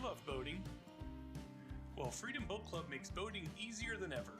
love boating? Well, Freedom Boat Club makes boating easier than ever.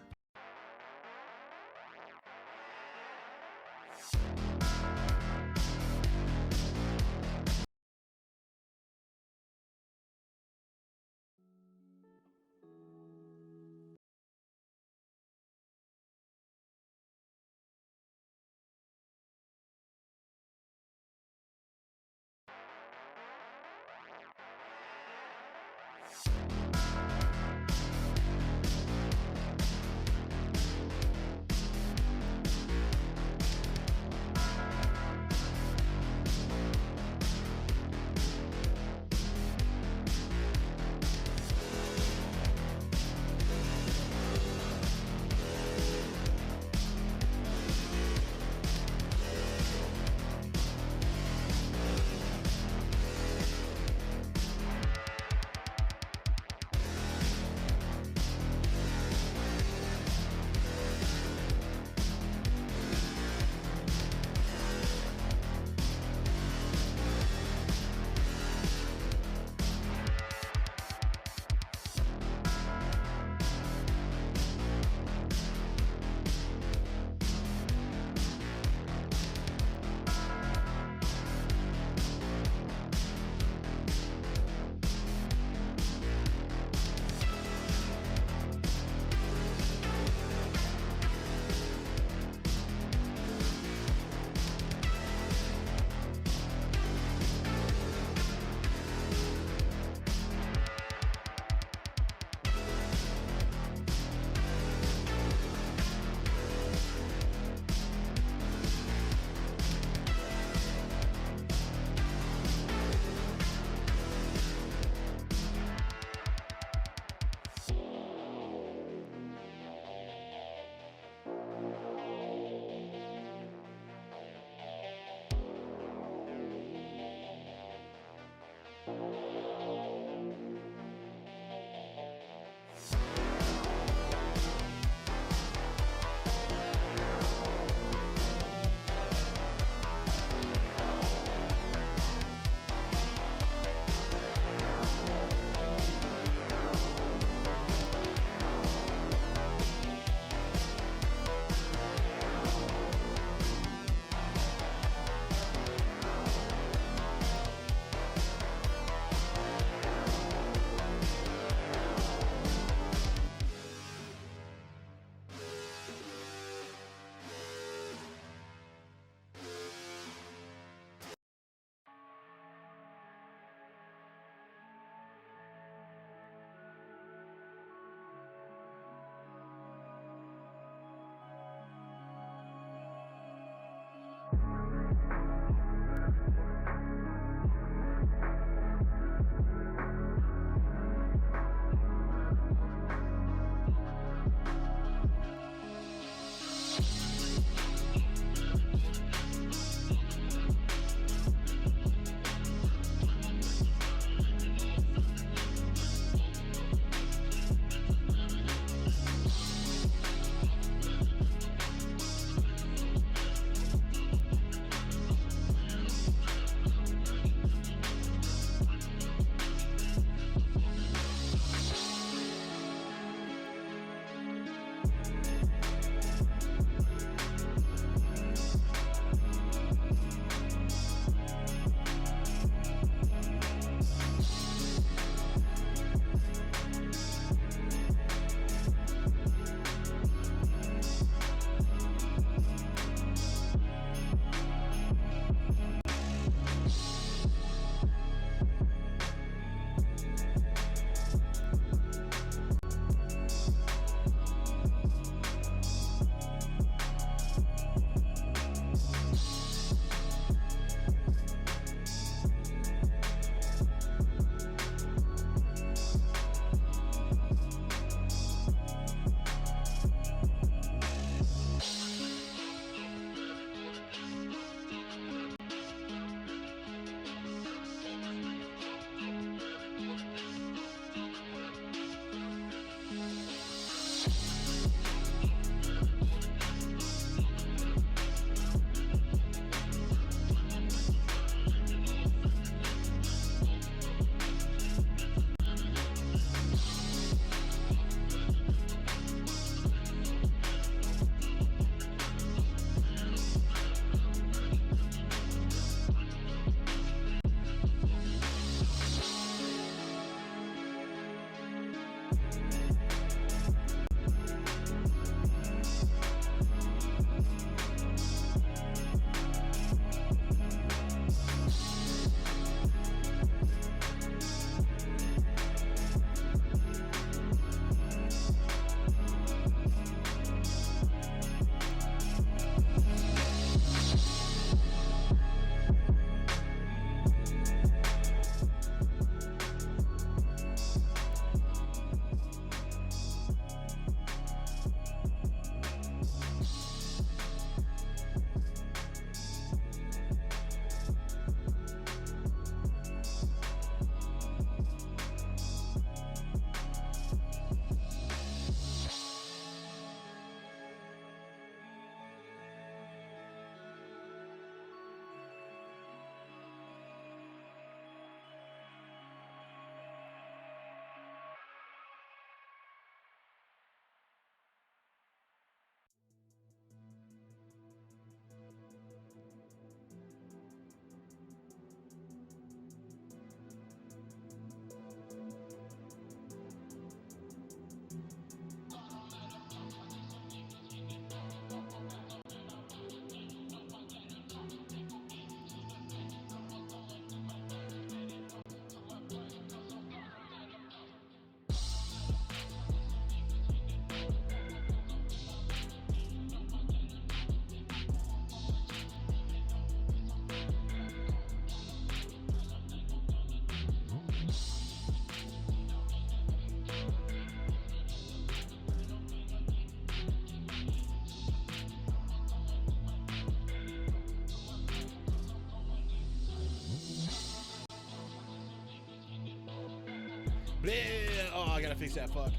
Oh, I gotta fix that. Fuck.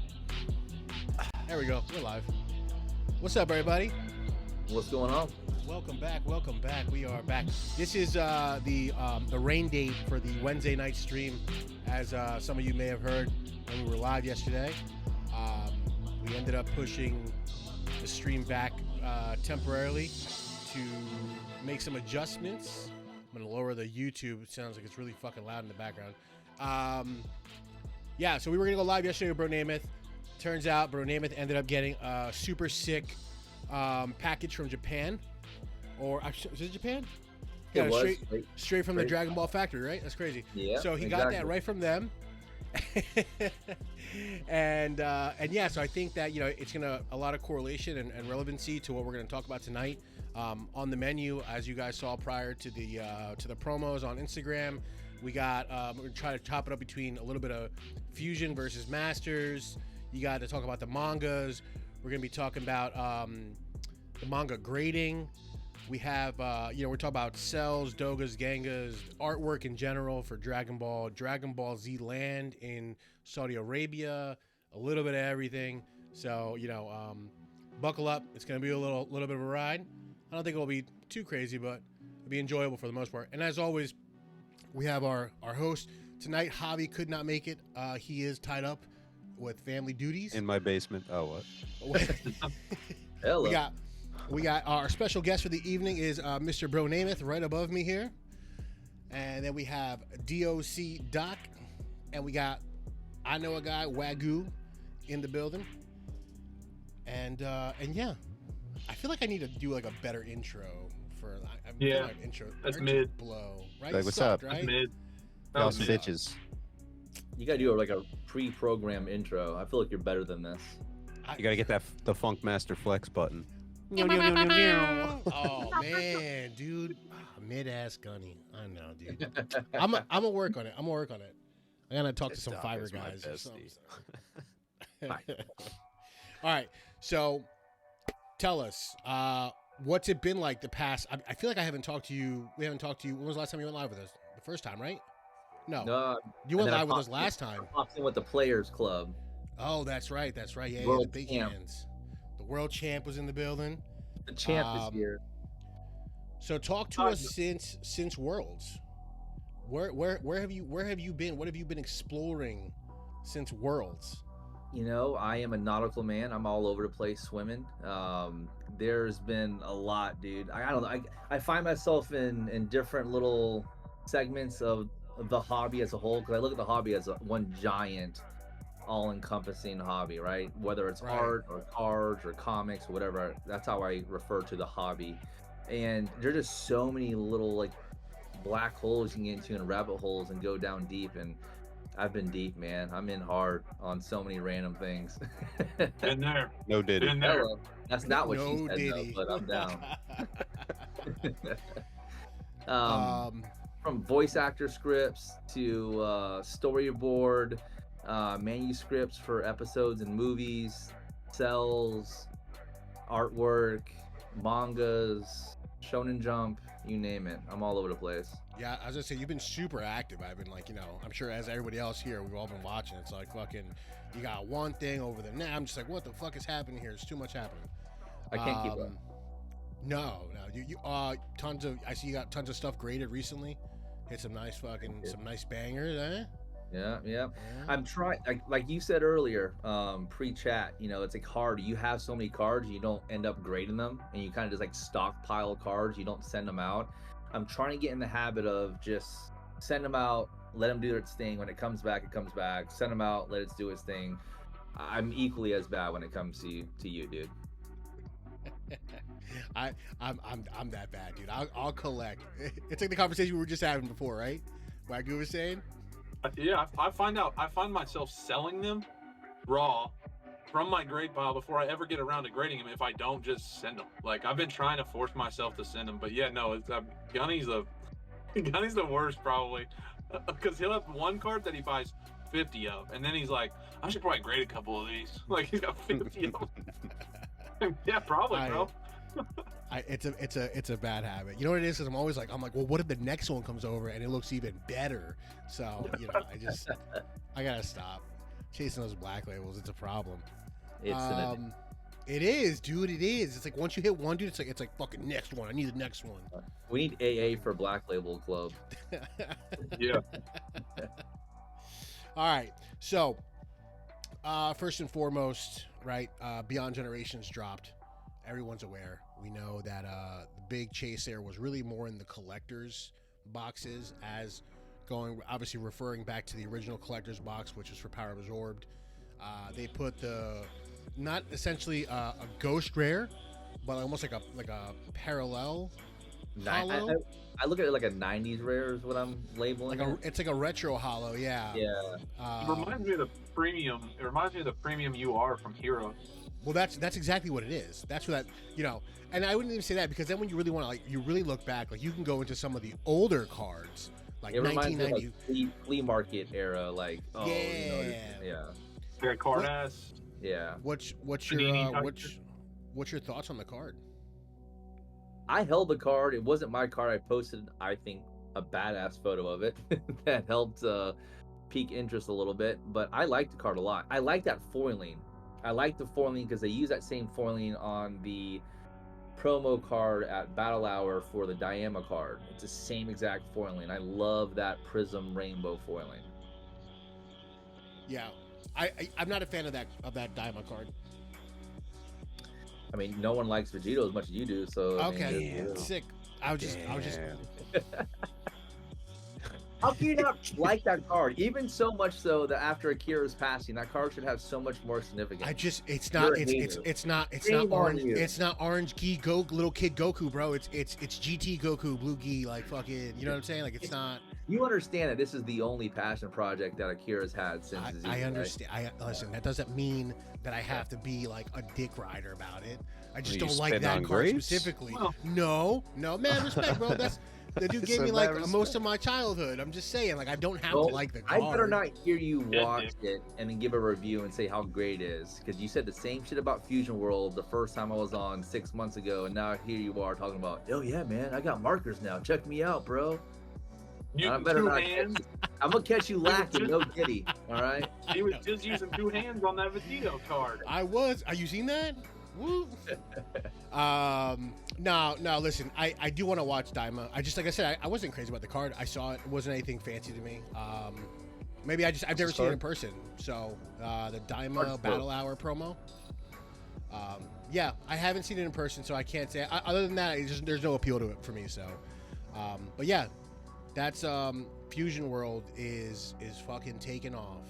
There we go. We're live. What's up, everybody? What's going on? Welcome back. Welcome back. We are back. This is the rain date for the Wednesday night stream. As some of you may have heard when we were live yesterday, we ended up pushing the stream back temporarily to make some adjustments. I'm gonna lower the YouTube. It sounds like it's really fucking loud in the background. Yeah, so we were gonna go live yesterday with Bro Namath. Turns out Bro Namath ended up getting a super sick package from Japan. Or is it Japan? Yeah, straight from the Dragon Ball factory, right? That's crazy. Yeah. So he got that right from them. and yeah, so I think that it's gonna a lot of correlation and relevancy to what we're gonna talk about tonight. On the menu, as you guys saw prior to the promos on Instagram, we got we're gonna try to chop it up between a little bit of Fusion versus Masters. You got to talk about the mangas. We're gonna be talking about the manga grading. We have we're talking about cells, dogas, gangas, artwork in general for Dragon Ball Z Land in Saudi Arabia, a little bit of everything. So buckle up. It's gonna be a little bit of a ride. I don't think it'll be too crazy, but it'll be enjoyable for the most part. And as always, we have our host tonight. Javi could not make it. He is tied up with family duties in my basement. Oh, what? Hello. We got our special guest for the evening is Mr. Bro Namath right above me here, and then we have DOC Doc, and we got I know a guy Wagyu in the building, and yeah, I feel like I need to do like a better intro for intro. That's mid. Blow right. Like, what's up? Right? That's mid. Y'all some bitches. You gotta do like a pre-programmed intro. I feel like you're better than this. You gotta get the Funk Master Flex button. Oh man, dude, mid-ass gunny. I know, dude. I'm gonna work on it. I'm gonna talk to some fiber guys. Or something. All right, so tell us, what's it been like the past? I feel like I haven't talked to you. We haven't talked to you. When was the last time you went live with us? The first time, right? No, you went live with us last time. I popped in with the Players Club. Oh, that's right. Yeah, World the big champ. hands. The world champ was in the building. The champ is here. So talk to us since Worlds. Where have you been? What have you been exploring since Worlds? I am a nautical man. I'm all over the place swimming. There's been a lot, dude. I don't know. I find myself in different little segments of the hobby as a whole, because I look at the hobby as one giant all-encompassing hobby, right? Whether it's art or cards or comics or whatever, that's how I refer to the hobby. And there's just so many little like black holes you can get into and rabbit holes and go down deep. And I've been deep, man. I'm in hard on so many random things. Been there. No diddy. Been there. That's not what No she said, diddy. though, but I'm down. From voice actor scripts to storyboard, manuscripts for episodes and movies, cells, artwork, mangas, Shonen Jump, you name it. I'm all over the place. Yeah, as I say, you've been super active. I've been like, I'm sure as everybody else here, we've all been watching. It's like fucking, you got one thing over the next. I'm just like, what the fuck is happening here? It's too much happening. I can't keep up. No. You tons of. I see you got tons of stuff graded recently. Hit some nice some nice bangers, eh? Yeah. I'm trying, like you said earlier, pre-chat, it's like hard. You have so many cards, you don't end up grading them, and you kind of just like stockpile cards. You don't send them out. I'm trying to get in the habit of just send them out, let them do its thing. When it comes back, it comes back. Send them out, let it do its thing. I'm equally as bad when it comes to you, dude. I'm that bad, dude. I'll collect. It's like the conversation we were just having before, right? Wagyu was saying. Yeah, I find myself selling them raw from my grade pile before I ever get around to grading them. If I don't just send them, like I've been trying to force myself to send them, but yeah, no, it's Gunny's the worst probably, because he'll have one card that he buys 50 of, and then he's like, I should probably grade a couple of these. Like he's got 50 of them. Yeah, probably, bro. It's a bad habit. You know what it is? Because I'm like, well, what if the next one comes over and it looks even better? So I gotta stop. Chasing those black labels, it's a problem. It's It is, dude. It is. It's like once you hit one, dude, it's like fucking next one. I need the next one. we need AA for Black Label Club. Yeah. All right. So, first and foremost, right? Beyond Generations dropped. Everyone's aware. We know that the big chase there was really more in the collectors boxes, as going obviously referring back to the original collectors box, which was for Power Absorbed. They put the not essentially a ghost rare, but almost like a parallel hollow. I look at it like a 90s rare is what I'm labeling. It's like a retro hollow, yeah. Yeah. It reminds me of the premium. It reminds me of the premium UR from Heroes. Well, that's exactly what it is. That's what that, and I wouldn't even say that, because then when you really want to, like, you really look back, like, you can go into some of the older cards, like It reminds me of 1990. like flea market era, like Yeah. That card ass. yeah. What's Panini your type what's your thoughts on the card? I held the card. It wasn't my card. I posted, I think, a badass photo of it that helped pique interest a little bit. But I like the card a lot. I like that foiling. I like the foiling because they use that same foiling on the promo card at Battle Hour for the Diema card. It's the same exact foiling. I love that Prism Rainbow foiling. Yeah, I'm not a fan of that Diamond card. I mean, no one likes Vegito as much as you do. So I mean, Okay, there's- sick. I was just How can you not like that card? Even so much so that after Akira's passing, that card should have so much more significance. it's You're not a it's not Shame on orange. you. It's not orange gi little kid Goku, bro. It's GT Goku blue gi, like fucking, you know what I'm saying? Like, it's not. You understand that this is the only passion project that Akira's had since his I Evo, understand. Listen, that doesn't mean that I have to be like a dick rider about it. I just You don't like spit that on card grapes? specifically. Well- No, man, respect, bro. That's the dude gave So me like mad most respect. of my childhood. I'm just saying, like, I don't have Well, to like the I card. better not hear you Yeah, watch it and then give a review and say how great it is, because you said the same shit about Fusion World the first time I was on 6 months ago, and now here you are talking about, oh yeah, man, I got markers now. Check me out, bro. You I better two not. hands. I'm gonna catch you lacking, no kitty. All right. He was just using two hands on that Vegito card. I was. Are you seen that? Woo. No. Listen, I do want to watch Daima. I just, like I said, I wasn't crazy about the card. I saw it. It wasn't anything fancy to me. Maybe I've never seen it in person. So the Daima Card's Battle Hour promo. Yeah, I haven't seen it in person, so I can't say. Other than that, there's no appeal to it for me. So, but yeah, that's Fusion World is fucking taking off.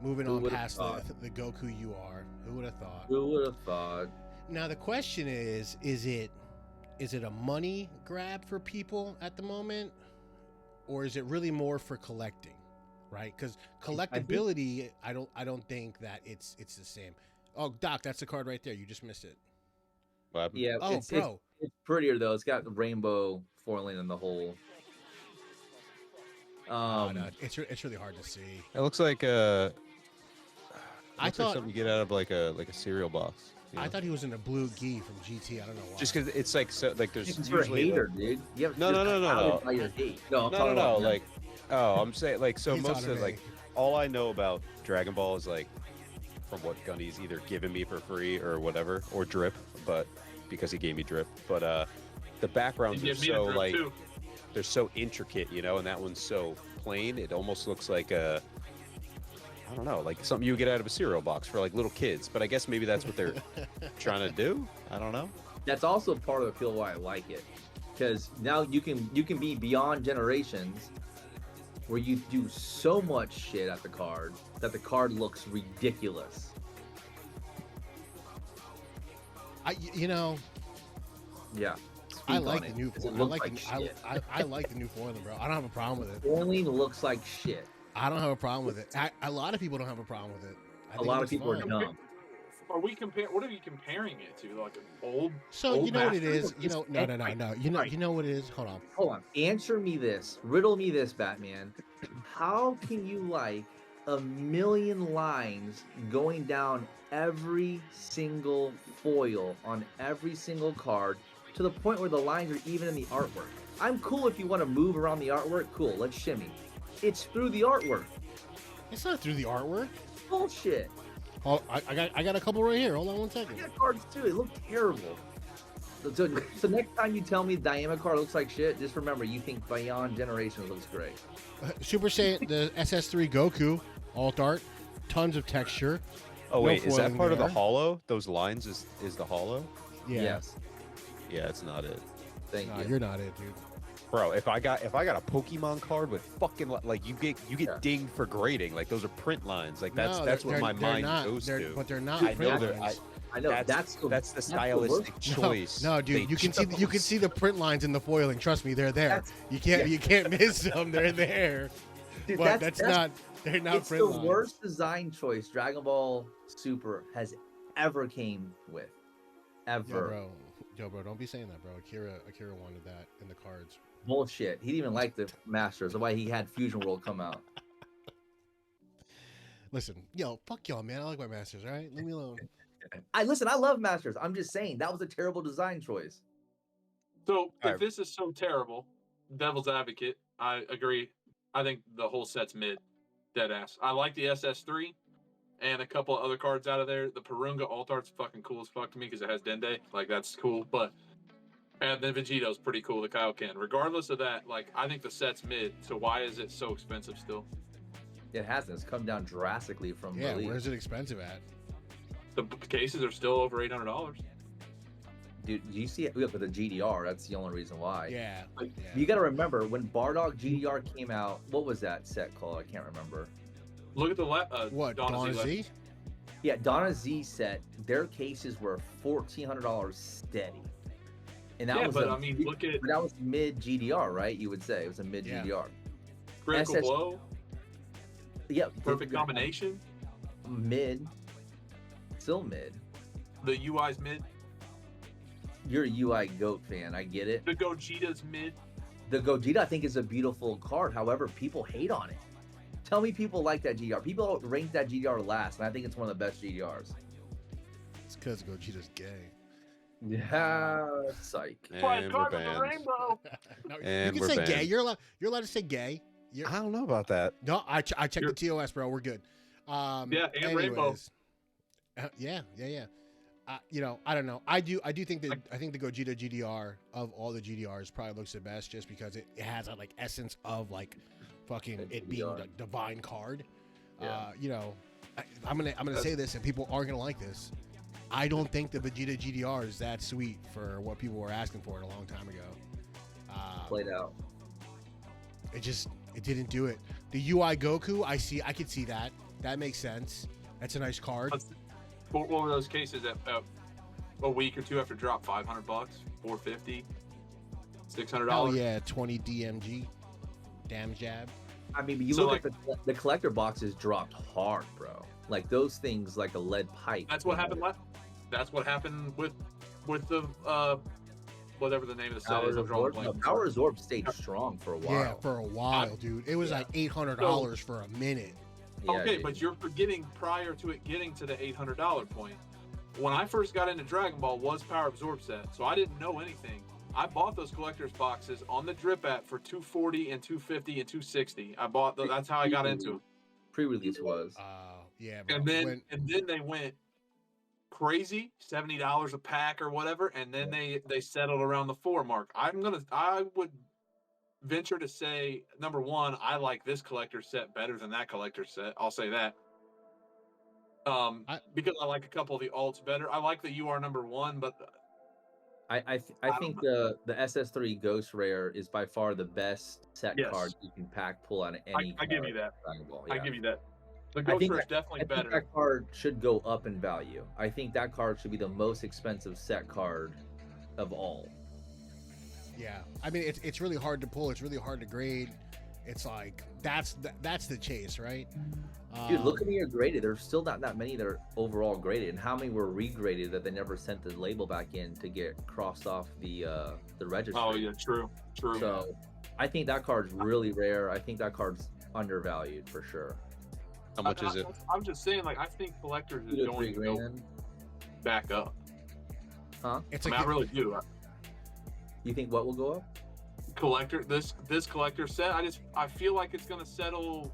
Moving Who on would've past thought? the Goku UR. Who would have thought? Who would have thought? Now the question is it a money grab for people at the moment, or is it really more for collecting, right? Because collectability, I don't think that it's the same. Oh, Doc, that's the card right there. You just missed it. What happened? Yeah. Oh, bro. It's prettier though. It's got the rainbow foiling in the hole. Oh, no, it's really hard to see. It looks like I like thought something you get out of like a cereal box. you I know? thought he was in a blue gi from GT. I don't know why. Just because it's like so like there's It's for a usually hater, dude. You have No, you're no, no, clouded no. by your hate. No, I'm no, talking about like I'm saying like so He's most talking of to like me. all I know about Dragon Ball is like from what Gunny's either given me for free or whatever, or Drip, but because he gave me Drip. But the backgrounds He are gave me the so drip, like too. they're so intricate, you know, and that one's so plain. It almost looks like a I don't know, like something you get out of a cereal box for like little kids. But I guess maybe that's what they're trying to do. I don't know. That's also part of the appeal why I like it, because now you can be beyond generations, where you do so much shit at the card that the card looks ridiculous. you know, Yeah. I Speak like on the it, new 'cause it I looks like like the, shit. I like the new foiling, bro. I don't have a problem with it. Foiling looks like shit. I don't have a problem with it. A lot of people don't have a problem with it. I A think lot it of looks people are fine. dumb. Are we compare? What are you comparing it to? Like an old? So Old you know what it Masters? is. You know, no. You know what it is. Hold on. Hold on. Answer me this. Riddle me this, Batman. How can you like a million lines going down every single foil on every single card to the point where the lines are even in the artwork? I'm cool if you want to move around the artwork. Cool. Let's shimmy. It's through the artwork. It's not through the artwork. Bullshit. Oh, I got a couple right here. Hold on one I second. got cards too. They look terrible. So next time you tell me Diamond card looks like shit, just remember you think Beyond Generations looks great. Super Saiyan, the SS3 Goku, alt art, tons of texture. Oh No wait, is that foiling part of the there. hollow? Those lines is the hollow? Yeah. Yes. Yeah, it's not it. Thank Nah, you. you're not it, dude. Bro, if I got a Pokemon card with fucking like you get Yeah. dinged for grading, like those are print lines, like No, that's what they're- my they're mind not. goes They're- to. But they're not I know print they're- lines. I know that's the worst stylistic choice. No, dude, they you can chose. see the print lines in the foiling. Trust me, they're there. That's- You can't miss them. They're there. Dude, But that's not. They're not It's print the lines. worst design choice Dragon Ball Super has ever came with. Ever. Yo, bro, don't be saying that, bro. Akira wanted that in the cards. Bullshit. He didn't even like the Masters. That's why he had Fusion World come out. Listen, yo, fuck y'all, man. I like my masters. All right, leave me alone. I love Masters. I'm just saying that was a terrible design choice. So if Alright. this is so terrible, devil's advocate, I agree. I think the whole set's mid, dead ass. I like the SS3 and a couple of other cards out of there. The Purunga alt art's fucking cool as fuck to me because it has Dende. Like that's cool. But and then Vegito's pretty cool, the Kaioken. Regardless of that, like I think the set's mid. So why is it so expensive still? It hasn't. It's come down drastically from Yeah, release. where's it expensive at? The cases are still over $800. Dude, you see it with the GDR. That's the only reason why. Yeah. Like, yeah. You got to remember when Bardock GDR came out. What was that set called? I can't remember. Look at the What, Dawn Dawn of of Z. Z? Yeah, Donna Z set. Their cases were $1,400 steady, and that Yeah, was but a- I mean, look at but that was mid GDR, right? You would say it was a mid Yeah. GDR. Critical SS Blow, Yeah, Perfect Combination. Mid, still mid. The UI's mid. You're a UI GOAT fan. I get it. The Gogeta's mid. The Gogeta, I think, is a beautiful card. However, people hate on it. Tell me people like that GDR. People rank that GDR last, and I think it's one of the best GDRs. It's because Gogeta's gay. Yeah, psych. And we're banned. Rainbow. No, And you we're can say gay. banned. You're allowed to say gay. You're, I don't know about that. no, I checked You're- the TOS, bro. We're good. Yeah, and Rainbow. anyways. Yeah. You know, I don't know. I do think that I think the Gogeta GDR of all the GDRs probably looks the best just because it has that like essence of like fucking The it being GDR. the divine card. Yeah. You know, I'm gonna say this and people are gonna like this. I don't think the Vegeta GDR is that sweet for what people were asking for it a long time ago. Played out. It didn't do it. The UI Goku, I could see that. That makes sense. That's a nice card. What were those cases at a week or two after drop? $500, $450, $600. Oh yeah, 20 DMG, damn jab. I mean, but you So, look at the collector boxes dropped hard, bro. Like those things, like a lead pipe. That's what happened. That's what happened with the whatever the name of the set Power is. I'm drawing a Absorb, blank. Power Absorb stayed strong for a while. Yeah, for a while, dude. It was Yeah. like $800 for a minute. Yeah, Okay, dude. but you're forgetting prior to it getting to the $800 point. When I first got into Dragon Ball was Power Absorb set, so I didn't know anything. I bought those collector's boxes on the Drip app for $240 and $250 and $260. I bought those. That's how I got into it. Pre-release was. Yeah, bro. And then they went crazy, $70 a pack or whatever, and then they settled around the 4 mark. I would venture to say, number one, I like this collector set better than that collector set. I'll say that. Because I like a couple of the alts better. I like the UR number 1, but I think the SS3 Ghost Rare is by far the best set Yes. card you can pull out of any. I give you card that. in Dragon Ball, I yeah. give you that. The I Ghost think Rare is definitely I think better. that card should go up in value. I think that card should be the most expensive set card of all. yeah, I mean it's really hard to pull. It's really hard to grade. It's like that's the chase, right? Dude, look at me are graded. There's still not that many that are overall graded, and how many were regraded that they never sent the label back in to get crossed off the registry. Oh yeah, true. So I think that card's really rare. I think that card's undervalued for sure. How much is it? I'm just saying, like, I think collectors is 2 to going 3 to go grand. back up. It's I mean, like I really do. You think what will go up? Collector, this collector set, I feel like it's going to settle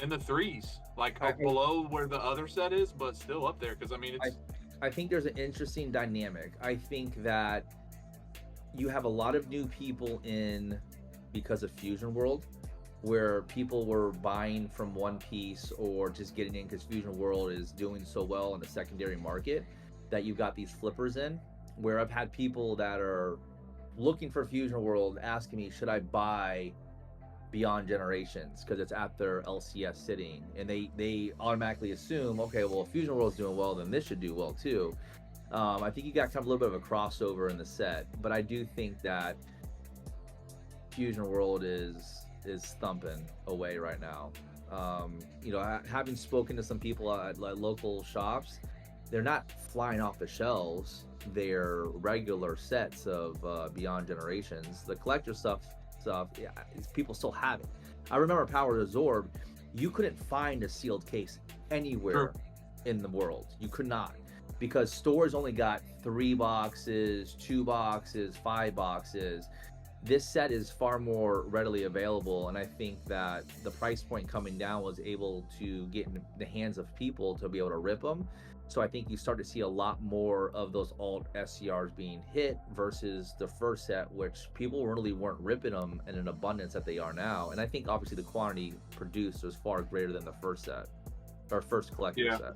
in the threes, like I- below where the other set is, but still up there. Because I mean, it's I think there's an interesting dynamic. I think that you have a lot of new people in because of Fusion World, where people were buying from One Piece or just getting in because Fusion World is doing so well in the secondary market that you've got these flippers in. Where I've had people that are looking for Fusion World asking me, should I buy Beyond Generations because it's at their LCS sitting, and they automatically assume, okay, well, if Fusion World's doing well, then this should do well too. I think you got kind of a little bit of a crossover in the set, but I do think that Fusion World is thumping away right now. Having spoken to some people at local shops, they're not flying off the shelves. They're regular sets of Beyond Generations. The collector stuff, yeah, people still have it. I remember Power Absorb, you couldn't find a sealed case anywhere in the world. You could not, because stores only got 3 boxes, 2 boxes, 5 boxes. This set is far more readily available, and I think that the price point coming down was able to get in the hands of people to be able to rip them. So I think you start to see a lot more of those alt SCRs being hit versus the first set, which people really weren't ripping them in an abundance that they are now. And I think obviously the quantity produced was far greater than the first set, or first collector set.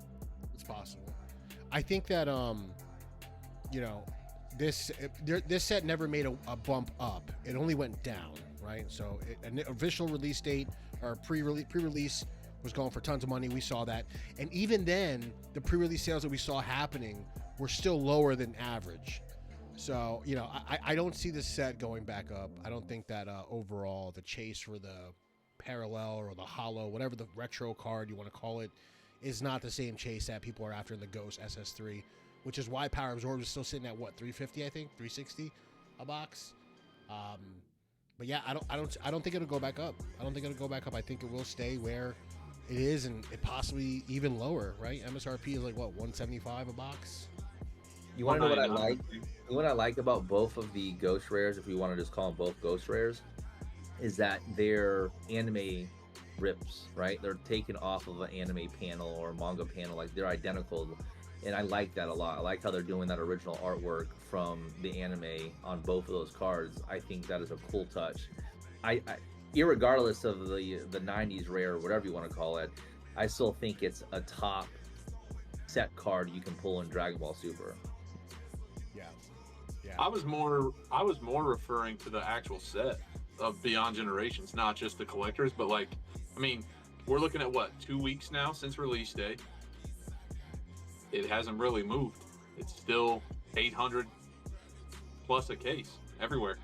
It's possible. I think that this set never made a bump up. It only went down, right? So an official release date or pre-release was going for tons of money. We saw that, and even then, the pre-release sales that we saw happening were still lower than average. So I don't see this set going back up. I don't think that overall the chase for the parallel or the hollow, whatever the retro card you want to call it, is not the same chase that people are after in the Ghost SS3, which is why Power Absorb is still sitting at what, 350, I think, 360 a box. But yeah, I don't think it'll go back up. I don't think it'll go back up. I think it will stay where it is, and it possibly even lower, right? MSRP is like what, 175 a box. You want to know what I like? What I like about both of the Ghost Rares, if we want to just call them both Ghost Rares, is that they're anime rips, right? They're taken off of an anime panel or manga panel, like they're identical, and I like that a lot. I like how they're doing that original artwork from the anime on both of those cards. I think that is a cool touch. I irregardless of the 90s rare or whatever you want to call it, I still think it's a top set card you can pull in Dragon Ball Super. Yeah. I was more referring to the actual set of Beyond Generations, not just the collectors, but like, I mean, we're looking at what, 2 weeks now since release day. It hasn't really moved. It's still 800 plus a case everywhere.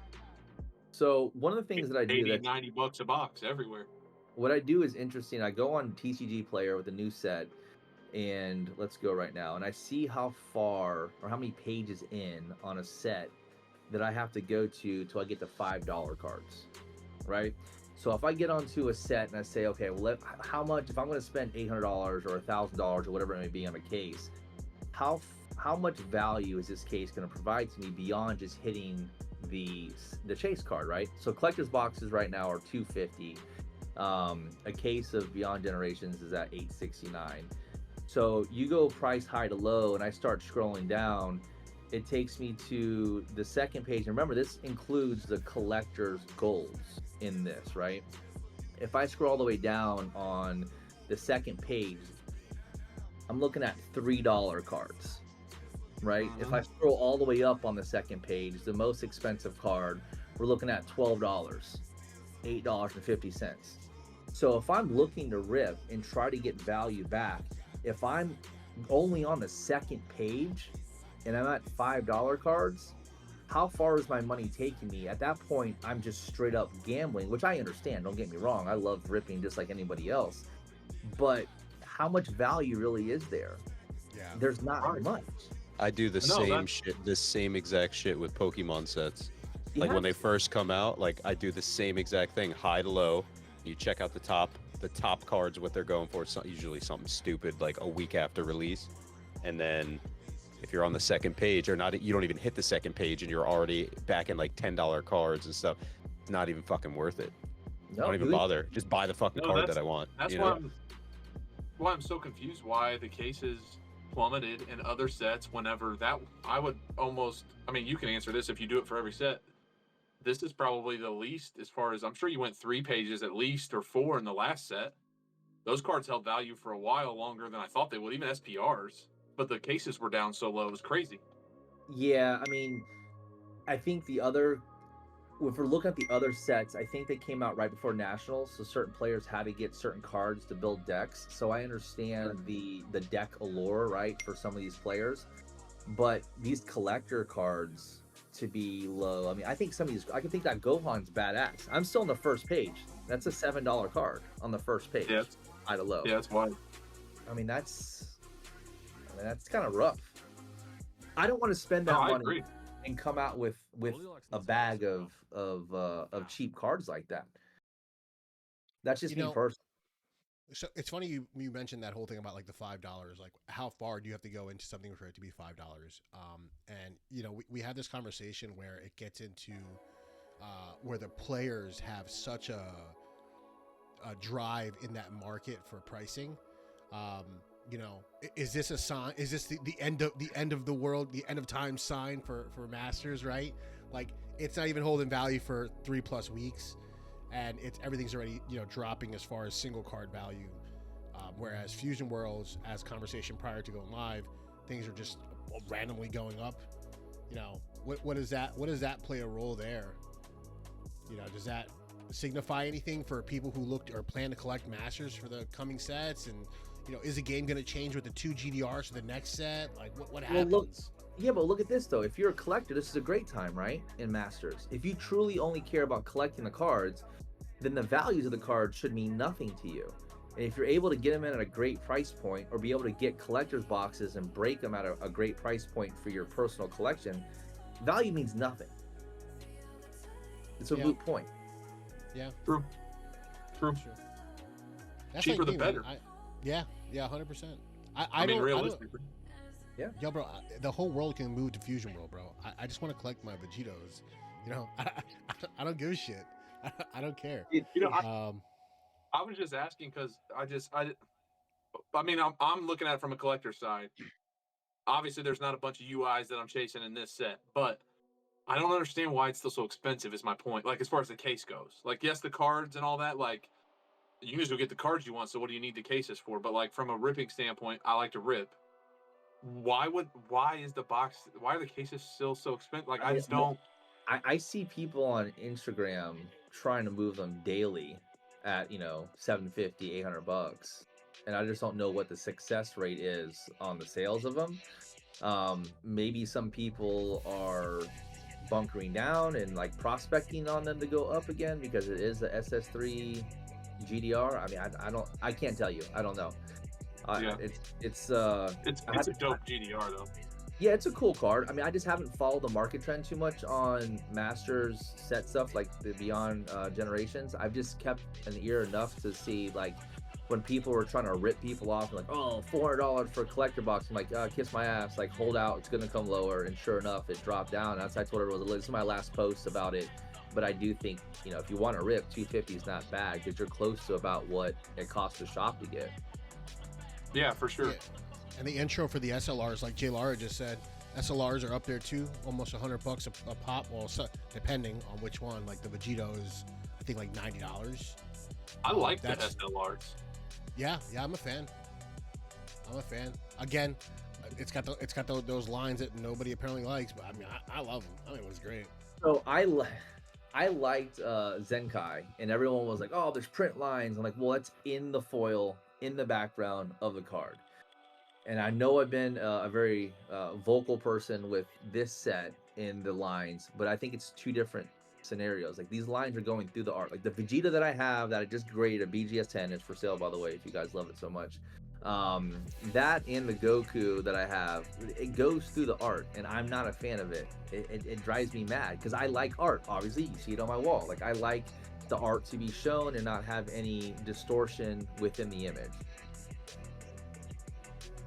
So one of the things that I do 80, that $90 a box everywhere. what I do is interesting. I go on TCG Player with a new set, and let's go right now, and I see how far or how many pages in on a set that I have to go to till I get to $5 cards, right? So if I get onto a set and I say, okay, well, how much, if I'm going to spend $800 or $1,000 or whatever it may be on a case, how much value is this case going to provide to me beyond just hitting the chase card, right? So collector's boxes right now are $250. A case of Beyond Generations is at $869. So you go price high to low, and I start scrolling down. It takes me to the second page. And remember, this includes the collector's golds in this, right? If I scroll all the way down on the second page, I'm looking at $3 cards, right? If I scroll all the way up on the second page, the most expensive card, we're looking at $12, $8.50. So if I'm looking to rip and try to get value back, if I'm only on the second page and I'm at $5 cards, how far is my money taking me? At that point, I'm just straight up gambling, which I understand. Don't get me wrong. I love ripping just like anybody else. But how much value really is there? Yeah. There's not much. I do the same exact shit with Pokemon sets. Like when they first come out, like I do the same exact thing, high to low. You check out the top cards, what they're going for. It's usually something stupid like a week after release, and then if you're on the second page or not, you don't even hit the second page and you're already back in like $10 cards and stuff. It's not even fucking worth it. No, don't even who- bother. Just buy the fucking No, card that's- that I want. That's you why know? I'm so confused why the cases plummeted in other sets whenever that I would almost I mean you can answer this if you do it for every set. This is probably the least as far as I'm sure you went 3 pages at least or 4 in the last set. Those cards held value for a while longer than I thought they would, even SPRs. But the cases were down so low, it was crazy. Yeah, I mean, I think the other, if we're looking at the other sets, I think they came out right before Nationals, so certain players had to get certain cards to build decks. So I understand the deck allure, right, for some of these players, but these collector cards to be low. I mean, I think some of these, I can think that Gohan's badass. I'm still on the first page. That's a $7 card on the first page. Yeah, High to low. yeah, that's why. I mean, that's kind of rough. I don't want to spend that No, I money agree. and come out with a bag of cheap cards like that. That's just You me know, personally. So it's funny you mentioned that whole thing about like the $5. Like, how far do you have to go into something for it to be $5? And you know, we had this conversation where it gets into where the players have such a drive in that market for pricing. You know, is this a sign? Is this the end of the world, the end of time sign for Masters? Right? Like, it's not even holding value for 3+ weeks. And everything's already, you know, dropping as far as single card value, whereas Fusion Worlds, as conversation prior to going live, things are just randomly going up. You know, what does that play a role there? You know, does that signify anything for people who looked or plan to collect Masters for the coming sets? And you know, is the game going to change with the 2 GDRs for the next set? Like, what happens? Well, yeah, but look at this though. If you're a collector, this is a great time, right? In Masters, if you truly only care about collecting the cards, then the values of the cards should mean nothing to you. And if you're able to get them in at a great price point, or be able to get collector's boxes and break them at a great price point for your personal collection, value means nothing. It's a Yeah. moot point. Yeah, True. sure. That's Cheaper like the me, man. better. Yeah, 100%. I mean, realistically. Yo, bro, the whole world can move to Fusion World, bro. I just want to collect my Vegetos. You know, I don't give a shit. I don't care. You know, I was just asking because I mean, I'm looking at it from a collector's side. Obviously, there's not a bunch of UIs that I'm chasing in this set, but I don't understand why it's still so expensive. Is my point. Like, as far as the case goes, like, yes, the cards and all that, like, you can just go get the cards you want. So what do you need the cases for? But like, from a ripping standpoint, I like to rip. Why are the cases still so expensive? Like, I just don't. I see people on Instagram trying to move them daily at, you know, $750, $800, and I just don't know what the success rate is on the sales of them. Maybe some people are bunkering down and like prospecting on them to go up again because it is the SS3 GDR. I mean, I can't tell you. I don't know. Yeah. It's It's a dope GDR though. Yeah, it's a cool card. I mean, I just haven't followed the market trend too much on Masters set stuff like the Beyond Generations. I've just kept an ear enough to see, like, when people were trying to rip people off, like, oh, $400 for a collector box. I'm like, kiss my ass, like, hold out, it's gonna come lower. And sure enough, it dropped down. That's what it was. This is my last post about it. But I do think, you know, if you want to rip, 250 is not bad because you're close to about what it costs to shop to get. Yeah, for sure. Yeah. And the intro for the SLRs, like Jay Lara just said, SLRs are up there too, almost $100 a pop. Well, depending on which one. Like the Vegito is, I think, like $90. I like the that's- SLRs. Yeah, I'm a fan. Again, it's got those lines that nobody apparently likes, but I mean, I love them. I think it was great. So I liked Zenkai, and everyone was like, "Oh, there's print lines." I'm like, "Well, that's in the foil, in the background of the card." And I know I've been a very vocal person with this set in the lines, but I think it's two different scenarios. Like, these lines are going through the art. Like the Vegeta that I have that I just graded, a BGS 10, is for sale, by the way, if you guys love it so much. That and the Goku that I have, it goes through the art, and I'm not a fan of it. It drives me mad because I like art. Obviously, you see it on my wall. Like, I like the art to be shown and not have any distortion within the image.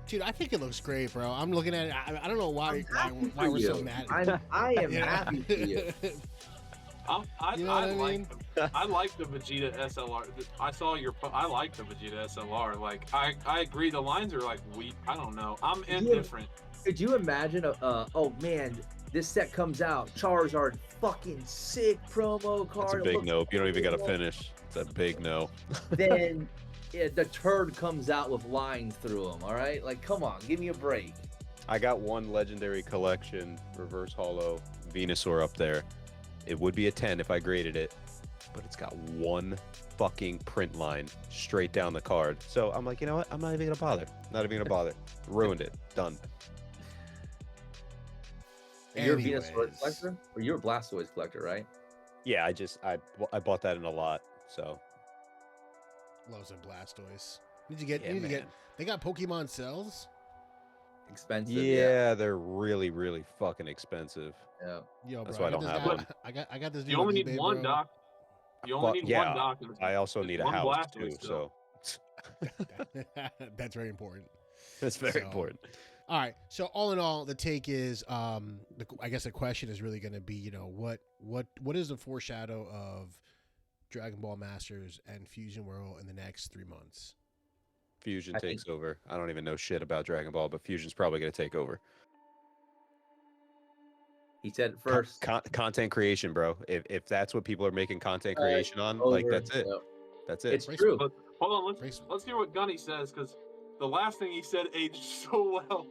Dude, I think it looks great, bro. I'm looking at it. I don't know why I'm happy we're for so you. mad. I am Yeah. happy for you. I You know what I like mean? I like the Vegeta SLR. I saw your. I like the Vegeta SLR. Like I agree. The lines are like weak. I don't know. I'm indifferent. Could you imagine oh man, this set comes out, Charizard, fucking sick promo card. That's a it big looks no. You don't even got to cool. finish. It's a big no. Then the turd comes out with lines through them. All right, like come on, give me a break. I got one legendary collection reverse holo Venusaur up there. It would be a 10 if I graded it, but it's got one fucking print line straight down the card. So I'm like, you know what? I'm not even gonna bother. Not even gonna bother. Ruined it. Done. You're a Venusaur Anyways. collector, or you're a Blastoise collector, right? Yeah, I bought that in a lot. So Loves and Blastoise. Need to get. yeah, Need to get. man. They got Pokemon cells. Expensive. Yeah, they're really, really fucking expensive. Yeah. Yo, That's bro, why I got don't this have guy- one. I got this. You dude only on need eBay, one, bro. Doc. You only But, need yeah, one, Doc. I also need a One house Blastoise too, still. so That's very important. that's very So, important. All right. So all in all, the take is, I guess the question is really going to be, what is the foreshadow of Dragon Ball Masters and Fusion World in the next 3 months? Fusion I think- takes over. I don't even know shit about Dragon Ball, but Fusion's probably gonna take over. He said it first. Content creation, bro. If that's what people are making content Uh, creation on, like over. that's it. Yep. That's it. It's Race- true. But hold on, Race- let's hear what Gunny says, because the last thing he said aged so well.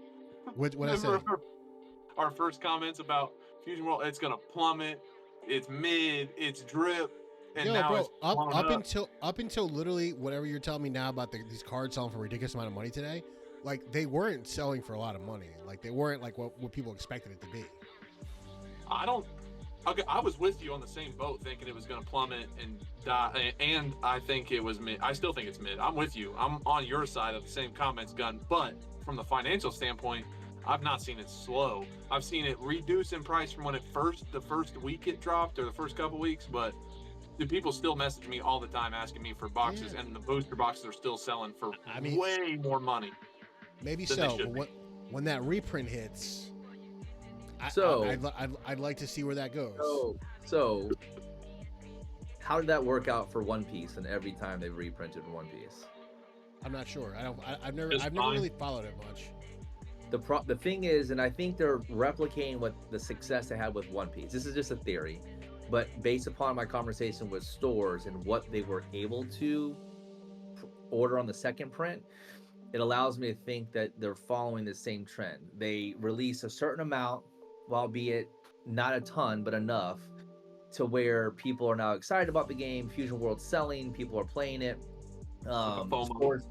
What I say? Remember our first comments about Fusion World? It's gonna plummet. It's mid. It's drip. And Yo, now bro, it's blown up until literally whatever you're telling me now about these cards selling for a ridiculous amount of money today, like they weren't selling for a lot of money. Like they weren't like what people expected it to be. I don't. Okay, I was with you on the same boat, thinking it was going to plummet and die, and I think it was mid. I still think it's mid. I'm with you. I'm on your side of the same comments, Gun. But from the financial standpoint, I've not seen it slow. I've seen it reduce in price from when the first week it dropped, or the first couple weeks. But the people still message me all the time asking me for boxes, Yeah. and the booster boxes are still selling for I mean- way more money. Maybe Than they so, should but when that reprint hits, So- I'd like to see where that goes. So, how did that work out for One Piece? And every time they've reprinted One Piece, I'm not sure. I've never Just fine. really followed it much. the thing is, and I think they're replicating what the success they had with One Piece. This is just a theory, but based upon my conversation with stores and what they were able to order on the second print, it allows me to think that they're following the same trend. They release a certain amount, albeit not a ton, but enough to where people are now excited about the game. Fusion World's selling, people are playing it. FOMO.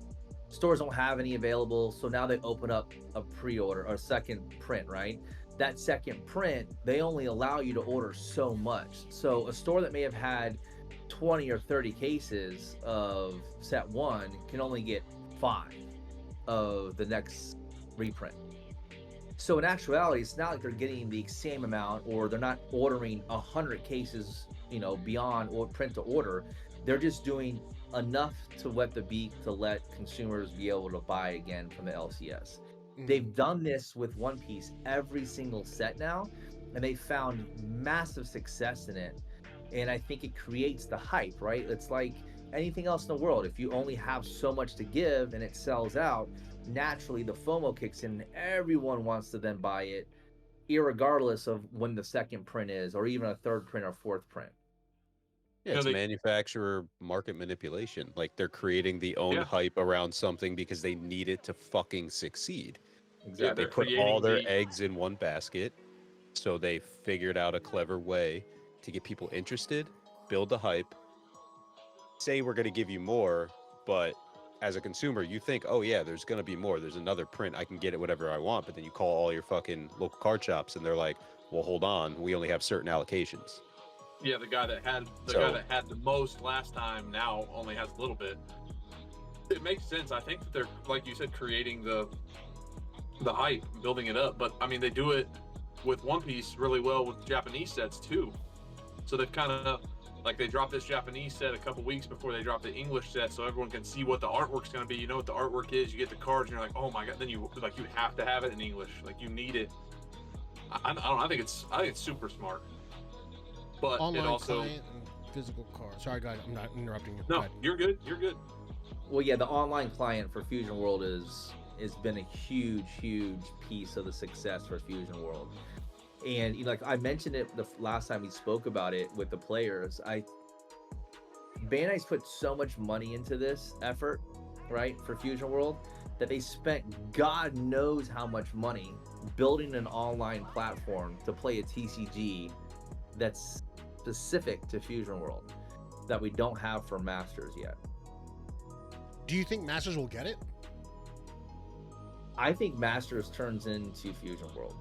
Stores don't have any available, so now they open up a pre-order or second print, right? That second print, they only allow you to order so much. So a store that may have had 20 or 30 cases of set one can only get 5 of the next reprint. So in actuality, it's not like they're getting the same amount, or they're not ordering 100 cases, beyond or print to order. They're just doing enough to wet the beak to let consumers be able to buy again from the LCS. Mhm. They've done this with One Piece every single set now, and they found massive success in it. And I think it creates the hype, right? It's like anything else in the world. If you only have so much to give and it sells out, naturally the FOMO kicks in and everyone wants to then buy it, irregardless of when the second print is, or even a third print or fourth print. Yeah, You know, it's they- manufacturer market manipulation. Like they're creating the own Yeah. hype around something because they need it to fucking succeed. Yeah, They they're put all creating their the- eggs in one basket, so they figured out a clever way to get people interested, build the hype, say we're going to give you more, but as a consumer, you think, oh yeah, there's going to be more. There's another print. I can get it whatever I want. But then you call all your fucking local card shops and they're like, well, hold on. We only have certain allocations. Yeah, the guy that had the most last time now only has a little bit. It makes sense. I think that they're, like you said, creating the hype, building it up. But I mean, they do it with One Piece really well with Japanese sets too. So they've kind of like they dropped this Japanese set a couple weeks before they dropped the English set, so everyone can see what the artwork's going to be. You know what the artwork is. You get the cards, and you're like, oh my god. Then you have to have it in English. Like you need it. I don't know. I think it's super smart. but Online it also client and physical card. Sorry, guys, I'm not interrupting you. Go no, ahead. you're good. You're good. Well, yeah, the online client for Fusion World has been a huge piece of the success for Fusion World. And like I mentioned it the last time we spoke about it with the players, Bandai's put so much money into this effort, right, for Fusion World, that they spent God knows how much money building an online platform to play a TCG that's specific to Fusion World that we don't have for Masters yet. Do you think Masters will get it? I think Masters turns into Fusion World.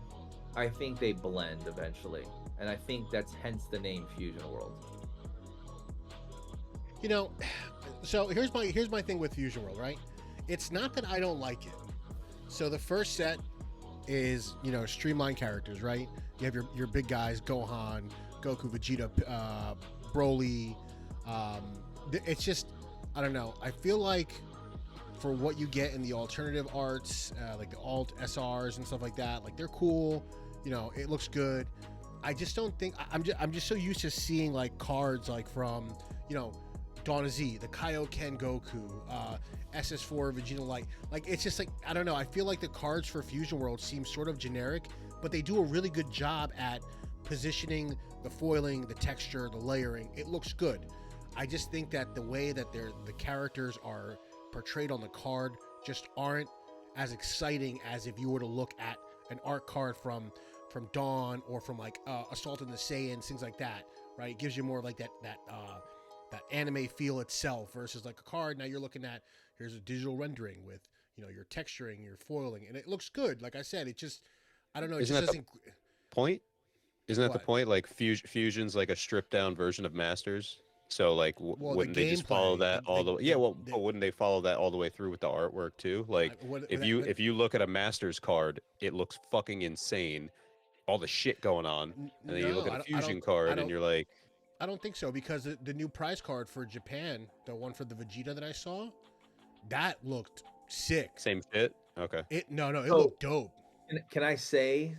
I think they blend eventually, and I think that's hence the name Fusion World. You know, so here's my thing with Fusion World, right? It's not that I don't like it. So the first set is, you know, streamlined characters, right? You have your big guys, Gohan, Goku, Vegeta, Broly. It's just, I don't know. I feel like for what you get in the alternative arts, like the alt SRs and stuff like that, like they're cool. You know, it looks good. I just don't think I'm just so used to seeing like cards like from, you know, Dawn of Z, the Kaioken Goku, SS4 Vegeta Light. Like it's just like, I don't know. I feel like the cards for Fusion World seem sort of generic, but they do a really good job at positioning, the foiling, the texture, the layering. It looks good. I just think that the way that the characters are portrayed on the card just aren't as exciting as if you were to look at an art card from Dawn or from like Assault on the Saiyans, things like that, right? It gives you more like that anime feel itself versus like a card. Now you're looking at, here's a digital rendering with, you know, your texturing, your foiling, and it looks good. Like I said, it just, I don't know. It Isn't just that the doesn't. point? Isn't that the What? point? Like Fusion's like a stripped down version of Masters. So like, Well, the wouldn't they just follow gameplay, that all the way? Yeah, well, but wouldn't they follow that all the way through with the artwork too? Like, if you look at a Masters card, it looks fucking insane, all the shit going on, and then you look at a Fusion card, and you're like, I don't think so, because the new prize card for Japan, the one for the Vegeta that I saw, that looked sick. same shit. Okay. It So- looked dope. Can I say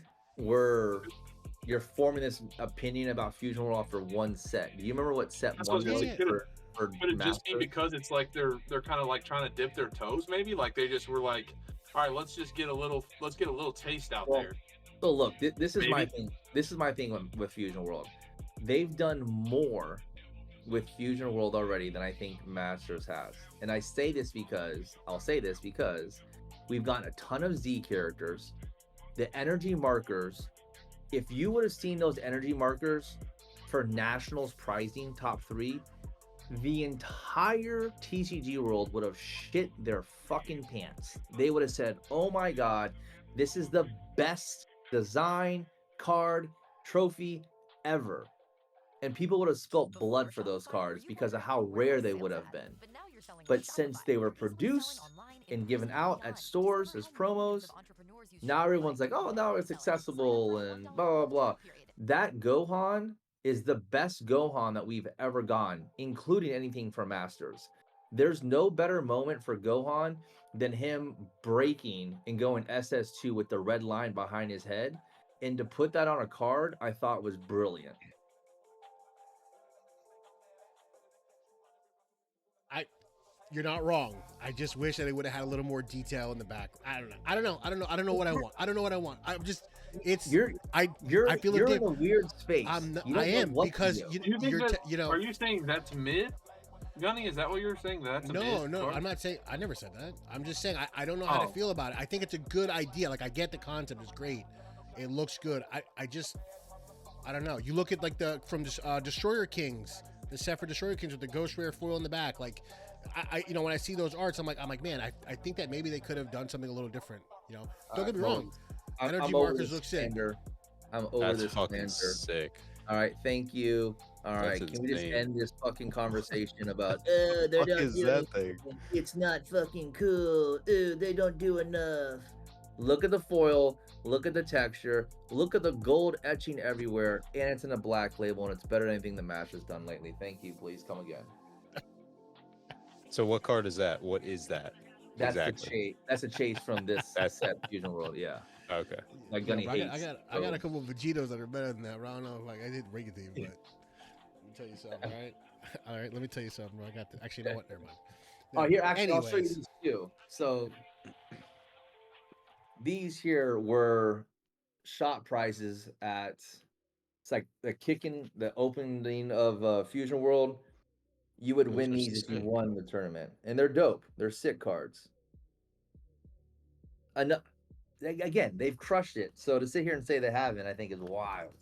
you're forming this opinion about Fusion World after one set? Do you remember what set That's what one I was was gonna say. for Could it just be Masters? because it's like they're kind of like trying to dip their toes, maybe? Like they just were like, all right, let's get a little taste out Well, there. So look, this is my Maybe. thing. This is my thing with Fusion World. They've done more with Fusion World already than I think Masters has. And I'll say this because we've gotten a ton of Z characters. The energy markers, if you would have seen those energy markers for Nationals prizing top 3, the entire TCG world would have shit their fucking pants. They would have said, oh my god, this is the best design, card, trophy ever. And people would have spilt blood for those cards because of how rare they would have been. But since they were produced and given out at stores as promos, now everyone's like, oh, now it's accessible and blah, blah, blah. That Gohan is the best Gohan that we've ever gotten, including anything from Masters. There's no better moment for Gohan than him breaking and going SS2 with the red line behind his head. And to put that on a card, I thought was brilliant. You're not wrong. I just wish that they would have had a little more detail in the back. I don't know what I want. I'm just, it's, You're I in feel a weird space. I'm not, You don't I know am, what to because do. Do you think you're that, you know, are you saying that's mid? Gunny, is that what you're saying? That's a mid no, card? I'm not saying, I never said that. I'm just saying, I don't know how to Oh. feel about it. I think it's a good idea. Like, I get the concept, it's great. It looks good. I just, I don't know. You look at like from Destroyer Kings, the set for Destroyer Kings with the Ghost Rare foil in the back. Like, I when I see those arts, I'm like, man, I think that maybe they could have done something a little different. You know, don't get me wrong. Energy over markers the look sick. standard. I'm over That's this fucking standard. sick. All right, thank you. All right, That's can we just insane. end this fucking conversation about they're Fuck not is doing that thing? it's not fucking cool. They don't do enough. Look at the foil, look at the texture, look at the gold etching everywhere, and it's in a black label, and it's better than anything the Mash has done lately. Thank you. Please come again. So what card is that? What is that? That's Exactly. the chase. That's a chase from this That's- set Fusion World. Yeah, Okay. like Yeah, Gunny but hates. I got a couple of Vegetos that are better than that. But I don't know, like I didn't bring it to you, but tell you something. All right, all right. Let me tell you something. Bro. I got actually. You know what? Never mind. Oh, here, actually, I'll show you Anyways. these two. So these here were shop prices at. It's like the opening of Fusion World. You would Those win are these if you sick. won the tournament, and they're dope. They're sick cards. Again, they've crushed it. So to sit here and say they haven't, I think is wild.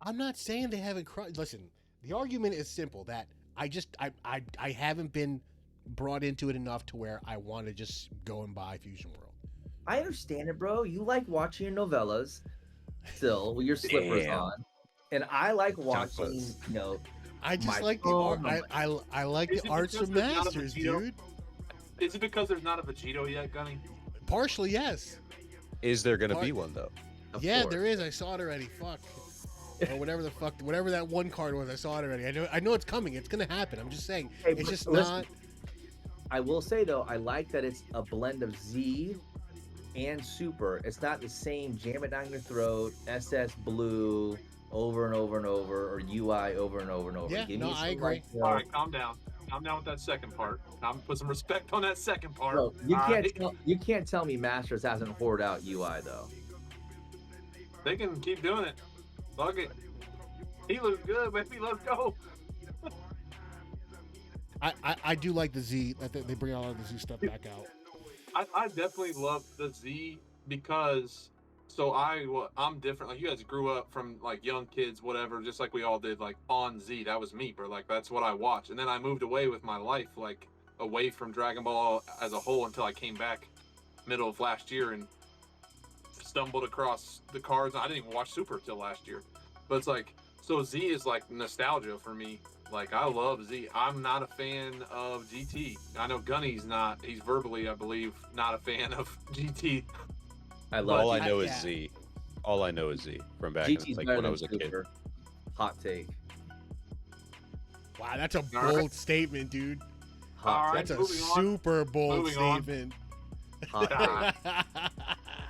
I'm not saying they haven't. Listen, the argument is simple. That I haven't been brought into it enough to where I want to just go and buy Fusion World. I understand it, bro. You like watching your novellas still with your slippers Damn. on, and I like watching. Jumpers. You know, I just My like the phone, art. I'm I like Is the it arts because of there's not a masters, Vegito? dude. Is it because there's not a Vegito yet, Gunny? Partially, yes. Is there gonna Part- be one though? of Yeah, course. there is. I saw it already. Fuck. Or whatever that one card was. I saw it already. I know it's coming. It's gonna happen. I'm just saying. Hey, It's but just listen, not. I will say though, I like that it's a blend of Z and Super. It's not the same jam it down your throat, SS Blue over and over and over, or UI over and over and over. Yeah, Give no, me I some, agree. like, All right, calm down. Calm down with that second part. Put some respect on that second part. Bro, you All can't right? you can't tell me Masters hasn't hoarded out UI though. They can keep doing it. Fuck it. He looks good, baby. Let's go. I do like the Z. I think they bring a lot of the Z stuff back out. I definitely love the Z because I'm different. Like you guys grew up from like young kids, whatever, just like we all did, like on Z. That was me, bro. Like that's what I watched. And then I moved away with my life, like away from Dragon Ball as a whole until I came back middle of last year and stumbled across the cards. I didn't even watch Super till last year. But it's like so Z is like nostalgia for me. Like I love Z. I'm not a fan of GT. I know Gunny's not. He's verbally, I believe, not a fan of GT. I love All I I- know is yeah. Z. All I know is Z from back GT's in, like better when I than was a kid. Super. Hot take. Wow, that's a All right. bold statement, dude. Hot All take. That's a moving on. super bold Moving on. statement. Hot take.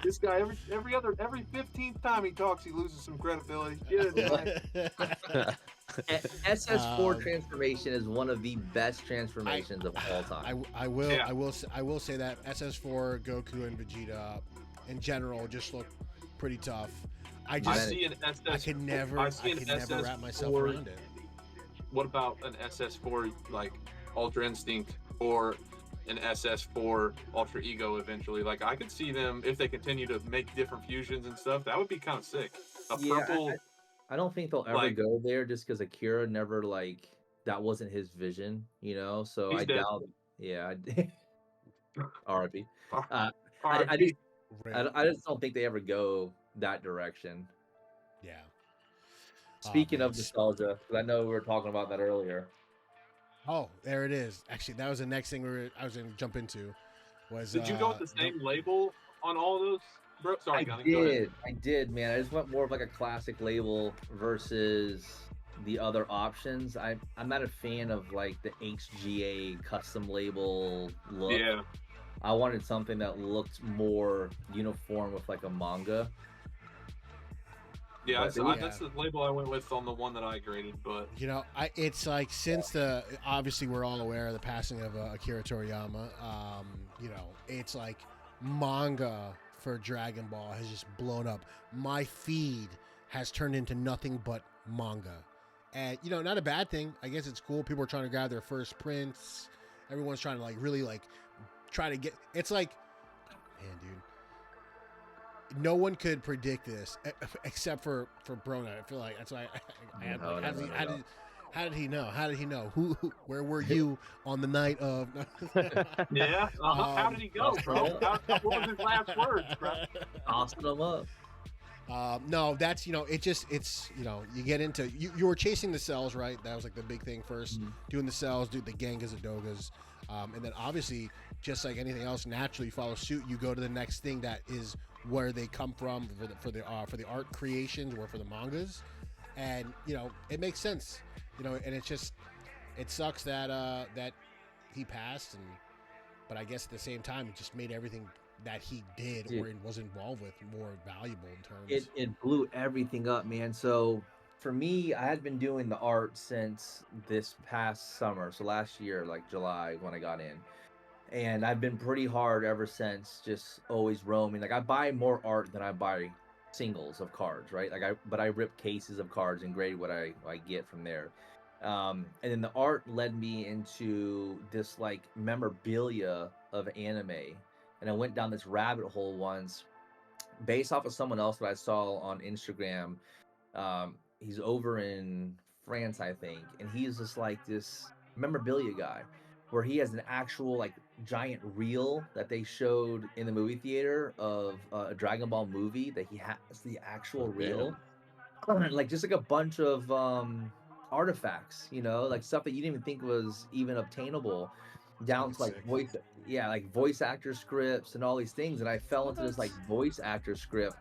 This guy, every 15th time he talks, he loses some credibility. Get it, man. SS4 Um, transformation is one of the best transformations of all time. I will Yeah. I will say that SS4, Goku, and Vegeta in general just look pretty tough. I I just see an SS. I can never wrap myself SS4. around it. What about an SS4 like Ultra Instinct or an SS4 Ultra Ego eventually? Like I could see them if they continue to make different fusions and stuff. That would be kind of sick. A Yeah, purple. I don't think they'll ever like- go there just because Akira never that wasn't his vision, you know. So He's I dead. doubt. Yeah. RIP. I RIP. just Right. I just don't think they ever go that direction. Yeah. Speaking man, of nostalgia, because I know we were talking about that earlier. Oh, there it is. Actually, that was the next thing I was going to jump into. Was Did you go with the same label on all those? Bro, sorry, Gunny. Go ahead. I did, man. I just went more of like a classic label versus the other options. I'm not a fan of like the HGA custom label look. Yeah. I wanted something that looked more uniform with like a manga. Yeah, But so yeah. that's the label I went with on the one that I graded. But You know, it's like since obviously we're all aware of the passing of Akira Toriyama. You know, it's like manga for Dragon Ball has just blown up. My feed has turned into nothing but manga, and you know, not a bad thing. I guess it's cool. People are trying to grab their first prints. Everyone's trying to like really like try to get. It's like, man, dude. No one could predict this except for Brona. I feel like that's why I had No, like, no, no, no. how did he know? How did he know? Who where were you on the night of? yeah, how did he go, bro? What was his last words, bro? Tossing them up. No, that's it's you get into you were chasing the cells, right? That was like the big thing 1st, doing the cells, do the Gengas and Dogas, and then obviously just like anything else, naturally you follow suit. You go to the next thing that is where they come from for the art creations or for the mangas, and it makes sense, and it's just it sucks that that he passed, but I guess at the same time it just made everything that he did or was involved with more valuable in terms. It blew everything up, man. So for me, I had been doing the art since this past summer, so last year, like July when I got in, and I've been pretty hard ever since, just always roaming. Like I buy more art than I buy singles of cards, right? But I rip cases of cards and grade what I get from there. And then the art led me into this like memorabilia of anime, and I went down this rabbit hole once, based off of someone else that I saw on Instagram. He's over in France, I think, and he's just like this memorabilia guy, where he has an actual like giant reel that they showed in the movie theater of a Dragon Ball movie, that he has the actual Oh, damn. reel, like just like a bunch of artifacts, like stuff that you didn't even think was even obtainable, down to like Sick. voice actor scripts and all these things. And I fell into this like voice actor script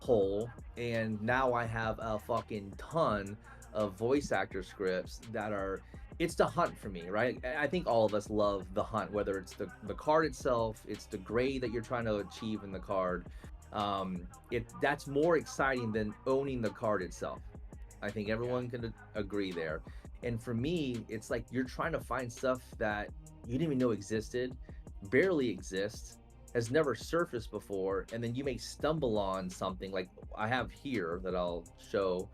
hole, and now I have a fucking ton of voice actor scripts that are, it's the hunt for me, right? I think all of us love the hunt, whether it's the card itself, it's the grade that you're trying to achieve in the card. That's more exciting than owning the card itself. I think everyone can agree there. And for me, it's like you're trying to find stuff that you didn't even know existed, barely exists, has never surfaced before, and then you may stumble on something like I have here that I'll show,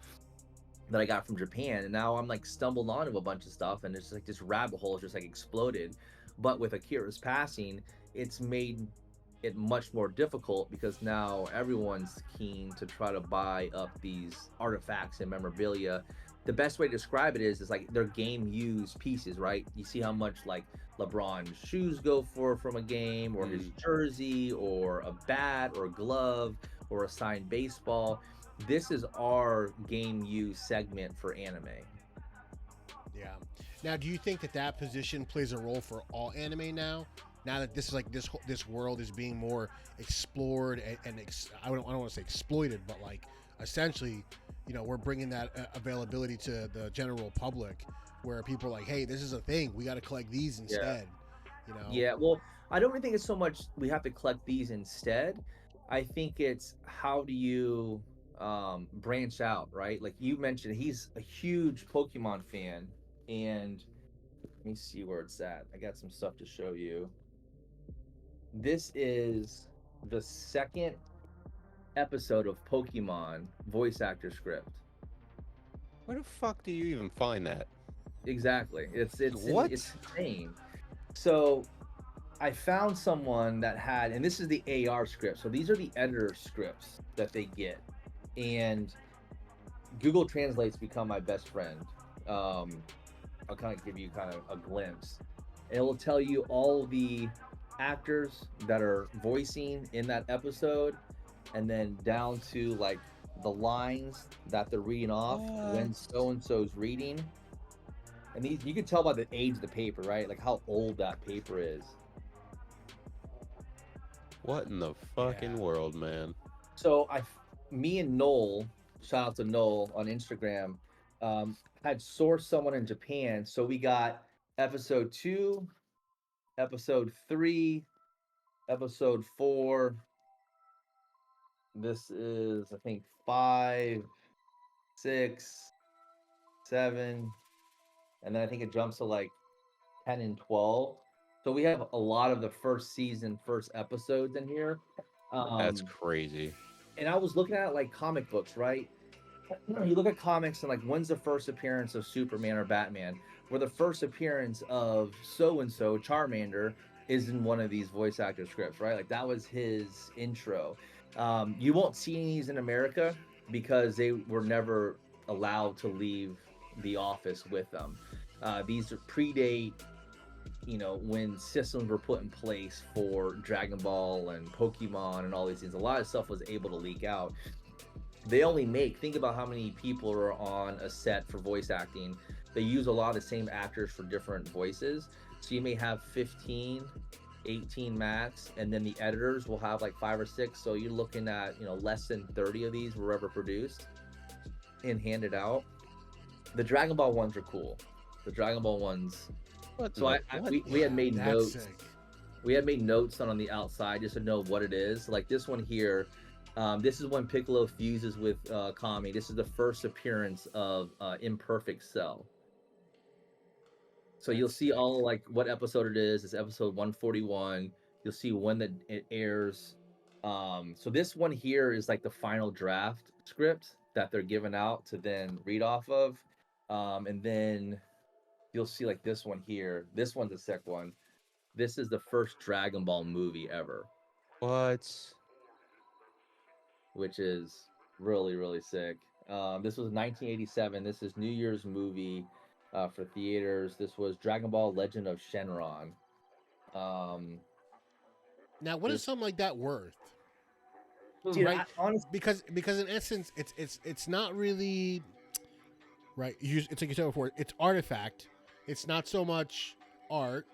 that I got from Japan, and now I'm like stumbled onto a bunch of stuff, and it's like this rabbit hole just like exploded. But with Akira's passing, it's made it much more difficult, because now everyone's keen to try to buy up these artifacts and memorabilia. The best way to describe it is like they're game used pieces, right? You see how much like LeBron's shoes go for from a game, or his jersey, or a bat, or a glove, or a signed baseball. This is our game use segment for anime. Yeah. Now, do you think that position plays a role for all anime now? Now that this is like this world is being more explored and I don't want to say exploited, but like essentially, we're bringing that availability to the general public, where people are like, hey, this is a thing, we got to collect these instead. Yeah, well, I don't really think it's so much we have to collect these instead. I think it's how do you branch out, right? Like you mentioned, he's a huge Pokemon fan, and let me see where it's at. I got some stuff to show you. This is the second episode of Pokemon voice actor script. Where the fuck do you even find that? Exactly. It's What? It's insane. So I found someone that had, and this is the AR script. So these are the editor scripts that they get, and Google Translate's become my best friend. I'll kind of give you kind of a glimpse. It will tell you all the actors that are voicing in that episode, and then down to like the lines that they're reading off when so and so's reading. And these, you can tell by the age of the paper, right? Like how old that paper is. What in the fucking world, man? So me and Noel, shout out to Noel on Instagram, had sourced someone in Japan. So we got episode 2, episode 3, episode 4. This is, I think, 5, 6, 7, and then I think it jumps to like 10 and 12. So we have a lot of the first season, first episodes in here. That's crazy. And I was looking at it like comic books, right? You look at comics and like, when's the first appearance of Superman or Batman? Where the first appearance of so-and-so, Charmander, is in one of these voice actor scripts, right? Like that was his intro. You won't see these in America because they were never allowed to leave the office with them. These are predate, when systems were put in place for Dragon Ball and Pokemon and all these things. A lot of stuff was able to leak out. They only think about how many people are on a set for voice acting. They use a lot of the same actors for different voices. So you may have 15, 18 max, and then the editors will have like 5 or 6. So you're looking at, less than 30 of these were ever produced and handed out. The Dragon Ball ones are cool. The Dragon Ball ones. So we had made notes. Sick. We had made notes on the outside just to know what it is. Like this one here This is when Piccolo fuses with Kami. This is the first appearance of Imperfect Cell. So you'll see all like what episode it is. It's episode 141. You'll see when that it airs. So this one here is like the final draft script that they're giving out to then read off of. And then you'll see like this one here. This one's a sick one. This is the first Dragon Ball movie ever, What? which is really, really sick. This was 1987. This is New Year's movie for theaters. This was Dragon Ball Legend of Shenron. Now, what is something like that worth? Dude, Right. honestly, Because in essence, it's not really right. It's like you said before. It's artifact. It's not so much art.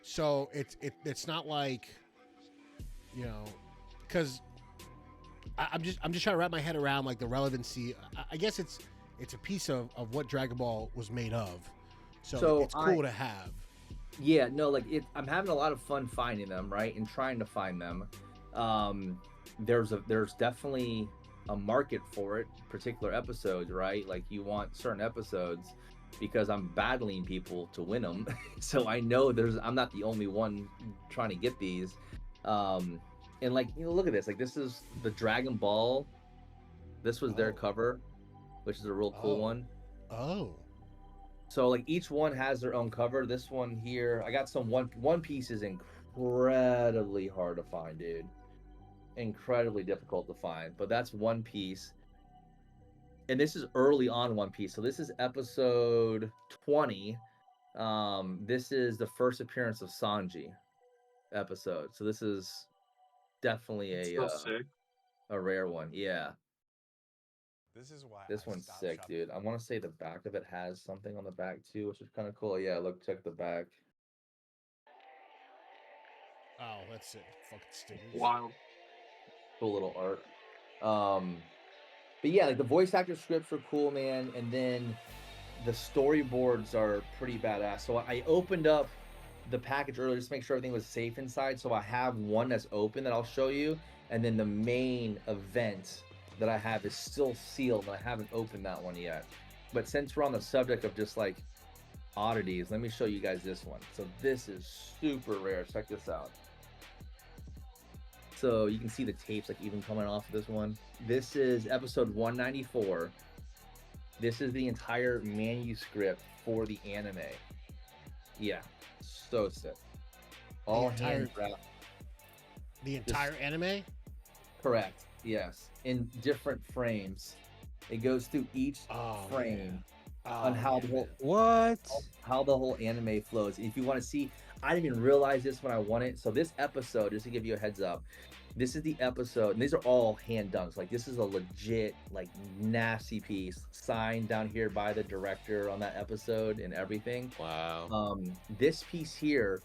So it's not like, you know, because I'm just trying to wrap my head around like the relevancy. I guess it's a piece of what Dragon Ball was made of. So it's cool to have. yeah, no, like I'm having a lot of fun finding them, right, and trying to find them. There's definitely a market for it, particular episodes, right? Like you want certain episodes because I'm battling people to win them. So I know I'm not the only one trying to get these. And like, you know, look at this. Like this is the Dragon Ball. This was their cover, which is a real cool one. Oh. So like each one has their own cover. This one here, I got some One Piece is incredibly hard to find, dude. Incredibly difficult to find, but that's One Piece. And this is early on One Piece. So this is episode 20. This is the first appearance of Sanji episode. So this is definitely a rare one. Yeah. This is why This one's sick, dude. I want to say the back of it has something on the back too, which is kind of cool. Yeah, look, check the back. Oh, that's it. Fucking stickers. Wild. Cool little art. But yeah, like the voice actor scripts are cool, man, and then the storyboards are pretty badass. So I opened up the package earlier just to make sure everything was safe inside. So I have one that's open that I'll show you, and then the main event that I have is still sealed, and I haven't opened that one yet. But since we're on the subject of just like oddities, let me show you guys this one. So this is super rare. Check this out. So you can see the tapes like even coming off of this one. This is episode 194. This is the entire manuscript for the anime. Yeah, so sick. All hand wrapped. The entire anime? Correct. Yes, in different frames. It goes through each frame on how the whole anime flows. If you want to see, I didn't even realize this when I won it. So this episode, just to give you a heads up, this is the episode, and these are all hand done. So like this is a legit, like nasty piece signed down here by the director on that episode and everything. Wow. This piece here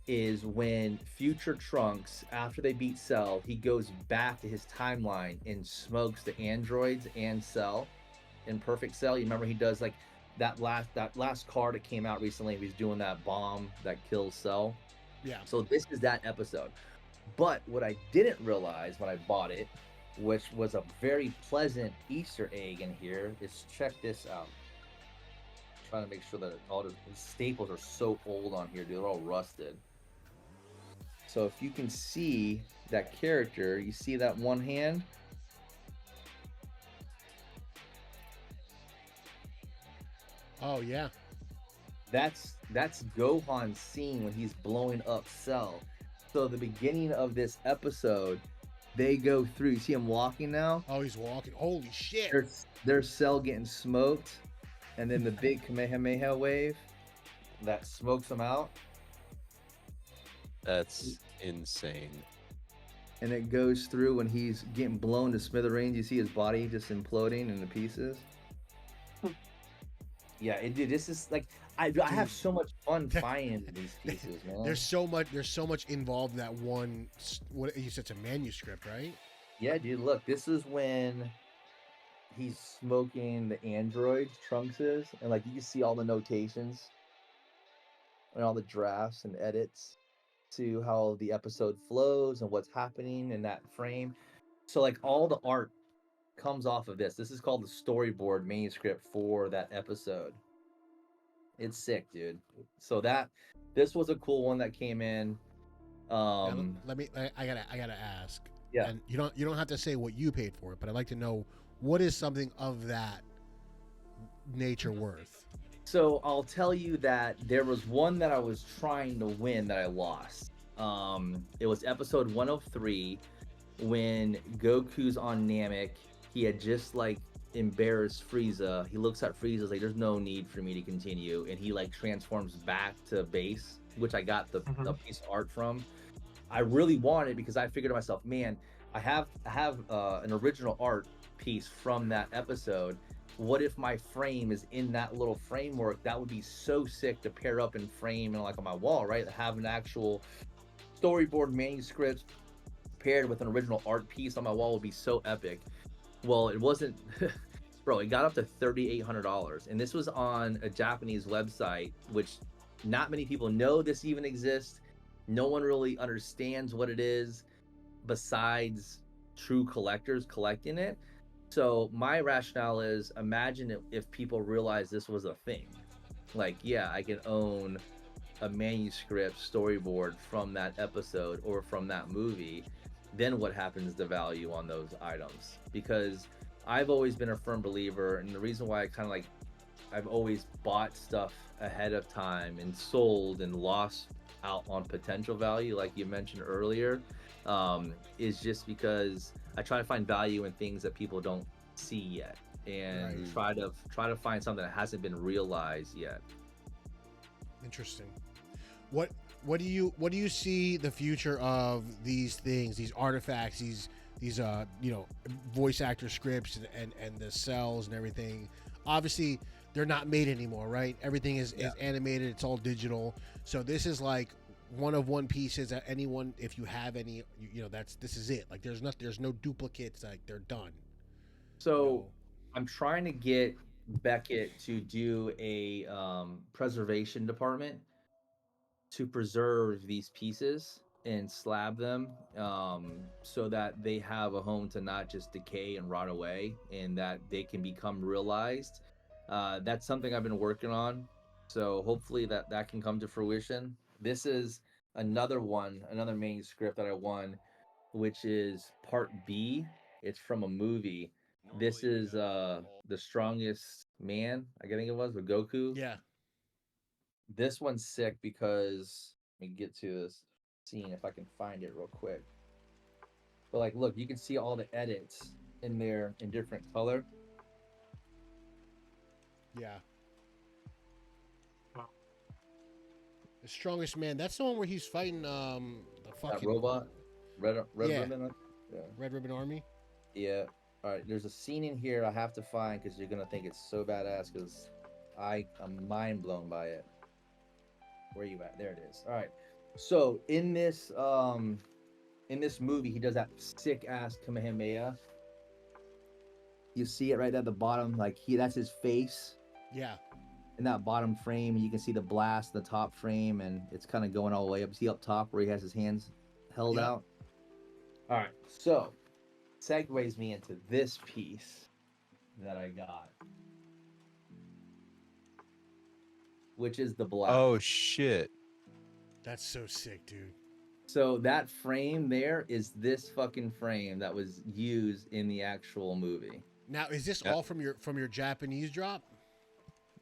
is when future Trunks, after they beat Cell, he goes back to his timeline and smokes the androids and Cell in Perfect Cell. You remember he does like that last card that came out recently. He's doing that bomb that kills Cell. Yeah. So this is that episode. But what I didn't realize when I bought it, which was a very pleasant Easter egg in here, is check this out. I'm trying to make sure that all the staples are so old on here, dude. They're all rusted. So if you can see that character, you see that one hand? Oh yeah. That's Gohan's scene when he's blowing up Cell. So the beginning of this episode, they go through. You see him walking now? Oh, he's walking. Holy shit. There's Cell getting smoked, and then the big Kamehameha wave that smokes him out. That's insane. And it goes through when he's getting blown to smithereens. You see his body just imploding into pieces. Yeah, this is like I have so much fun finding these pieces, man. There's so much involved in that one. What you said, it's a manuscript, right? Yeah, dude. Look, this is when he's smoking the androids, Trunks is, and like you can see all the notations and all the drafts and edits to how the episode flows and what's happening in that frame. So like all the art comes off of this. This is called the storyboard manuscript for that episode. It's sick, dude. So this was a cool one that came in. Now, I gotta ask. Yeah. And you don't have to say what you paid for it, but I'd like to know what is something of that nature worth. So I'll tell you that there was one that I was trying to win that I lost. It was episode 103 when Goku's on Namek. He had just like embarrassed Frieza. He looks at Frieza like, "There's no need for me to continue," and he like transforms back to base, which I got the piece of art from. I really wanted because I figured to myself, man, I have an original art piece from that episode. What if my frame is in that little framework? That would be so sick to pair up and frame and like on my wall, right? Have an actual storyboard manuscript paired with an original art piece on my wall would be so epic. Well, it wasn't, bro. It got up to $3,800, and this was on a Japanese website, which not many people know this even exists. No one really understands what it is, besides true collectors collecting it. So my rationale is, imagine if people realize this was a thing. Like, yeah, I can own a manuscript storyboard from that episode or from that movie. Then what happens to value on those items? Because I've always been a firm believer, and the reason why I've always bought stuff ahead of time and sold and lost out on potential value, like you mentioned earlier, is just because I try to find value in things that people don't see yet, and try to find something that hasn't been realized yet. Interesting. What do you see the future of these things, these artifacts, these voice actor scripts and the cells and everything? Obviously, they're not made anymore, right? Everything is animated. It's all digital. So this is like one of one pieces that anyone, if you have any, this is it. Like there's no duplicates. Like they're done. So I'm trying to get Beckett to do a preservation department to preserve these pieces and slab them, so that they have a home to not just decay and rot away, and that they can become realized. That's something I've been working on, so hopefully that can come to fruition. This is another manuscript that I won, which is part B. It's from a movie. This is The Strongest Man, I think it was, with Goku. Yeah. This one's sick because, let me get to this scene if I can find it real quick. But like, look, you can see all the edits in there in different color. Yeah. Wow. The Strongest Man. That's the one where he's fighting the fucking that robot, Red Ribbon. Yeah. Red Ribbon Army. Yeah. All right. There's a scene in here I have to find because you're gonna think it's so badass because I am mind blown by it. Where are you at? There it is. All right. So in this movie, he does that sick ass Kamehameha. You see it right at the bottom, like that's his face. Yeah. In that bottom frame, you can see the blast in the top frame, and it's kind of going all the way up. See up top where he has his hands held out. All right. So segues me into this piece that I got, which is the blast. Oh shit. That's so sick, dude. So that frame there is this fucking frame that was used in the actual movie. Now, is this all from your Japanese drop?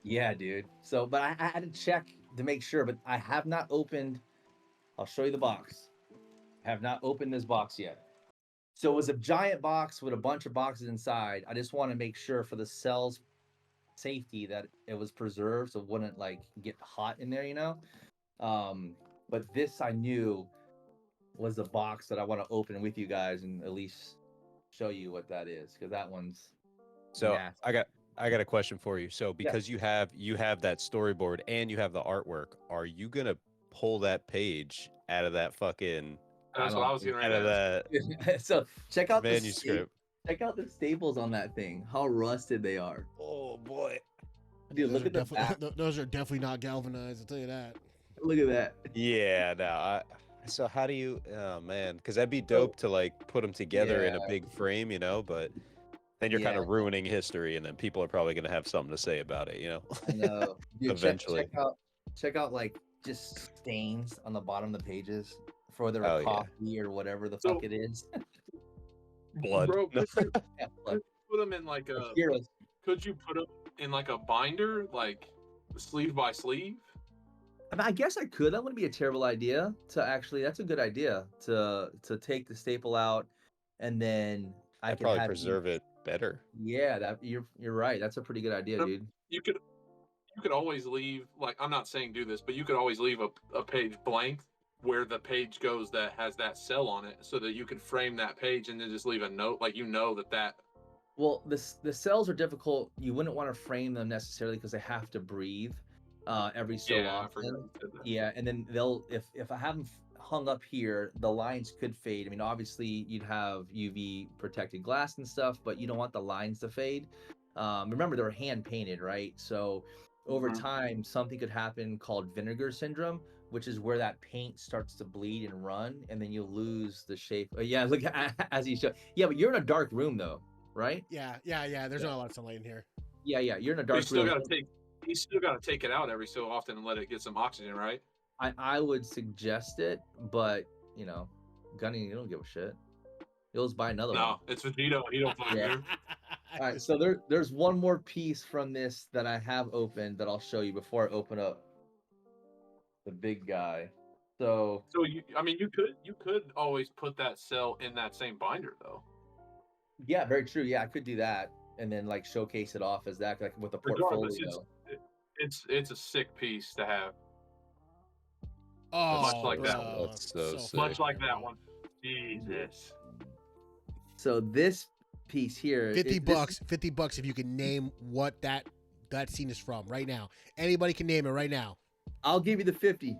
Yeah, dude. So, but I had to check to make sure, but I have not opened. I'll show you the box. I have not opened this box yet. So it was a giant box with a bunch of boxes inside. I just want to make sure for the cell's safety that it was preserved so it wouldn't like get hot in there, But this I knew was the box that I want to open with you guys and at least show you what that is, because that one's so nasty. I got a question for you. So because you have that storyboard and you have the artwork, are you gonna pull that page out of that fucking That's what I was getting ready out of to ask. that So check out manuscript? Check out the staples on that thing. How rusted they are. Oh boy. Dude, look at the back. Those are definitely not galvanized, I'll tell you that. Look at that. Yeah, no, So how do you? Oh man, because that'd be dope to like put them together in a Yeah. big frame, But then you're kind Yeah, of ruining history, and then people are probably gonna have something to say about it, I know. Dude, Eventually. check out like just stains on the bottom of the pages for whether a Oh yeah, coffee or whatever the So- fuck it is. blood. Bro, could you Yeah, like, put them in like a? heroes. Could you put them in like a binder, like sleeve by sleeve? I mean, I guess I could. That wouldn't be a terrible idea to actually. That's a good idea to take the staple out, and then I I'd can probably have preserve it better. Yeah, that you're right. That's a pretty good idea, Yep. dude. You could always leave, like, I'm not saying do this, but you could always leave a page blank where the page goes that has that cell on it, so that you could frame that page and then just leave a note, like that. Well, the cells are difficult. You wouldn't want to frame them necessarily because they have to breathe every so Yeah, I forgot often. you said that. Yeah, and then they'll if I have them hung up here, the lines could fade. I mean, obviously you'd have UV protected glass and stuff, but you don't want the lines to fade. Remember, they're hand painted, right? So over Mhm. time, something could happen called vinegar syndrome, which is where that paint starts to bleed and run, and then you lose the shape. Yeah, look as you show. Yeah, but you're in a dark room though, right? Yeah. There's not a lot of sunlight in here. Yeah, you're in a You dark still room. gotta take it out every so often and let it get some oxygen, right? I would suggest it, but Gunny, you don't give a shit. You'll just buy another one. No, it's Vegito. He don't fucking Yeah. care. All right, so there's one more piece from this that I have opened that I'll show you before I open up the big guy. So So you could always put that cell in that same binder though. yeah, very true. Yeah, I could do that and then like showcase it off as that, like with a Regardless, portfolio. it's a sick piece to have. Oh, Much like that bro, one. That's so sick. Much like that one. Jesus. So this piece here, $50 if you can name what that scene is from right now. Anybody can name it right now. I'll give you the 50.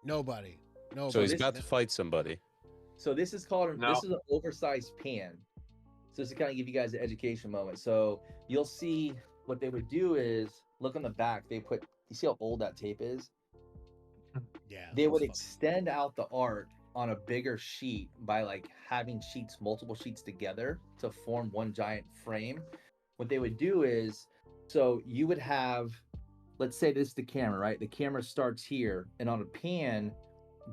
Nobody. So he's this- about to fight somebody. So this is called No. this is an oversized pan. So this is kind of give you guys an education moment. So you'll see what they would do is look on the back. They put, you see how old that tape is? Yeah. They would that's extend out the art on a bigger sheet by like having multiple sheets together to form one giant frame. What they would do is, so you would have, let's say this is the camera, right? The camera starts here, and on a pan,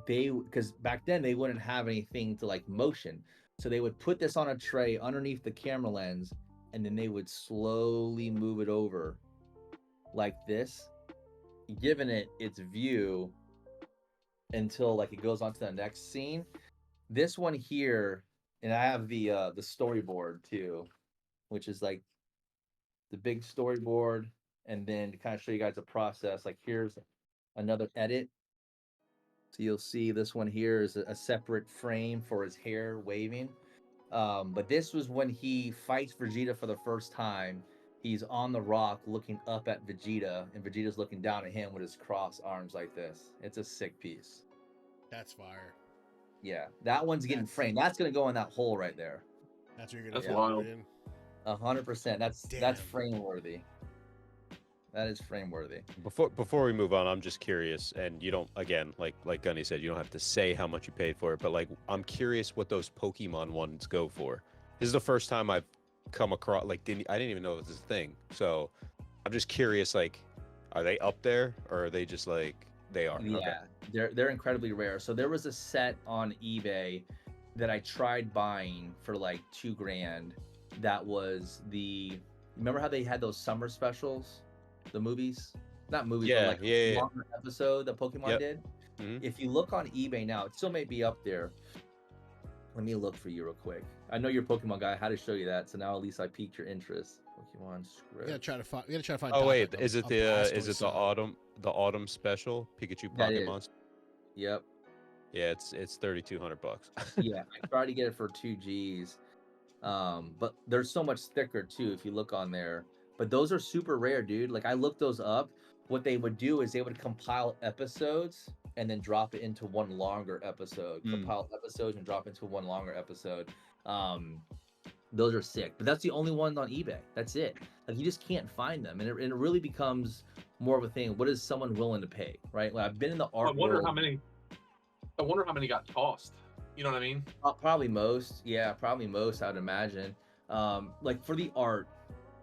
because back then they wouldn't have anything to like motion. So they would put this on a tray underneath the camera lens, and then they would slowly move it over like this, giving it its view until like it goes on to the next scene. This one here, and I have the storyboard too, which is like the big storyboard, and then to kind of show you guys the process, like here's another edit. So you'll see this one here is a separate frame for his hair waving. But this was when he fights Vegeta for the first time. He's on the rock looking up at Vegeta, and Vegeta's looking down at him with his crossed arms like this. It's a sick piece. That's fire. Yeah, that one's getting That's- framed. That's gonna go in that hole right there. That's what you're gonna That's put wild. it in. 100%. That's Damn. frame worthy. That is frame worthy. Before we move on, I'm just curious, and you don't, again, like Gunny said, you don't have to say how much you paid for it, but like I'm curious what those Pokemon ones go for. This is the first time I've come across, like, I didn't even know this was a thing. So I'm just curious, like, are they up there, or are they just like they are? Yeah, Okay. they're incredibly rare. So there was a set on eBay that I tried buying for like $2,000. That was remember how they had those summer specials, the movies, not movies, Yeah, but like yeah, yeah. longer episode that Pokemon Yep. did. Mhm. If you look on eBay now, it still may be up there. Let me look for you real quick. I know you're a Pokemon guy. I had to show you that, so now at least I piqued your interest. Pokemon We script. gotta try to find. We gotta try to find. Oh Doc wait, like is it a the Blastoise, autumn special Pikachu That is. Pokemon? Yep. Yeah, it's $3,200. Yeah, I tried to get it for 2 Gs. But there's so much thicker too if you look on there. But those are super rare, dude. Like I looked those up. What they would do is they would compile episodes and then drop it into one longer episode. Mm. Compile episodes and drop into one longer episode. Those are sick, but that's the only ones on eBay. That's it. Like you just can't find them, and it really becomes more of a thing. What is someone willing to pay, right? Like I've been in the art I wonder world. how many. I wonder how many got tossed. You know what I mean? Probably most. Yeah, probably most. I would imagine. Like for the art,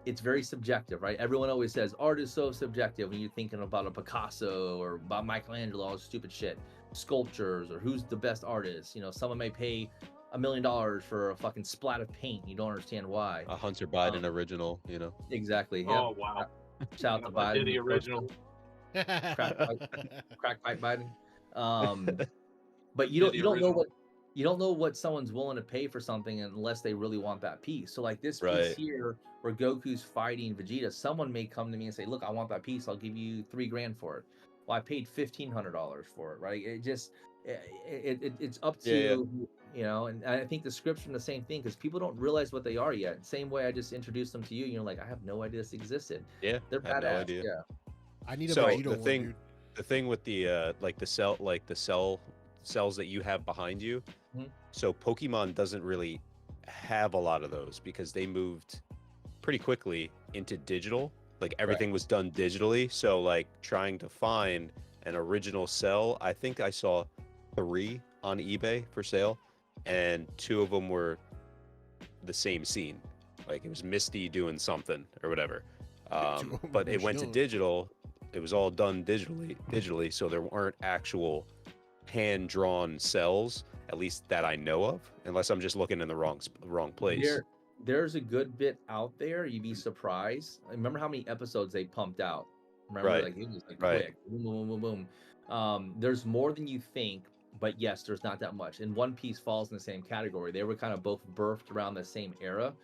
it's very subjective, right? Everyone always says art is so subjective when you're thinking about a Picasso or about Michelangelo, all this stupid shit, sculptures, or who's the best artist. You know, someone may pay $1 million for a fucking splat of paint. You don't understand why. A Hunter Biden original, you know. Exactly. Oh wow! Shout out to I did Biden. the original. Crack pipe Biden. But you don't know what someone's willing to pay for something unless they really want that piece. So like this piece Right. here, where Goku's fighting Vegeta, someone may come to me and say, "Look, I want that piece. I'll give you $3,000 for it." Well, I paid $1,500 for it, right? It just it's up to Yeah. you know. And I think the script's from the same thing because people don't realize what they are yet. Same way I just introduced them to you, and you're like, I have no idea this existed. Yeah, They're I had badass. no idea. Yeah. I need a So Vegeta the one, thing, dude. the thing with the cells that you have behind you. Mhm. So Pokemon doesn't really have a lot of those because they moved pretty quickly into digital. Like everything was done digitally. So like trying to find an original cell, I think I saw 3 on eBay for sale, and 2 of them were the same scene. Like it was Misty doing something or whatever. But it went to digital. It was all done digitally, so there weren't actual hand-drawn cells, at least that I know of, unless I'm just looking in the wrong place. There's a good bit out there. You'd be surprised. Remember how many episodes they pumped out? Remember, Right. like it was like Right. quick, boom, boom, boom, boom, boom. There's more than you think, but yes, there's not that much. And One Piece falls in the same category. They were kind of both birthed around the same era,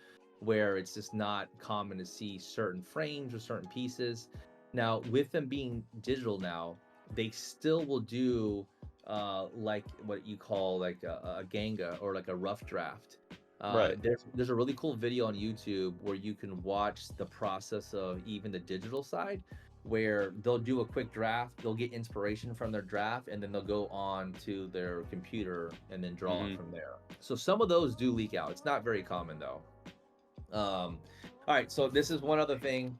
where it's just not common to see certain frames or certain pieces. Now, with them being digital now, they still will do like what you call like a Ganga or like a rough draft. Right. There's a really cool video on YouTube where you can watch the process of even the digital side, where they'll do a quick draft, they'll get inspiration from their draft, and then they'll go on to their computer and then draw it from there. So some of those do leak out. It's not very common though. All right, so this is one other thing.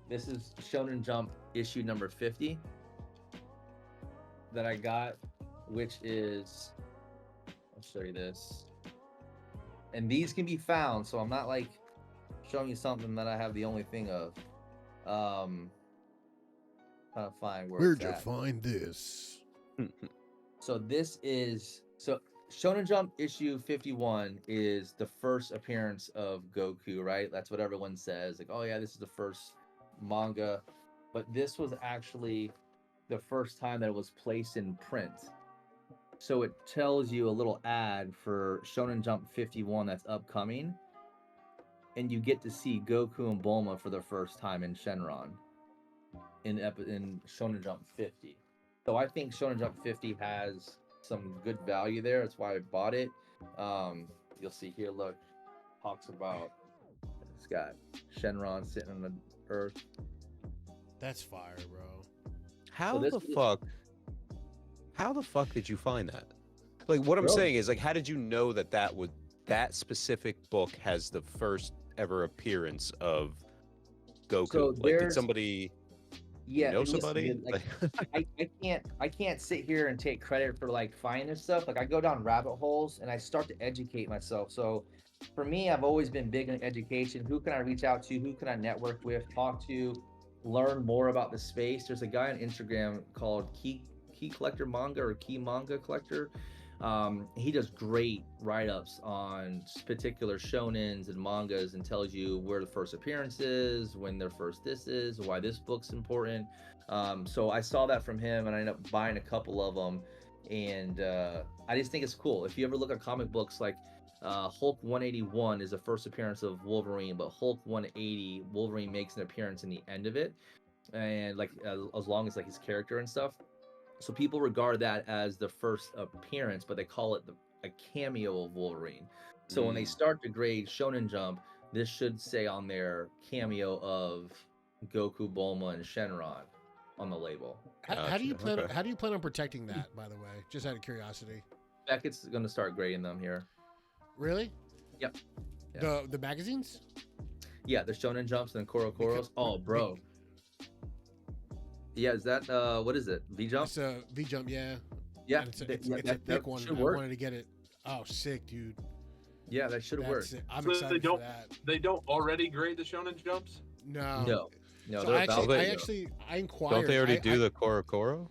This is Shonen Jump issue number 50 that I got, which is, I'll show you this. And these can be found, so I'm not like showing you something that I have the only thing of. Trying to find where Where'd it's you at. find this? So this is Shonen Jump issue 51 is the first appearance of Goku, right? That's what everyone says. Like, oh yeah, this is the first manga, but this was actually the first time that it was placed in print. So it tells you a little ad for Shonen Jump 51 that's upcoming, and you get to see Goku and Bulma for the first time in Shenron in Shonen Jump 50. So I think Shonen Jump 50 has some good value there. That's why I bought it. You'll see here, look, talks about it's got Shenron sitting on the earth. That's fire, bro. How this the is- fuck? How the fuck did you find that? Like, what I'm Really? saying is, like, how did you know that specific book has the first ever appearance of Goku? So Like, did there's- somebody Yeah, know and listen, somebody? dude, like, I can't sit here and take credit for like finding this stuff. Like I go down rabbit holes and I start to educate myself. So for me, I've always been big on education. Who can I reach out to? Who can I network with? Talk to? Learn more about the space. There's a guy on Instagram called Key Collector Manga or Key Manga Collector. He does great write-ups on particular shonens and mangas and tells you where the first appearance is, when their first this is, why this book's important. So I saw that from him and I ended up buying a couple of them. And I just think it's cool. If you ever look at comic books, like Hulk 181 is the first appearance of Wolverine, but Hulk 180, Wolverine makes an appearance in the end of it. And like as long as like his character and stuff. So people regard that as the first appearance, but they call it a cameo of Wolverine. So when they start to grade Shonen Jump, this should say on their cameo of Goku, Bulma, and Shenron on the label. How do you Gotcha, plan? okay. How do you plan on protecting that? By the way, just out of curiosity. Beckett's going to start grading them here. Really? Yeah, The magazines. Yeah, the Shonen Jumps and Korokoros. Oh, bro. Yeah, is that what is it? V Jump? It's a V Jump, yeah. Yeah, And it's that a thick one. should I work. wanted to get it. Oh, sick, dude. Yeah, that should have worked. That's it. I'm So excited for that. They don't already grade the Shonen Jumps? No. No, So they're I about to, actually though. I inquired. Don't they already I- do the Korokoro?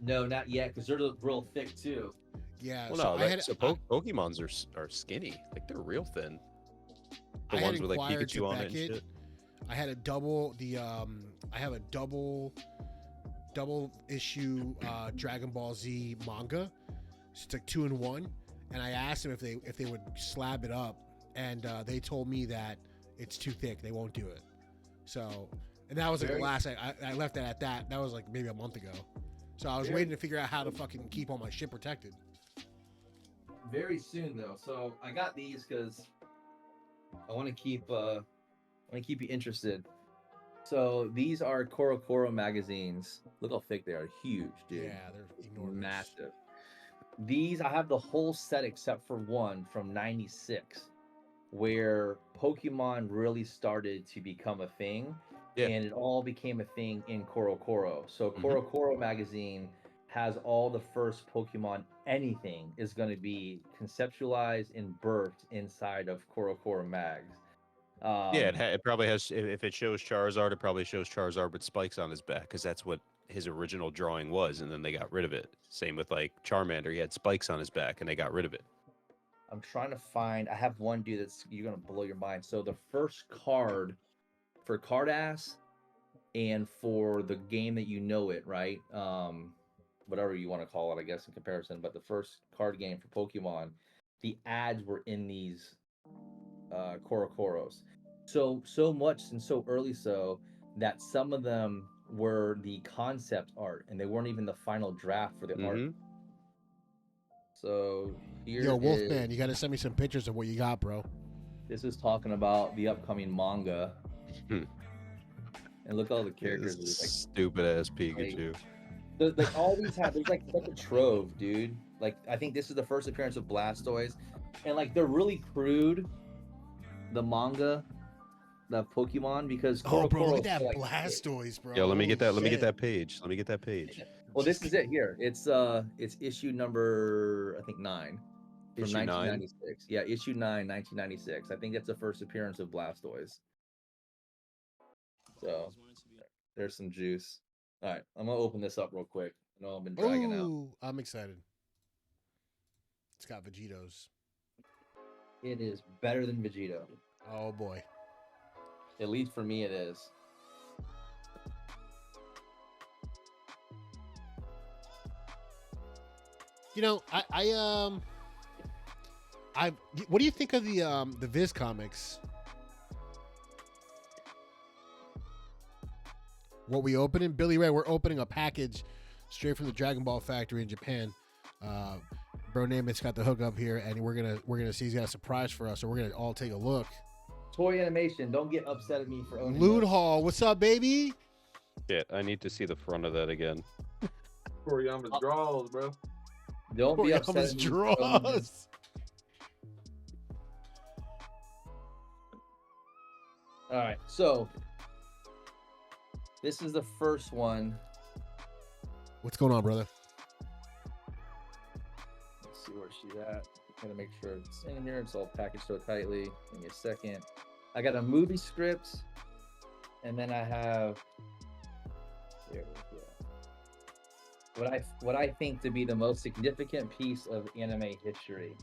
No, not yet, because they're real thick too. Yeah. Well, so no, I had, Pokemons are skinny. Like they're real thin. The I had ones with like inquired to Pikachu on it and Beckett. shit. I had a double I have a double issue Dragon Ball Z manga. It's like 2 in 1, and I asked them if they would slab it up, and they told me that it's too thick. They won't do it. So, and that was like the last. I left it at that. That was like maybe a month ago. So I was waiting to figure out how to fucking keep all my shit protected. Very soon though. So I got these because I want to keep you interested. So these are Korokoro magazines. Look how thick they are. Huge, dude. Yeah, they're enormous. Massive. These I have the whole set except for one from '96, where Pokemon really started to become a thing, Yeah. and it all became a thing in Korokoro. So Korokoro magazine has all the first Pokemon anything is going to be conceptualized and birthed inside of Korokoro mags. Yeah, it probably has. If it shows Charizard, it probably shows Charizard with spikes on his back because that's what his original drawing was, and then they got rid of it. Same with like Charmander, he had spikes on his back, and they got rid of it. I'm trying to find. I have one dude that's you're gonna blow your mind. So the first card for Cardass and for the game that you know it, right? Whatever you want to call it, I guess in comparison. But the first card game for Pokemon, the ads were in these Korokoros. So much and so early so that some of them were the concept art and they weren't even the final draft for the art. So here Yo, Wolfman, you got to send me some pictures of what you got, bro. This is talking about the upcoming manga. And look at all the characters. This Like, stupid ass Pikachu. like all these have there's like such a trove, dude. Like I think this is the first appearance of Blastoise, and like they're really crude. The manga, the Pokemon, because Oh, bro, look Korokoro's at that like- Blastoise, bro. Yo, let me get that. Holy Let me get shit. that page. Let me get that page. Well, this is it here. It's issue number I think 9 from Issue 9? 1996. Yeah, issue 9, 1996. I think that's the first appearance of Blastoise. So there's some juice. All right, I'm gonna open this up real quick. I know I've been dragging out. Ooh, I'm excited. It's got Vegetos. It is better than Vegito. Oh boy. At least for me, it is. You know, what do you think of the Viz comics? What we opening, Billy Ray? We're opening a package straight from the Dragon Ball factory in Japan. Bro Namit's got the hookup here, and we're gonna see he's got a surprise for us. So we're gonna all take a look. Toy Animation, don't get upset at me for owning Loot this. Hall, what's up, baby? Shit, I need to see the front of that again. Toriyama's draws, bro. Don't be upset Toriyama's at me for owning this. draws. All right, so this is the first one. What's going on, brother? Let's see where she's at. Gotta make sure it's in here. It's all packaged so tightly. Give me a second. I got a movie script, and then I have there we go. What I think to be the most significant piece of anime history.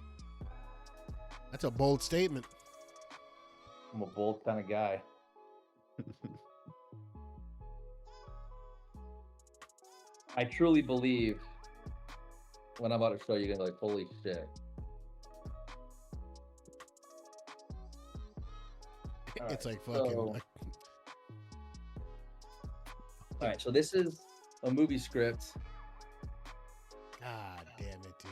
That's a bold statement. I'm a bold kind of guy. I truly believe when I'm about to show you, you're gonna be like, holy shit. It's like fucking. All right, so this is a movie script, God damn it, dude.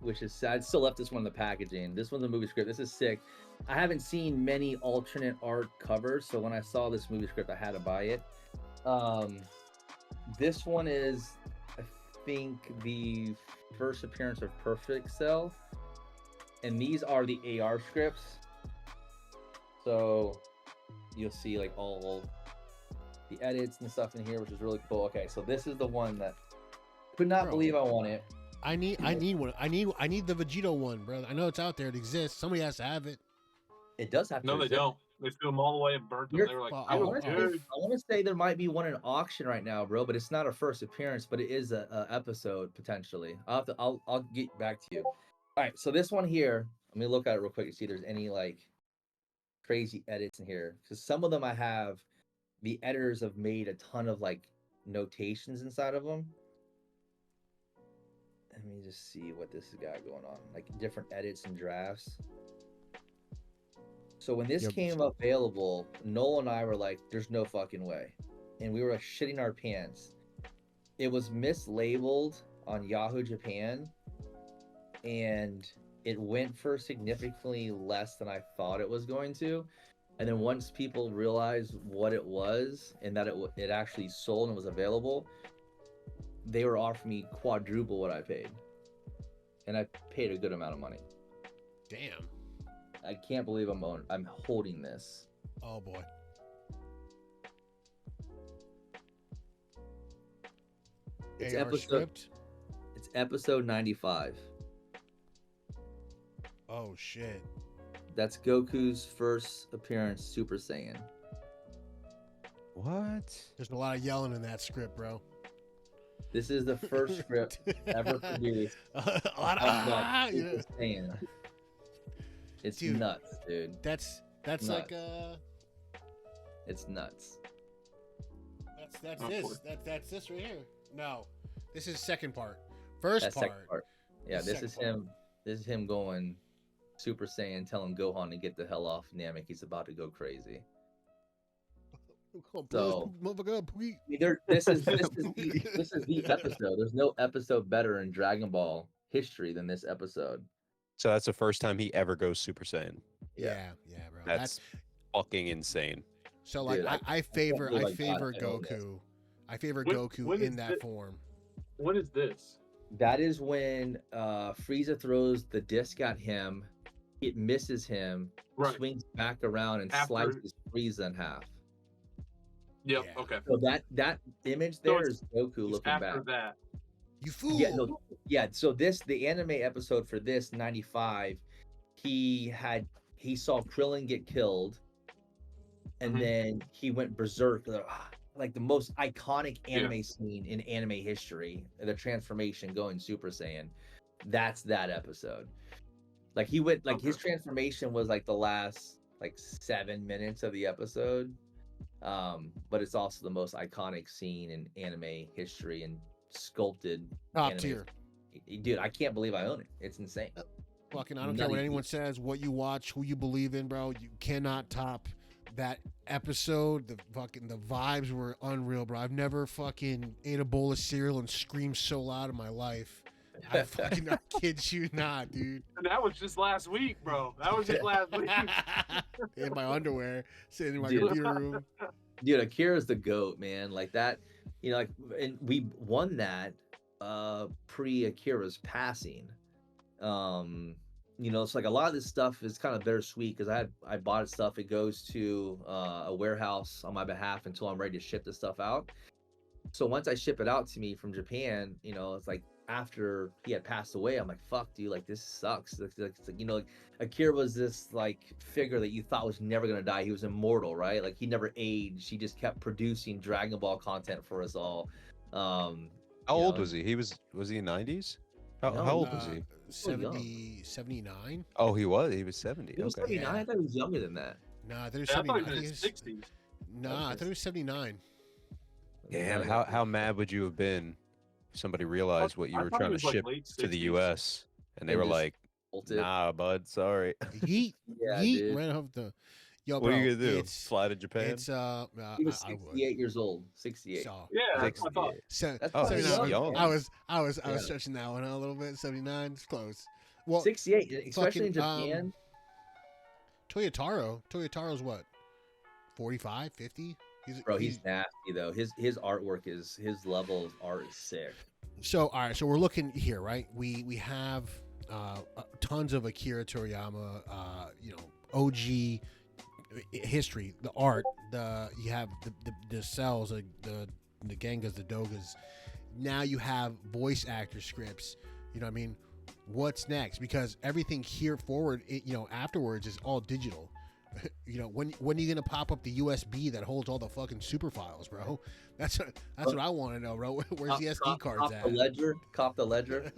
which is sad. I still left this one in the packaging. This one's a movie script. This is sick. I haven't seen many alternate art covers, so when I saw this movie script, I had to buy it. This one is, I think, the first appearance of Perfect Cell, and these are the AR scripts. So you'll see like all the edits and stuff in here, which is really cool. Okay, so this is the one that could not Bro. believe I want it. I need one. I need the Vegito one, brother. I know it's out there. It exists. Somebody has to have it. It does have to. No, they exist. don't. They threw them all the way and burnt them. They were like, Well, I Oh, want oh. to say there might be one in auction right now, bro, but it's not a first appearance, but it is a episode potentially. I'll get back to you. All right, so this one here, let me look at it real quick and see if there's any like crazy edits in here, because some of them I have, the editors have made a ton of like notations inside of them. Let me just see what this has got going on, like different edits and drafts. So when this Yep. came available, Noel and I were like, there's no fucking way. And we were like, shitting our pants. It was mislabeled on Yahoo Japan, and it went for significantly less than I thought it was going to. And then once people realized what it was and that it actually sold and was available, they were offering me quadruple what I paid. And I paid a good amount of money. Damn. I can't believe I'm holding this. Oh boy. It's AR episode script. It's episode 95. Oh shit. That's Goku's first appearance Super Saiyan. What? There's a lot of yelling in that script, bro. This is the first script ever produced. a lot of by yeah. Super Saiyan. It's Dude, nuts, dude. That's Nuts. like It's nuts. that's Oh, this. poor. That's this right here. No. This is second part. First That part. second part. Yeah, The this second is part. him. This is him going Super Saiyan, telling Gohan to get the hell off Namek. He's about to go crazy. Come on, So- bro. Motherfucker, please. I mean, this is the episode. There's no episode better in Dragon Ball history than this episode. So that's the first time he ever goes Super Saiyan. Yeah, yeah, bro. That's fucking insane. so like Dude, I favor believe I I got favor it on this. Goku. I favor When- Goku when in is that it- form. What is this? That is when Frieza throws the disc at him. It misses him, Right. swings back around, and After- slices Frieza in half. Yep. Yeah. Okay. So that image So there it's- is Goku It's looking after back. that. You fool. Yeah, no, yeah. So the anime episode for this 95, he saw Krillin get killed, and Mhm. then he went berserk, like the most iconic anime scene in anime history, the transformation going Super Saiyan. That's that episode. Like he went, like his Okay. transformation was like the last like 7 minutes of the episode. But it's also the most iconic scene in anime history and sculpted Top anime. tier. Dude, I can't believe I own it. It's insane. Fucking, I don't care what Nutty. anyone says, what you watch, who you believe in, bro. You cannot top that episode. The vibes were unreal, bro. I've never fucking ate a bowl of cereal and screamed so loud in my life. I fucking I kid you not, dude. And that was just last week, bro. That was just last week. In my underwear, sitting in my Dude. computer room. Dude, Akira's the GOAT, man. Like that, like, and we won that pre Akira's passing. It's like a lot of this stuff is kind of bittersweet because I bought stuff. It goes to a warehouse on my behalf until I'm ready to ship this stuff out. So once I ship it out to me from Japan, it's like after he had passed away, I'm like, fuck, dude, like this sucks. It's like, like Akira was this like figure that you thought was never gonna die. He was immortal, right? Like he never aged. He just kept producing Dragon Ball content for us all. How You old know? was he? He was he in 90s? How, No, how old was he? 79? Oh, he was 70. He was Okay. 79. I thought he was younger than that. Nah, I thought it was Yeah, I thought 79. he I was in think his it's- 60s. Nah, I thought it was 79. Damn, Yeah. how mad would you have been if somebody realized what you I were thought trying it to was, like, ship late to the 60s. U.S. and they And were just like, Bolted. "Nah, bud, sorry. Yeet, Yeah, yeet, dude. right off the. Yo, what bro, are you gonna do? It's, Fly to Japan?" it's He was I would. 68 years old. 68. So, Yeah, that's what I thought. 68. That's Oh, pretty he's 79. young. I was Yeah. stretching that one out a little bit. 79, it's close. Well, 68, especially in fucking, Japan. Toyotaro's what? 45, 50? He's nasty though. His artwork his level of art is sick. So all right, so we're looking here, right? We have tons of Akira Toriyama, OG history, the art, you have the cells, the Gengas, the Dogas. Now you have voice actor scripts. You know what I mean? What's next? Because everything here forward, afterwards is all digital. When are you gonna pop up the USB that holds all the fucking super files, bro? That's what I want to know, bro. Where's the SD cards at? Cop the ledger.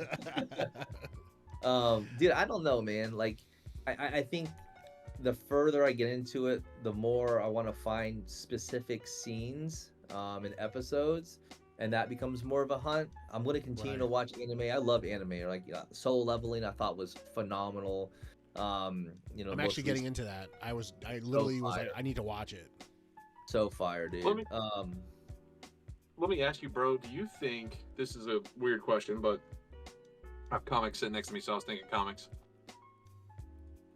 Dude, I don't know, man. Like, I think the further I get into it, the more I want to find specific scenes in episodes, and that becomes more of a hunt. I'm going to continue to watch anime. I love anime. Like, Solo Leveling, I thought was phenomenal. I'm actually getting into that. I literally was like, I need to watch it. So fire, dude. Let me ask you, bro, do you think, this is a weird question, but I have comics sitting next to me, so I was thinking comics.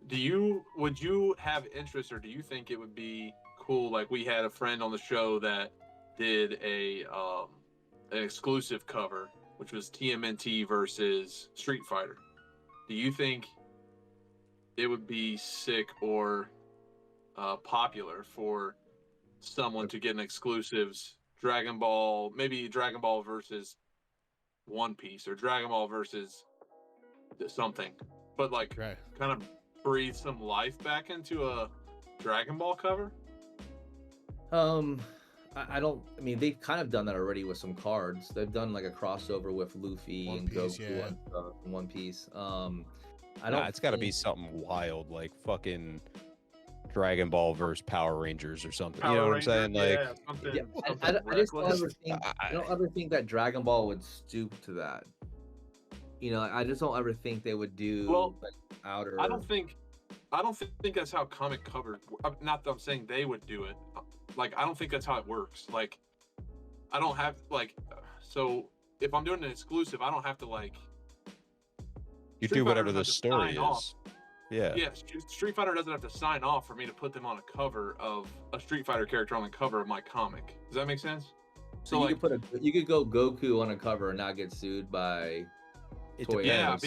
Would you have interest, or do you think it would be cool? Like, we had a friend on the show that did an exclusive cover, which was TMNT versus Street Fighter. Do you think it would be sick or popular for someone to get an exclusives Dragon Ball, maybe Dragon Ball versus One Piece, or Dragon Ball versus something, but like kind of breathe some life back into a Dragon Ball cover? I mean, they've kind of done that already with some cards. They've done like a crossover with Luffy and Goku and One Piece. It's got to be something wild, like fucking Dragon Ball versus Power Rangers or something. You know what I'm saying? Like, I just don't ever think that Dragon Ball would stoop to that. I just don't ever think they would do outer. I don't think that's how comic covers. Not that I'm saying they would do it. Like, I don't think that's how it works. Like, I don't have so if I'm doing an exclusive, I don't have to like. You do whatever the story is. Yeah. Yeah. Street Fighter doesn't have to sign off for me to put them on a cover of a Street Fighter character on the cover of my comic. Does that make sense? So you could go Goku on a cover and not get sued by. Yeah.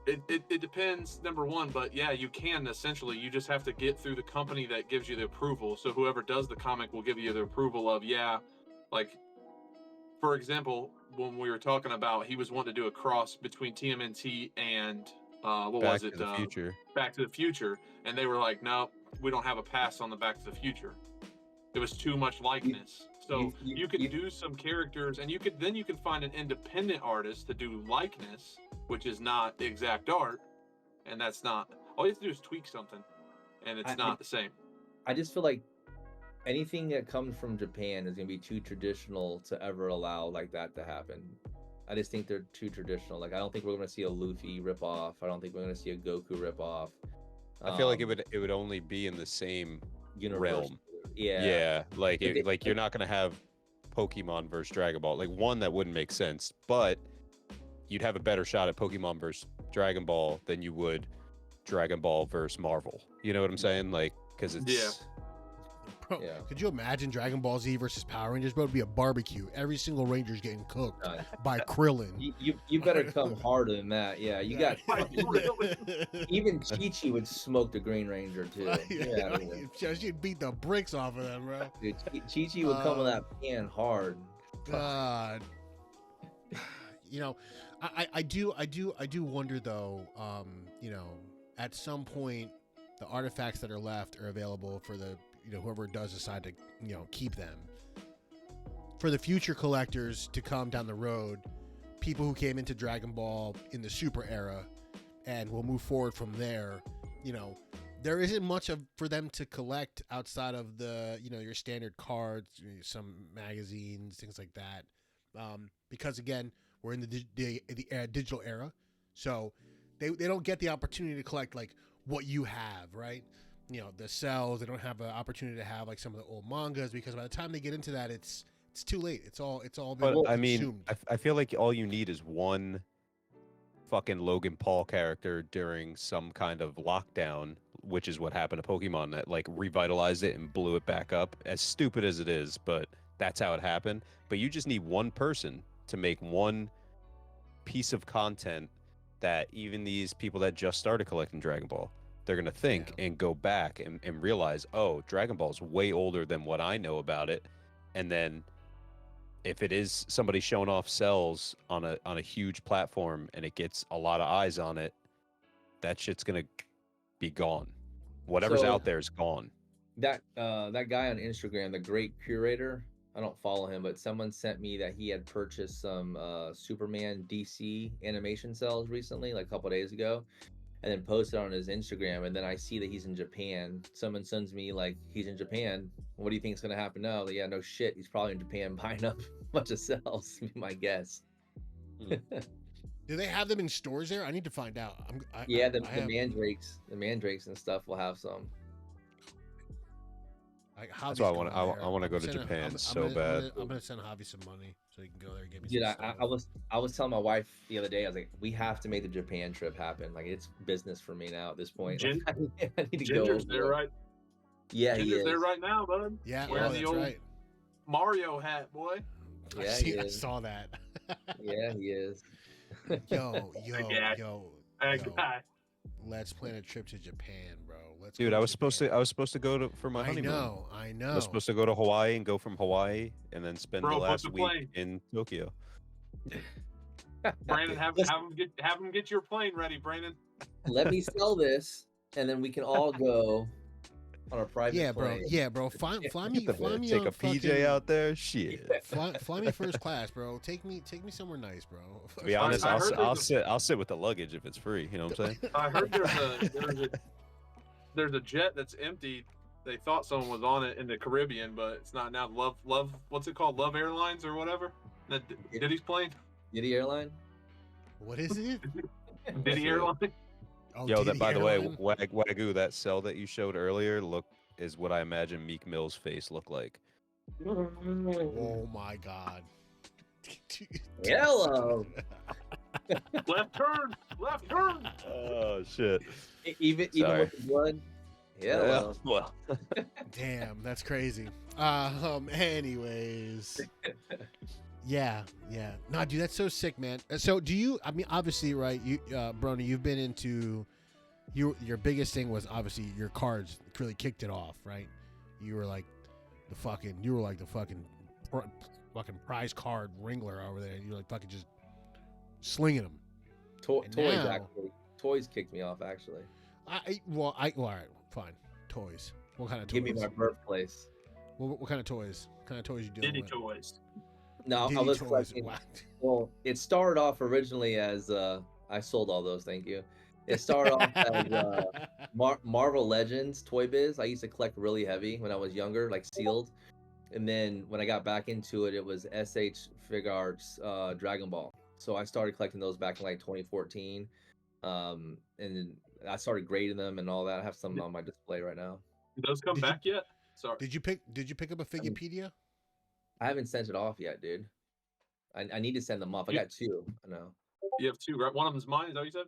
It depends, number one, but yeah, you can essentially. You just have to get through the company that gives you the approval. So whoever does the comic will give you the approval of, like, for example, when we were talking about, he was wanting to do a cross between TMNT and Back to the Future, and they were like, no, we don't have a pass on the Back to the Future. It was too much likeness. So you could do some characters, and you could find an independent artist to do likeness, which is not exact art, and that's not, all you have to do is tweak something, and it's not the same. I just feel like anything that comes from Japan is going to be too traditional to ever allow like that to happen. I just think they're too traditional. Like, I don't think we're going to see a Luffy ripoff. I don't think we're going to see a Goku ripoff. I feel like it would only be in the same realm. Yeah. Like you're not going to have Pokemon versus Dragon Ball. Like, one, that wouldn't make sense, but you'd have a better shot at Pokemon versus Dragon Ball than you would Dragon Ball versus Marvel. You know what I'm saying? Like, because it's Bro, could you imagine Dragon Ball Z versus Power Rangers? Bro, it'd be a barbecue. Every single Ranger's getting cooked by Krillin. You better come harder than that. Yeah, you got even Chi-Chi would smoke the Green Ranger too. She'd beat the bricks off of them, bro. Dude, Chi-Chi would come in that pan hard. God. I do wonder though. At some point, the artifacts that are left are available for the whoever does decide to keep them. For the future collectors to come down the road, people who came into Dragon Ball in the Super era, and will move forward from there. There isn't much for them to collect outside of the your standard cards, some magazines, things like that. Because again, we're in the digital era, so they don't get the opportunity to collect like what you have, right? The cells. They don't have an opportunity to have like some of the old mangas, because by the time they get into that, it's too late. It's all been But I consumed. mean, I feel like all you need is one fucking Logan Paul character during some kind of lockdown, which is what happened to Pokemon, that like revitalized it and blew it back up. As stupid as it is, but that's how it happened. But you just need one person to make one piece of content that even these people that just started collecting Dragon Ball they're gonna think and go back and realize, oh, Dragon Ball's way older than what I know about it. And then if it is somebody showing off cells on a huge platform and it gets a lot of eyes on it, that shit's gonna be gone. Whatever's So- out there is gone. That guy on Instagram, the Great Curator, I don't follow him, but someone sent me that he had purchased some Superman DC animation cells recently, like a couple days ago, and then posted on his Instagram. And then I see that he's in Japan. Someone sends me like, he's in Japan. What do you think is gonna happen now? Like, yeah, no shit. He's probably in Japan buying up a bunch of cells. Be my guess. Do they have them in stores there? I need to find out. Yeah, the I have- mandrakes and stuff will have some. That's why I want to go to Japan so bad. I'm gonna send Javi some money so he can go there and get me Dude, some stuff. I was telling my wife the other day, I was like, we have to make the Japan trip happen. Like, it's business for me now at this point. Like, I need to go. Ginger's over there, right? Yeah, he Ginger's is. there right now, bud. Yeah, Wearing oh, the that's old right. Mario hat, boy. Yeah, I he is. saw that. Yeah, he is. yo, guy. That yo. guy. Let's plan a trip to Japan, bro. Let's. Dude, go I to was supposed to Japan. go for my honeymoon. I I know. was supposed to go to Hawaii and go from Hawaii and then spend Bro, the book last the week plane. in Tokyo. Brandon, have him get your plane ready, Brandon. Let me sell this, and then we can all go on a private Yeah, bro. plane. Yeah, bro. Fly me. Take on a PJ fucking- out there. Shit. Fly me first class, bro. Take me somewhere nice, bro. To be honest, I heard I'll sit with the luggage if it's free. You know what I'm saying? I heard there's a jet that's empty. They thought someone was on it in the Caribbean, but it's not now. Love, what's it called? Love Airlines or whatever. That Diddy's plane. Diddy Airline. What is it? Diddy Airline. Oh, Yo, that Diddy by the way, Airline? Wagyu, that cell that you showed earlier is what I imagine Meek Mill's face looked like. Oh my god. Hello. Left turn. Left turn. Oh shit. Even Sorry. with the blood. Hello. Well, Damn, that's crazy. Anyways. Yeah. Nah, dude, that's so sick, man. So do you, I mean, obviously, right, you Brony, you've been into your biggest thing was obviously your cards really kicked it off, right? You were like the fucking prize card wrangler over there. You're like fucking just slinging them. And Toys now- actually. Toys kicked me off actually. Well, all right, fine. Toys. What kind of toys? Give me my birthplace. What kind of toys? What kind of toys you doing? Diddy with? toys. No, I Diddy was toys. collecting. Wow. Well, it started off originally as I sold all those. Thank you. It started off as Marvel Legends Toy Biz. I used to collect really heavy when I was younger, like sealed. And then when I got back into it, it was SH Figuarts Dragon Ball. So I started collecting those back in like 2014. And then I started grading them and all that. I have some on my display right now. Did those come Did you- back yet? Sorry. Did you pick up a Figupedia? I haven't sent it off yet, dude. I need to send them off. I got two. I know. You have two, right? One of them's mine. Is that what you said?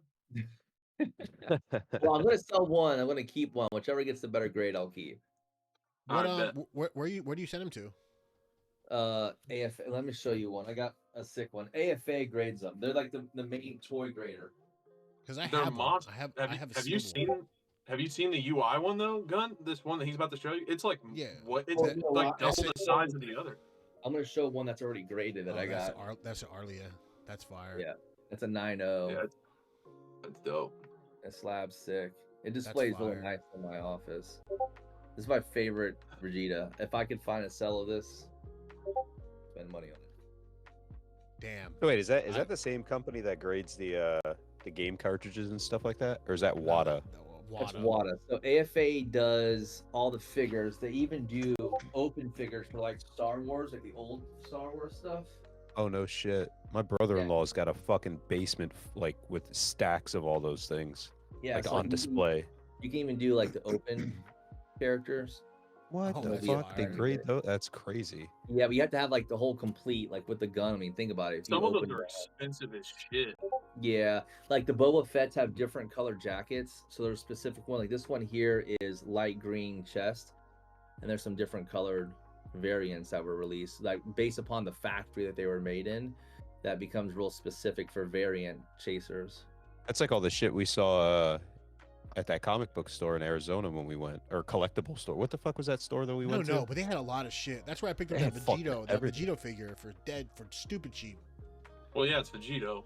Well, I'm gonna sell one. I'm gonna keep one. Whichever gets the better grade, I'll keep. What Alright, where do you send them to? AFA. Let me show you one. I got a sick one. AFA grades them. They're like the main toy grader. Because I They're have one. monsters. I have a Have you silver one. Have you seen the UI one though, Gun? This one that he's about to show you. It's like Yeah. what? It's Oh, you know like what? double That's the size of the other. I'm gonna show one that's already graded that Oh, I got. That's Arlia. That's fire. Yeah. It's a 9.0. Yeah, that's dope. That slab's sick. It displays really fire. nice in my office. This is my favorite Vegeta. If I could find a cell of this, spend money on it. Damn. wait, is that I- that the same company that grades the game cartridges and stuff like that, or is that WADA? That's WADA. So AFA does all the figures. They even do open figures for like Star Wars, like the old Star Wars stuff. Oh no shit! My brother-in-law's got a fucking basement like with stacks of all those things, Yeah, like so on you can- display. You can even do like the open characters. What Oh, the that's fuck? They fire. grade those? That's crazy. Yeah, but you have to have like the whole complete, like with the gun. I mean, think about it. If you Some of those open are that- expensive as shit. Yeah, like the Boba Fett's have different color jackets. So there's a specific one. Like this one here is light green chest, and there's some different colored variants that were released, like based upon the factory that they were made in. That becomes real specific for variant chasers. That's like all the shit we saw. at that comic book store in Arizona when we went, or collectible store. What the fuck was that store that we went to? No, but they had a lot of shit. That's where I picked up They that had fucking everything. Vegito figure for stupid cheap. Well, yeah, it's Vegito.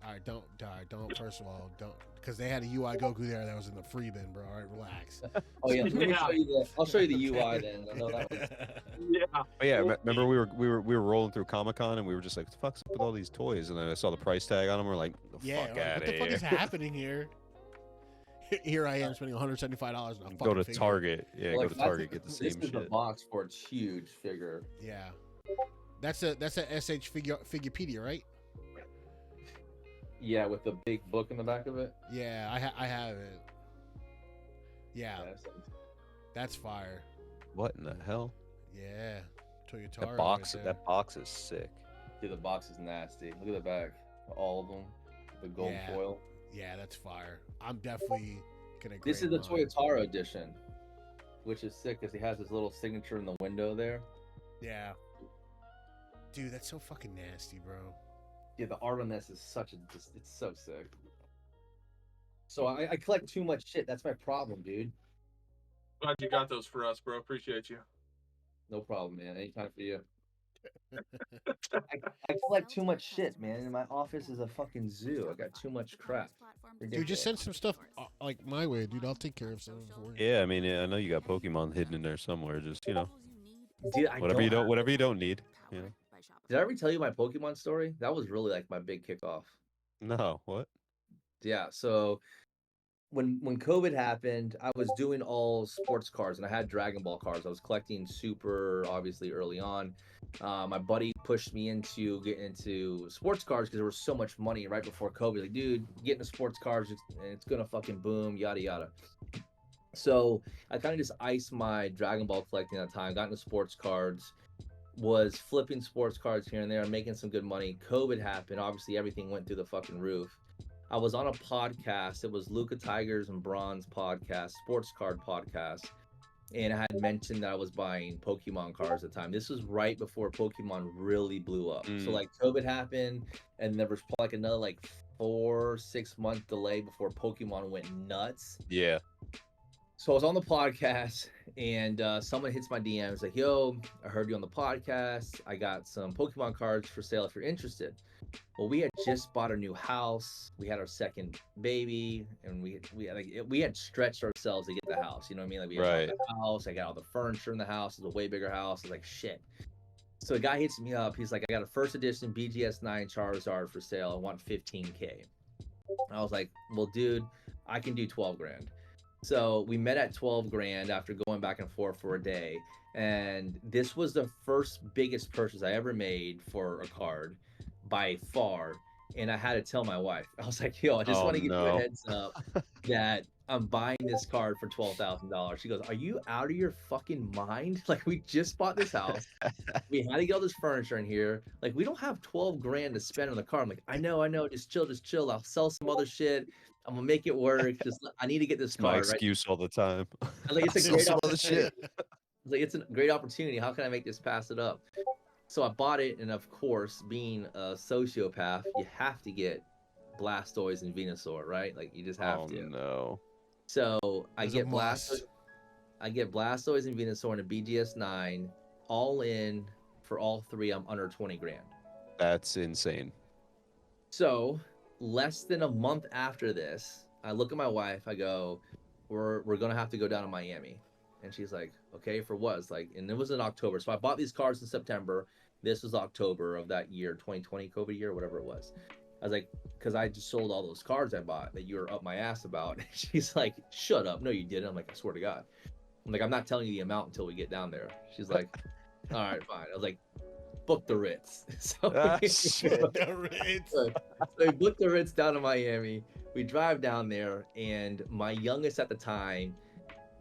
All right, don't. First of all, don't, because they had a UI Goku there that was in the free bin, bro. All right, relax. Oh yeah, let me Yeah. show you I'll show you the UI then. I know that one. Yeah. But yeah, remember we were rolling through Comic-Con and we were just like, what the fuck's up with all these toys? And then I saw the price tag on them. We're like, the Yeah, fuck like, out what of the fuck here. is happening here? Here I am spending $175 on a fucking Go to figure. Target. Yeah, Like, go to that's Target, get the same This is the shit. box for its huge figure. Yeah, that's a SH Figurepedia, right? Yeah, with the big book in the back of it. Yeah, I have it. Yeah, that's fire. What in the hell? Yeah, Toyotaro. That box, that box is sick. Dude, the box is nasty. Look at the back. All of them. The gold Yeah. foil. Yeah, that's fire. I'm definitely gonna. This is grade the mine. Toyotaro edition, which is sick because he has his little signature in the window there. Yeah. Dude, that's so fucking nasty, bro. Yeah, the art on this is it's so sick. So I collect too much shit. That's my problem, dude. Glad you got those for us, bro. Appreciate you. No problem, man. Anytime for you. I collect too much shit, man. And my office is a fucking zoo. I got too much crap. Dude, just send some stuff like my way, dude. I'll take care of some for you. Yeah, I mean, I know you got Pokemon hidden in there somewhere. Just, you know, Dude, whatever you don't need. You know. Did I ever tell you my Pokemon story? That was really like my big kickoff. No, what? Yeah, so when COVID happened, I was doing all sports cards and I had Dragon Ball cards. I was collecting Super obviously early on. My buddy pushed me into getting into sports cards because there was so much money right before COVID. Like, dude, get into sports cards, it's gonna fucking boom, yada yada. So I kind of just iced my Dragon Ball collecting at the time, got into sports cards, was flipping sports cards here and there, making some good money. COVID happened. Obviously, everything went through the fucking roof. I was on a podcast. It was Luca Tigers and Bronze podcast, sports card podcast. And I had mentioned that I was buying Pokemon cards at the time. This was right before Pokemon really blew up. So like COVID happened and there was like another like 4-6 month delay before Pokemon went nuts. Yeah. So I was on the podcast and someone hits my DMs like, yo, I heard you on the podcast. I got some Pokemon cards for sale if you're interested. Well, we had just bought a new house. We had our second baby, and we had stretched ourselves to get the house. You know what I mean? Like we had the house. I got all the furniture in the house. It's a way bigger house. I was like, shit. So the guy hits me up. He's like, I got a first edition BGS 9 Charizard for sale. I want 15K. I was like, well, dude, I can do 12 grand. So we met at 12 grand after going back and forth for a day. And this was the first biggest purchase I ever made for a card by far. And I had to tell my wife, I was like, yo, I just want to give you a heads up that I'm buying this card for $12,000. She goes, are you out of your fucking mind? Like, we just bought this house. We had to get all this furniture in here. Like, we don't have 12 grand to spend on the car. I'm like, I know. Just chill. I'll sell some other shit. I'm gonna make it work. I need to get this car. My excuse all the time. I was like, it's a great opportunity. Like, it's a great opportunity. How can I make this pass it up? So I bought it, and of course, being a sociopath, you have to get Blastoise and Venusaur, right? Like, you just have to. No. So I get Blastoise and Venusaur in a BGS 9, all in for all three. I'm under 20 grand. That's insane. So less than a month after this, I look at my wife. I go, "We're gonna have to go down to Miami," and she's like, "Okay, for what?" It's like, and it was in October. So I bought these cards in September. This was October of that year, 2020 COVID year, whatever it was. I was like, because I just sold all those cards I bought that you were up my ass about. She's like, shut up. No, you didn't. I'm like, I swear to God. I'm like, I'm not telling you the amount until we get down there. She's like, all right, fine. I was like, book the Ritz. So The Ritz. So we booked the Ritz down to Miami. We drive down there, and my youngest at the time,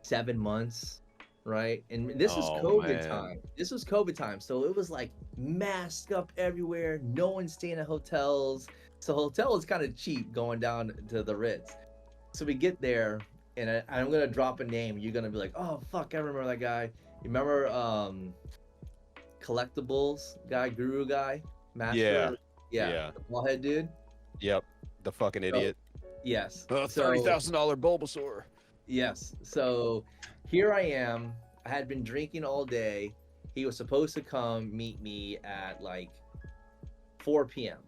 7 months, right? And this is COVID time. This was COVID time. So it was like masked up everywhere. No one staying at hotels. So hotel is kind of cheap going down to the Ritz. So we get there, and I'm going to drop a name. You're going to be like, oh, fuck, I remember that guy. You remember Collectibles guy, Guru guy? Master? Yeah. The ballhead dude? Yep. The fucking idiot. Yes. $30,000 Bulbasaur. Yes. So here I am. I had been drinking all day. He was supposed to come meet me at like 4 p.m.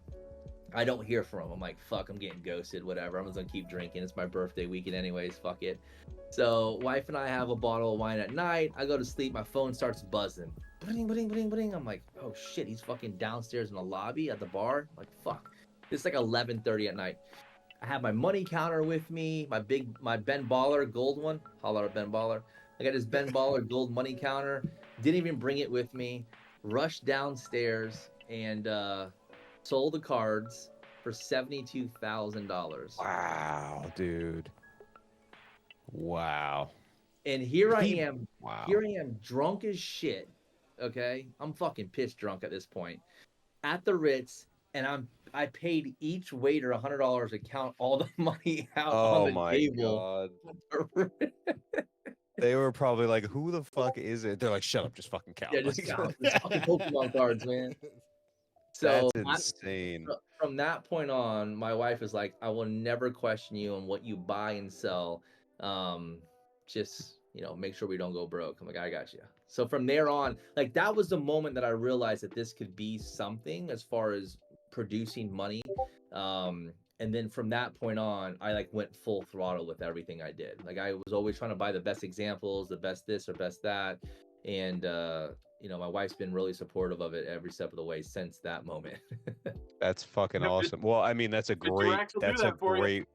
I don't hear from him. I'm like, fuck, I'm getting ghosted, whatever. I'm just gonna keep drinking. It's my birthday weekend anyways, fuck it. So wife and I have a bottle of wine at night. I go to sleep, my phone starts buzzing. Bling, bling, bling, bling. I'm like, oh shit, he's fucking downstairs in the lobby at the bar. I'm like, fuck. It's like 11:30 at night. I have my money counter with me, my Ben Baller gold one. Holler at Ben Baller. I got this Ben Baller gold money counter. Didn't even bring it with me. Rushed downstairs and sold the cards for $72,000. Wow, dude. Wow. And here I am. Wow. Here I am, drunk as shit. Okay, I'm fucking pissed drunk at this point. At the Ritz, and I paid each waiter $100 to count all the money out on the table. God. They were probably like, "Who the fuck is it?" They're like, "Shut up, just fucking count." Yeah, just count. It's fucking Pokemon cards, man. So that's insane. From that point on, my wife is like, "I will never question you on what you buy and sell. Just make sure we don't go broke." I'm like, "I got you." So from there on, like that was the moment that I realized that this could be something as far as producing money. And then from that point on, I like went full throttle with everything I did. Like I was always trying to buy the best examples, the best this or best that. And my wife's been really supportive of it every step of the way since that moment. That's fucking awesome. Well, I mean, that's a great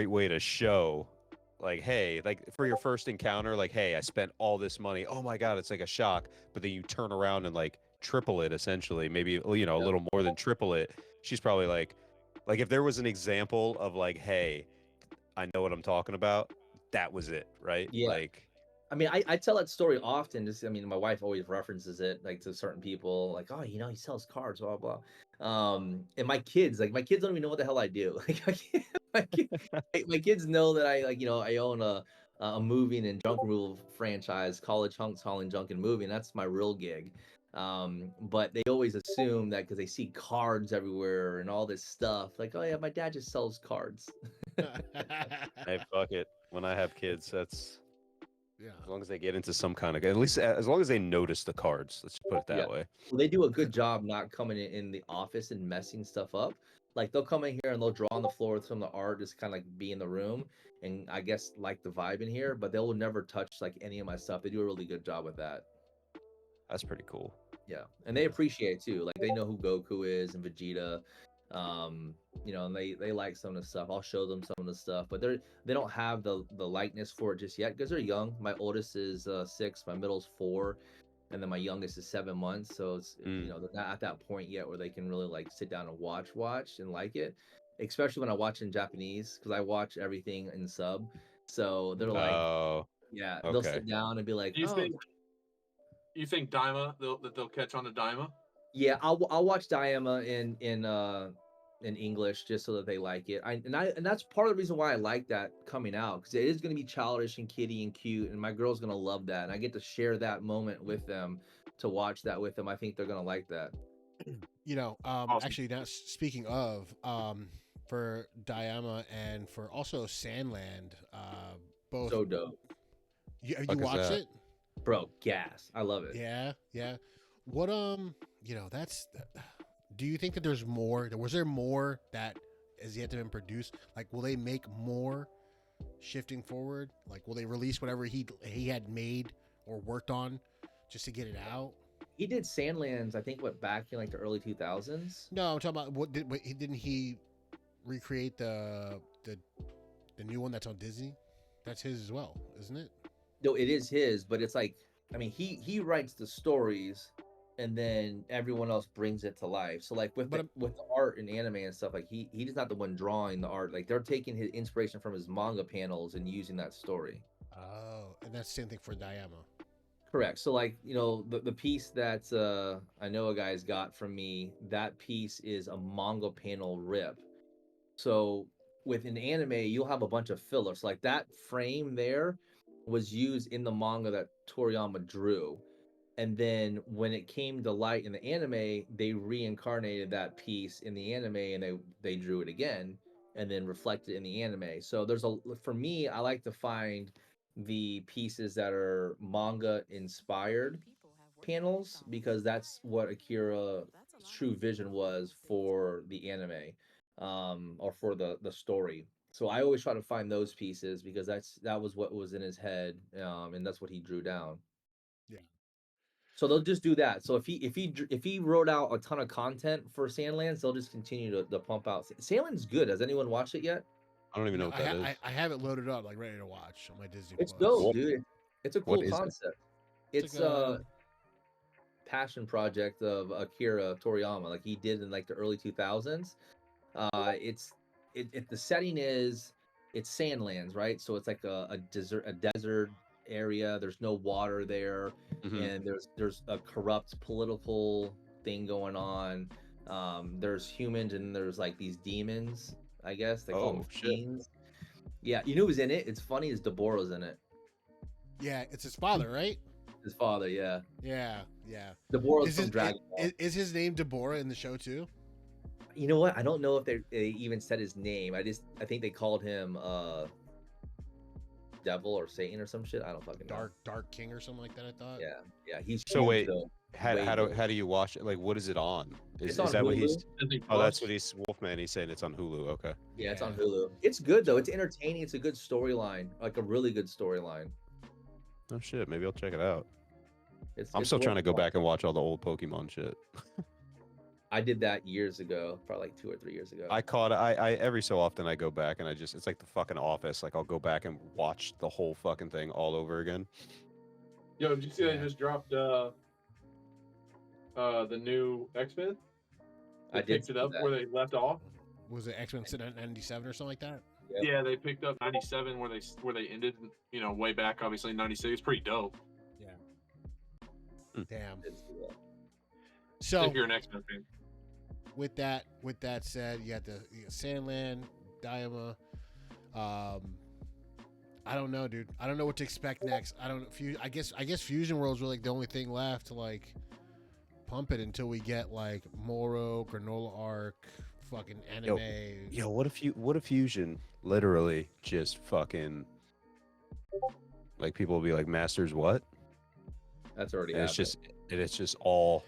way to show, like, hey, like for your first encounter, like, hey, I spent all this money. Oh my God, it's like a shock. But then you turn around and like triple it, essentially, maybe, a little more than triple it. She's probably like if there was an example of like, hey, I know what I'm talking about, that was it, right? Yeah. Like, I mean, I tell that story often. My wife always references it like to certain people, like, oh, he sells cards, blah blah. And my kids don't even know what the hell I do. Like my kids know that I own a moving and junk removal franchise, College Hunks Hauling Junk and Moving. That's my real gig. But they always assume that because they see cards everywhere and all this stuff, like, oh yeah, my dad just sells cards. hey, fuck it. When I have kids, that's. Yeah. As long as they get into some kind of, at least as long as they notice the cards, let's put it that way. Well, they do a good job not coming in the office and messing stuff up. Like they'll come in here and they'll draw on the floor with some of the art, just kind of like be in the room and I guess like the vibe in here, but they will never touch like any of my stuff. They do a really good job with that. That's pretty cool. Yeah, and they appreciate it too. Like they know who Goku is and Vegeta. And they like some of the stuff. I'll show them some of the stuff, but they don't have the likeness for it just yet because they're young. My oldest is 6, my middle's 4, and then my youngest is 7 months. So it's they're not at that point yet where they can really like sit down and watch and like it. Especially when I watch in Japanese because I watch everything in sub. So they're like, oh, yeah, okay. They'll sit down and be like, You think Daima they'll catch on to Daima? Yeah, I'll watch Daima in English just so that they like it. And that's part of the reason why I like that coming out because it is going to be childish and kiddie and cute, and my girl's going to love that, and I get to share that moment with them, to watch that with them. I think they're going to like that. Awesome. Actually, now speaking of, for Daima and for also Sandland, both so dope. Have you watched it? Bro, gas. I love it. Yeah. What that's. Do you think that there's more? Was there more that is yet to be produced? Like, will they make more shifting forward? Like, will they release whatever he had made or worked on just to get it out? He did Sandlands, I think, back in like the early 2000s. No, I'm talking about didn't he recreate the new one that's on Disney? That's his as well, isn't it? No, it is his, but it's like, I mean, he writes the stories, and then everyone else brings it to life. So like with the art and anime and stuff, like he's not the one drawing the art. Like they're taking his inspiration from his manga panels and using that story. Oh, and that's the same thing for Daima. Correct. So like, the piece that I know a guy's got from me, that piece is a manga panel rip. So with an anime, you'll have a bunch of fillers. Like that frame there was used in the manga that Toriyama drew. And then when it came to light in the anime, they reincarnated that piece in the anime and they drew it again. and then reflected in the anime. So for me, I like to find the pieces that are manga inspired panels because that's what Akira's true vision was for the anime, or for the story. So I always try to find those pieces because that was what was in his head, and that's what he drew down. Yeah. So they'll just do that. So if he wrote out a ton of content for Sandlands, they'll just continue to pump out. Sandlands good. Has anyone watched it yet? I don't even know what that is. I have it loaded up, like ready to watch on my Disney. It's Plus. dope, dude. It's a What cool is it? concept. It's It's like a passion project of Akira Toriyama, like he did in like the early 2000s. The setting is it's Sandlands, right? So it's like a desert area. There's no water there, Mhm. and there's a corrupt political thing going on. There's humans and there's like these demons. I guess they call Oh, them shit. fiends. Yeah, you know who's in it? It's funny. Is Deborah's in it? Yeah, it's his father, right? His father, yeah. Yeah. Deborah's Is from his, Dragon Ball. is his name Deborah in the show too? You know what? I don't know if they even said his name. I think they called him Devil or Satan or some shit. I don't fucking know. Dark King or something like that. I thought. Yeah. He's So huge, wait, though. How Way do big. how do you watch it? Like, what is it on? It's Is on that what Hulu. he's? Disney Oh, that's Plus. what he's Wolfman. He's saying it's on Hulu. Okay. Yeah, it's on Hulu. It's good though. It's entertaining. It's a good storyline, like a really good storyline. Oh shit, maybe I'll check it out. I'm It's still trying to go worth back and watch all the old Pokemon shit. I did that years ago, probably like 2 or 3 years ago. I every so often I go back and it's like the fucking Office. Like I'll go back and watch the whole fucking thing all over again. Yo, did you see Yeah. they just dropped the new X-Men? They I did picked see it up that. where they left off. Was it X-Men 97 or something like that? Yep. Yeah, they picked up 97 where they ended. You know, way back, obviously in 96. It's pretty dope. Damn. I did see that. So If you're an X-Men fan. with that said, you got Sandland, Diama. I don't know, dude. I don't know what to expect next. I don't know. I guess Fusion World's really like the only thing left to like pump it until we get like Moro, Granola Arc, fucking anime. Yo, what if Fusion literally just fucking like people will be like Masters what? That's already And happened. it's just all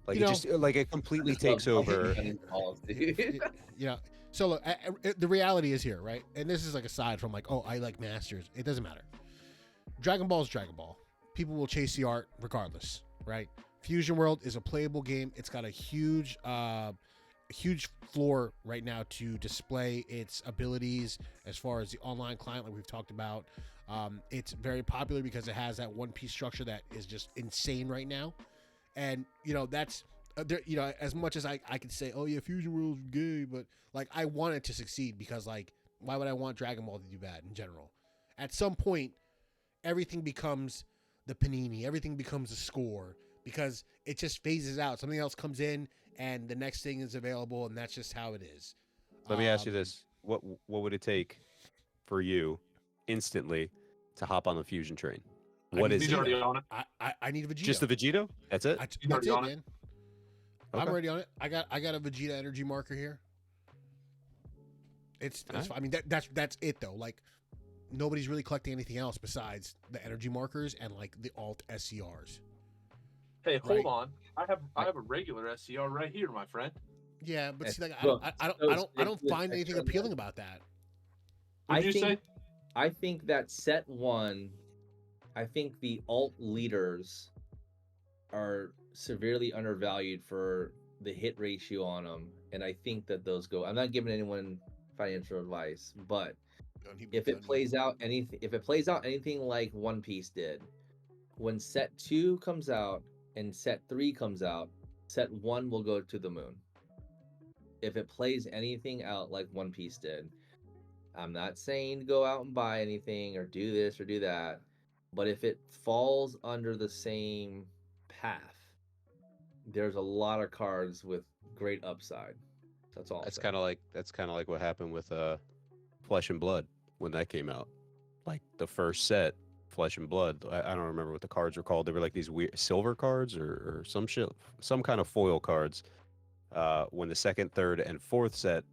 like You it know- just like it completely I just love takes over. Dragon Balls, dude. Yeah. So look, the reality is here, right? And this is like aside from like, oh, I like Masters. It doesn't matter. Dragon Ball is Dragon Ball. People will chase the art regardless, right? Fusion World is a playable game. It's got a huge floor right now to display its abilities as far as the online client, like we've talked about. It's very popular because it has that one piece structure that is just insane right now. And, you know, that's, you know, as much as I could say, oh yeah, Fusion World's gay, but like I want it to succeed because like, why would I want Dragon Ball to do bad in general? At some point, everything becomes the panini, everything becomes a score because it just phases out. Something else comes in and the next thing is available, and that's just how it is. Let me ask you this: what would it take for you instantly to hop on the Fusion train? What is He's it? already on it. I need a Vegeta. Just the Vegito? That's it? He's That's already it, on it. man. I'm Okay. already on it. I got a Vegeta energy marker here. It's Alright. I mean that's it though. Like nobody's really collecting anything else besides the energy markers and like the alt SCRs. Hey, Right. hold on. I have a regular SCR right here, my friend. Yeah, but see, like Well, I don't it's find anything extra appealing about that. What I did you think- say? I think that set one, I think the alt leaders are severely undervalued for the hit ratio on them, and I think that those go. I'm not giving anyone financial advice, but if it plays out anything like One Piece did, when set 2 comes out and set 3 comes out, set 1 will go to the moon. If it plays anything out like One Piece did, I'm not saying to go out and buy anything or do this or do that, but if it falls under the same path, there's a lot of cards with great upside. That's all. That's kind of like what happened with Flesh and Blood when that came out. Like the first set, Flesh and Blood. I don't remember what the cards were called. They were like these weird silver cards or some shit, some kind of foil cards. When the second, third, and fourth set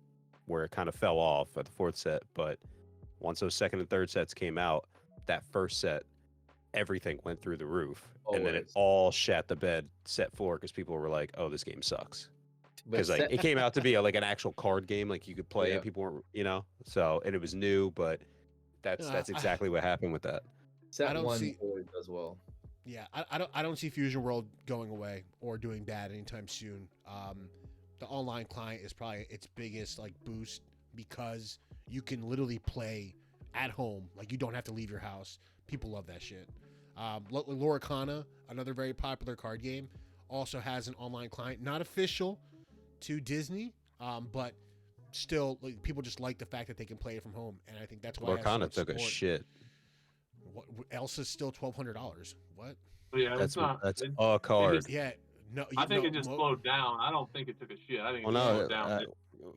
where it kind of fell off at the fourth set. But once those second and third sets came out, that first set, everything went through the roof, and then it Always. all shat the bed set floor because people were like, "Oh, this game sucks." But Because like set, it came out to be like an actual card game, like you could play, Yeah. and people weren't, so, and it was new, but that's I- exactly what happened with that. set don't one see- always does well. Yeah, I don't see Fusion World going away or doing bad anytime soon. The online client is probably its biggest like boost because you can literally play at home, like you don't have to leave your house. People love that shit. Loricana, another very popular card game, also has an online client, not official to Disney, but still, like, people just like the fact that they can play it from home, and I think that's why it has so Lorcana much took a support. shit. What, Elsa's still $1,200. What? But yeah, That's it's not. a card. just- Yeah, no. I think no, it just mo- slowed down. I don't think it took a shit. I think it Well, just no, slowed down.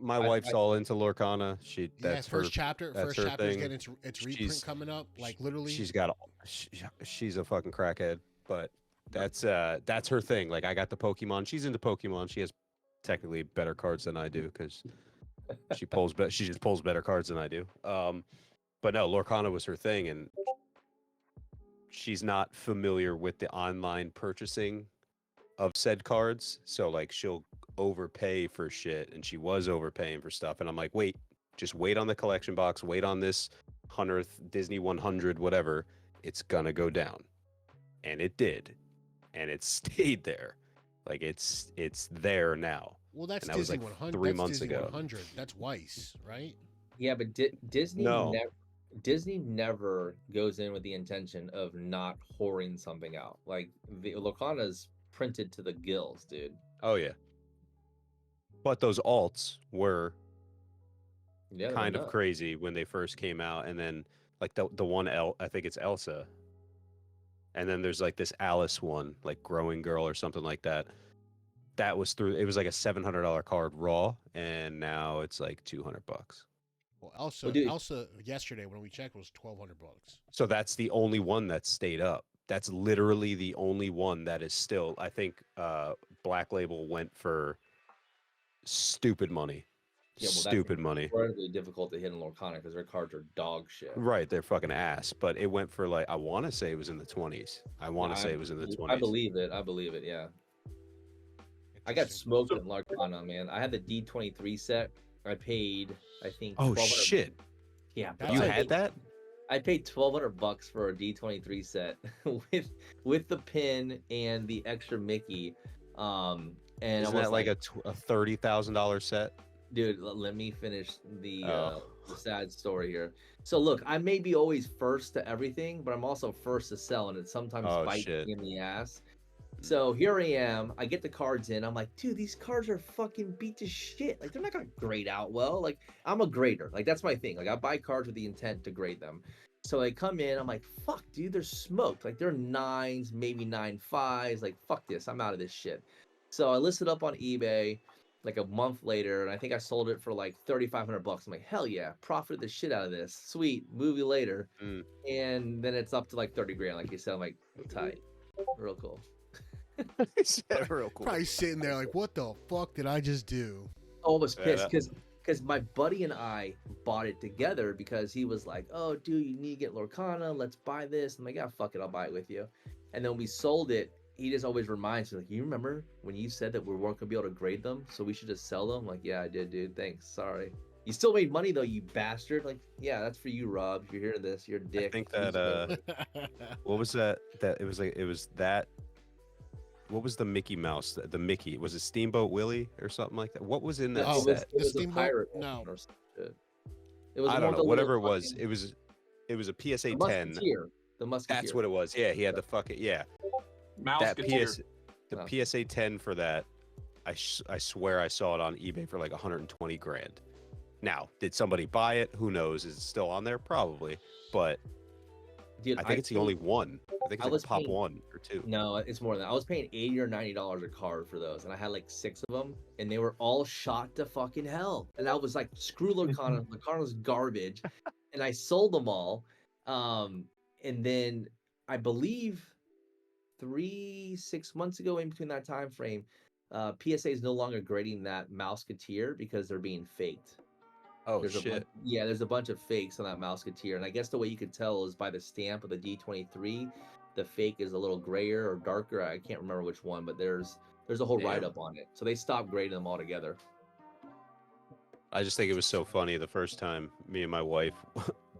my I- wife's I- all into Lorcana. Yeah, That's first her. chapter. that's First her chapter is thing. getting its reprint She's- coming up. Like literally. She's a fucking crackhead, but that's her thing. Like I got the Pokemon. She's into Pokemon. She has technically better cards than I do because she just pulls better cards than I do. But no, Lorcana was her thing, and she's not familiar with the online purchasing of said cards. So like she'll overpay for shit, and she was overpaying for stuff. And I'm like, just wait on the collection box, wait on this 100th Disney 100, whatever. It's gonna go down, and it did, and it stayed there. Like it's there now. well, that's and that was, Disney like, 100. 3 That's months Disney ago. 100. That's Weiss, right? Yeah, but Disney No. Disney never goes in with the intention of not whoring something out. Like the Lorcana's printed to the gills, dude. Oh yeah. But those alts were Yeah, they're kind of nuts. crazy when they first came out, and then like the one I think it's Elsa, and then there's like this Alice one, like Growing Girl or something like that. That was it was like a $700 card raw, and now it's like $200. Well, Elsa, Well, dude- Elsa yesterday when we checked was $1,200. So that's the only one that stayed up. That's literally the only one that is still. I think Black Label went for stupid money. Yeah, well, that's Stupid money. Incredibly difficult to hit in Lorcana because their cards are dog shit. Right, they're fucking ass. But it went for like I want to say it was in the 20s. I want to say it was in the 20s. I believe it. I believe it. Yeah. I got Interesting. smoked in Lorcana, man. I had the D23 set. I paid, I think. Oh 1,200 shit! Yeah, That's You I had think- that? I paid $1,200 for a D23 set with the pin and the extra Mickey. And Isn't I was that like a $30,000 set? dude, let me finish the Oh. sad story here. So look, I may be always first to everything, but I'm also first to sell, and it sometimes Oh, bites shit. me in the ass. So here I am. I get the cards in. I'm like, dude, these cards are fucking beat to shit. Like they're not gonna grade out well. Like I'm a grader. Like that's my thing. Like I buy cards with the intent to grade them. So I come in. I'm like, fuck, dude, they're smoked. Like they're 9s, maybe 9.5s. Like fuck this. I'm out of this shit. So I listed up on eBay like a month later, and I think I sold it for like $3,500. I'm like, hell yeah, profited the shit out of this. Sweet, movie later, Mm. and then it's up to like 30 grand, like you said. I'm like, tight, real cool. Real cool. Probably sitting there like, what the fuck did I just do? Almost Yeah, pissed because my buddy and I bought it together because he was like, oh, dude, you need to get Lorcana. Let's buy this. I'm like, yeah, fuck it, I'll buy it with you. And then when we sold it, he just always reminds me, like, you remember when you said that we weren't gonna be able to grade them, so we should just sell them? I'm like, yeah, I did, dude. Thanks. Sorry. You still made money though, you bastard. Like, yeah, that's for you, Rob. If you're hearing this, you're a dick. think Please that, go. What was that? That it was that. What was the Mickey Mouse? The Mickey, was it Steamboat Willie or something like that? What was in that Oh, set? It was The a Steamboat? pirate No. or some shit. It was I one don't with know. the Whatever it little was, fucking- it was a PSA the 10. Musketeer. The Musketeer. That's what it was. Yeah, he had the fucking Mouse that Geteer. the Oh. PSA 10 for that. I swear I saw it on eBay for like 120 grand. Now, did somebody buy it? Who knows? Is it still on there? Probably. But Dude, I think it's the paid- only one. I think I it's like was a pop paying- one or two. No, it's more than that. I was paying $80 or $90 a card for those, and I had like 6 of them, and they were all shot to fucking hell. And I was like, screw Lorcana. Lorcana's garbage, and I sold them all. And then I believe 6 months ago, in between that time frame, PSA is no longer grading that Mouseketeer because they're being faked. Oh There's a bunch, shit. yeah, there's a bunch of fakes on that Mouseketeer, and I guess the way you could tell is by the stamp of the D23. The fake is a little grayer or darker. I can't remember which one, but there's a whole Damn. write up on it. So they stopped grading them altogether. I just think it was so funny the first time me and my wife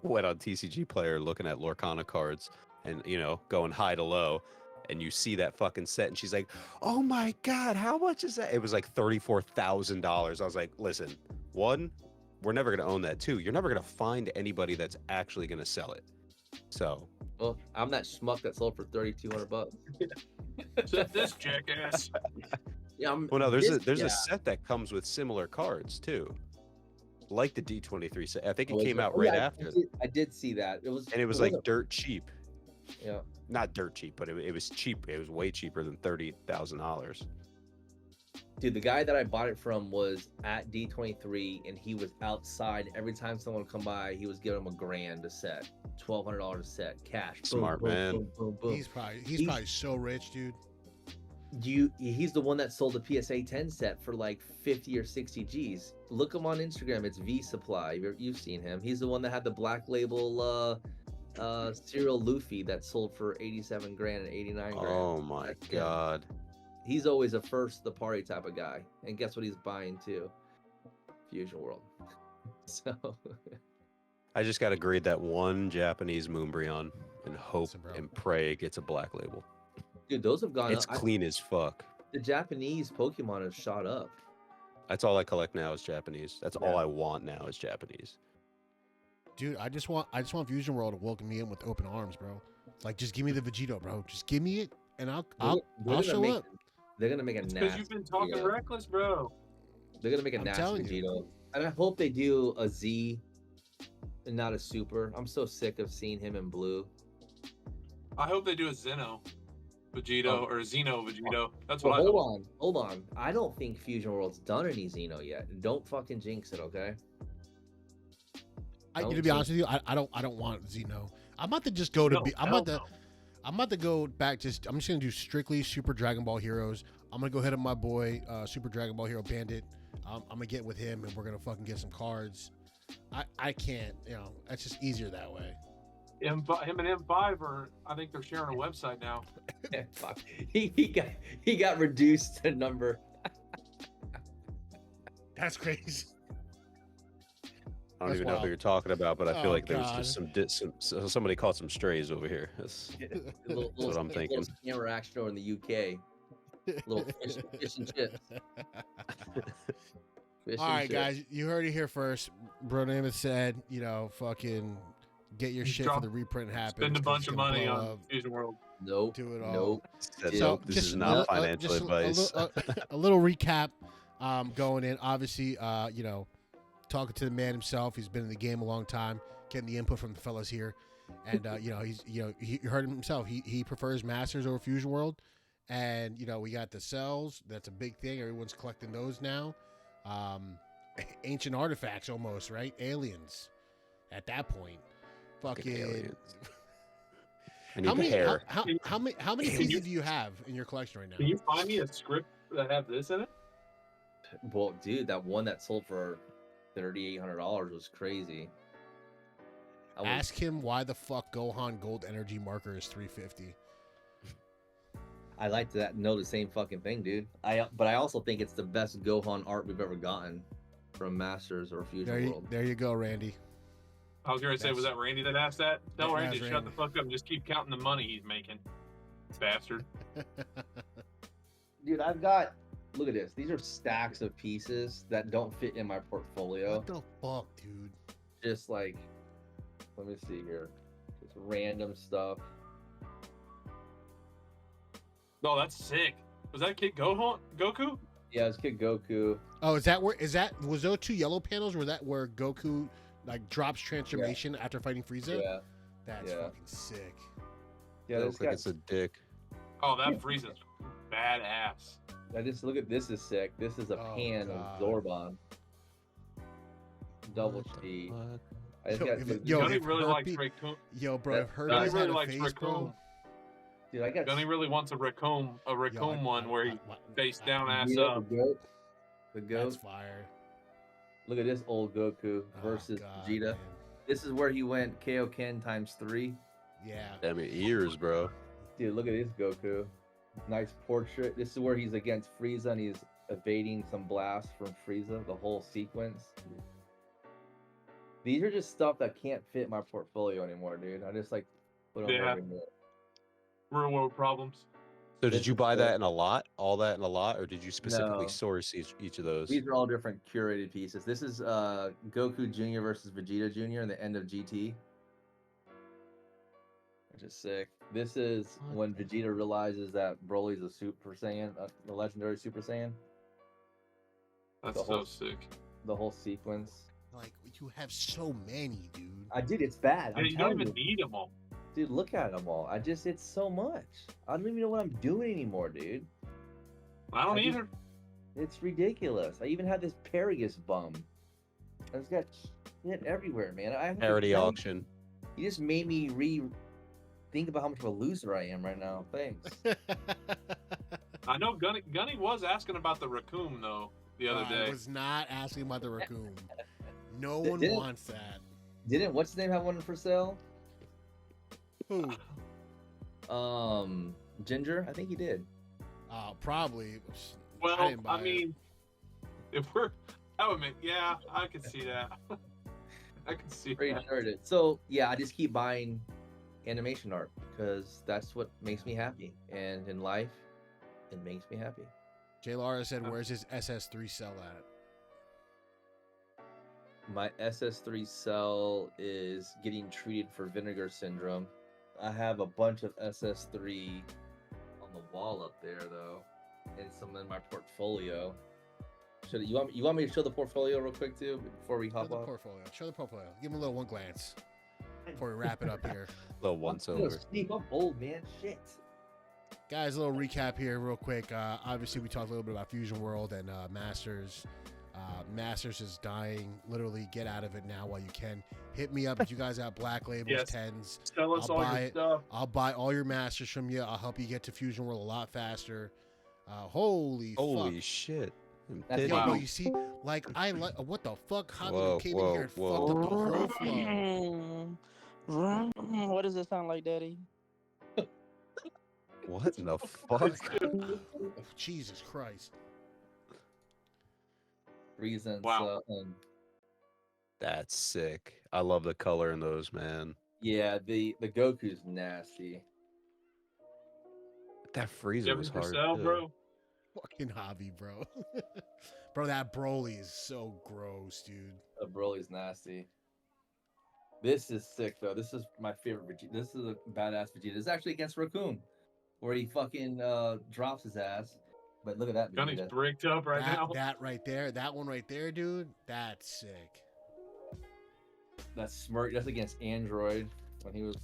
went on TCG Player looking at Lorcana cards and, you know, going high to low. And you see that fucking set, and she's like, "Oh my god, how much is that?" It was like $34,000. I was like, "Listen, one, we're never gonna own that. Two, you're never gonna find anybody that's actually gonna sell it." So, Well, I'm that schmuck that sold for $3,200. Set this jackass. Yeah, well, no, there's this- a yeah. set that comes with similar cards too, like the D23 set. I think it Oh, is came there? out Oh, right yeah, after, I did see that. It was and it was like dirt cheap. yeah. Not dirt cheap, but it was cheap. It was way cheaper than $30,000. Dude, the guy that I bought it from was at D23, and he was outside. Every time someone would come by, he was giving him $1,000 a set, $1,200 a set, cash. Boom, Smart boom, man. Boom, boom, boom. He's probably so rich, dude. He's the one that sold the PSA 10 set for like 50 or 60 G's. Look him on Instagram. It's V Supply. You've seen him. He's the one that had the black label Serial Luffy that sold for 87 grand and 89 grand. Oh my That's him. god. He's always a first the party type of guy. And guess what he's buying too? Fusion World. So I just got to grade that one Japanese Moonbryon and hope Listen, bro. and pray it gets a black label. dude, those have gone It's up. clean as fuck. The Japanese Pokemon have shot up. That's all I collect now is Japanese. That's all Yeah. I want now is Japanese. Dude, I just want Fusion World to welcome me in with open arms, bro. Like, just give me the Vegito, bro. Just give me it, and I'll They're gonna show make- up. They're gonna make a Because nasty. you've been talking yeah. reckless, bro. They're gonna make a I'm nasty telling you. Vegito. And I hope they do a Z and not a super. I'm so sick of seeing him in blue. I hope they do a Zeno Vegito Oh. or a Xeno Vegito. That's Well, what I hope. hold on. I don't think Fusion World's done any Xeno yet. Don't fucking jinx it, okay? To Don't be jinx honest with you, I don't want Xeno. I'm about to just go to No, be. I'm hell about to. no. I'm about to go back to. I'm just gonna do strictly Super Dragon Ball Heroes. I'm gonna go hit up my boy, Super Dragon Ball Hero Bandit. I'm gonna get with him, and we're gonna fucking get some cards. I can't. You know, that's just easier that way. Him and M5 are. I think they're sharing a website now. it. Fuck. He got reduced to number. That's crazy. I don't That's even know wild. who you're talking about, but I feel Oh, like there was just some somebody caught some strays over here. That's, Little, what I'm thinking. Little camera action over in the UK. Little fish and chips. Fish All and right, chips. guys, you heard it here first. Bro Namath said, you know, fucking get your shit for the reprint happen. Spend a bunch of money on Fusion World. Nope. Do it all. Nope. Said, So, nope, this just is a not li- financial just advice. A little recap going in. Obviously, you know, talking to the man himself. He's been in the game a long time, getting the input from the fellas here, and you know, he heard him himself. He prefers Masters over Fusion World, and you know, we got the cells. That's a big thing. Everyone's collecting those now. Ancient artifacts, almost right. Aliens. At that point, fucking. aliens. I need How the many? hair. How many Can pieces you- do you have in your collection right now? Can you find me a script that have this in it? Well, dude, that one that sold for $3,800 was crazy. I was- Ask him why the fuck Gohan Gold Energy marker is $350. I like to know the same fucking thing, dude. But I also think it's the best Gohan art we've ever gotten from Masters or Fusion World. There you go, Randy. I was gonna say, was that Randy that asked that? Tell Yeah, Randy that's to shut the Randy. fuck up and just keep counting the money he's making. Bastard. Dude, I've got. Look at this. These are stacks of pieces that don't fit in my portfolio. What the fuck, dude? Just like, let me see here. Just random stuff. No, that's sick. Was that Kid Goku? Yeah, it's Kid Goku. Oh, was those two yellow panels? Or that where Goku like drops transformation after fighting Frieza? Yeah. That's yeah. fucking sick. Yeah, It this looks like guy. it's a dick. Oh, that Frieza's badass. I just look at this is sick. This is a Oh, pan God. of Zorbon. Double What the G. fuck? I just Yo, got, if it- dude, yo, Gunny if really likes Herpy- Raccoon. Yo, bro, That- if Gunny Herpes really had a likes face, bro. raccoon. dude, I got Gunny really wants a raccoon yo, one where he face down, ass Vegeta, up. the goat. The That's goat. fire. Look at this old Goku Oh, versus God, Vegeta. man. This is where he went Kaioken ×3. Yeah. Damn it, ears, bro. Dude, look at this Goku. Nice portrait. This is where he's against Frieza and he's evading some blasts from Frieza, the whole sequence. These are just stuff that can't fit my portfolio anymore, dude. I just like put them Yeah. everywhere. Real world problems. So This did you is buy the- that in a lot? All that in a lot? Or did you specifically No. source each of those? These are all different curated pieces. This is Goku Jr. versus Vegeta Jr. in the end of GT. Which is sick. This is What when the Vegeta realizes that Broly's a Super Saiyan, the legendary Super Saiyan. That's The so whole- sick. The whole sequence. Like, you have so many, dude. I did. It's bad. Yeah, I'm you don't telling even you, need them all. dude. Look at them all. It's so much. I don't even know what I'm doing anymore, dude. I don't I just- either. It's ridiculous. I even had this Paragus bum. It's got shit everywhere, man. I have to Parody tell you, auction. You just made me think about how much of a loser I am right now. Thanks. I know Gunny was asking about the Raccoon though the other I day. was not asking about the raccoon. No Did- one didn't- wants that. Didn't what's his name have one for sale? Who? Ginger. I think he did. Probably. Well, didn't buy I mean, if we're that would make I could see that. I can see Pretty that. sure it is. So yeah, I just keep buying animation art because that's what makes me happy, and in life, it makes me happy. Jay Lara said, "Where's his SS3 cell at?" My SS3 cell is getting treated for vinegar syndrome. I have a bunch of SS3 on the wall up there though, and some in my portfolio. You want me to show the portfolio real quick too before we Show hop the off? portfolio. Show the portfolio. Give him a little one glance before we wrap it up here. Little once over. I'm old, man. Shit. Guys, a little recap here real quick. Obviously, we talked a little bit about Fusion World and Masters. Masters is dying. Literally, get out of it now while you can. Hit me up if you guys have Black Labels, Yes. 10s. Tell us I'll all buy your it. stuff. I'll buy all your Masters from you. I'll help you get to Fusion World a lot faster. Holy Holy fuck. shit. Them That's Yo, titties. bro, Wow. you see, like, what the fuck? Javi Whoa, came whoa, in here and whoa. fucked up the whole flow. What does it sound like, Daddy? What in the fuck? Oh, Jesus Christ. Reasons. Wow. That's sick. I love the color in those, man. Yeah, the Goku's nasty. That Frieza You was ever for hard. sale, too. bro? Fucking Javi, bro. Bro, that Broly is so gross, dude. Broly's nasty. This is sick though. This is my favorite Vegeta. This is a badass Vegeta. It's actually against Raccoon, where he fucking drops his ass. But look at that Gunny's Vegeta. bricked up right now. That right there, that one right there, dude, that's sick. That smirk. That's against Android when he was.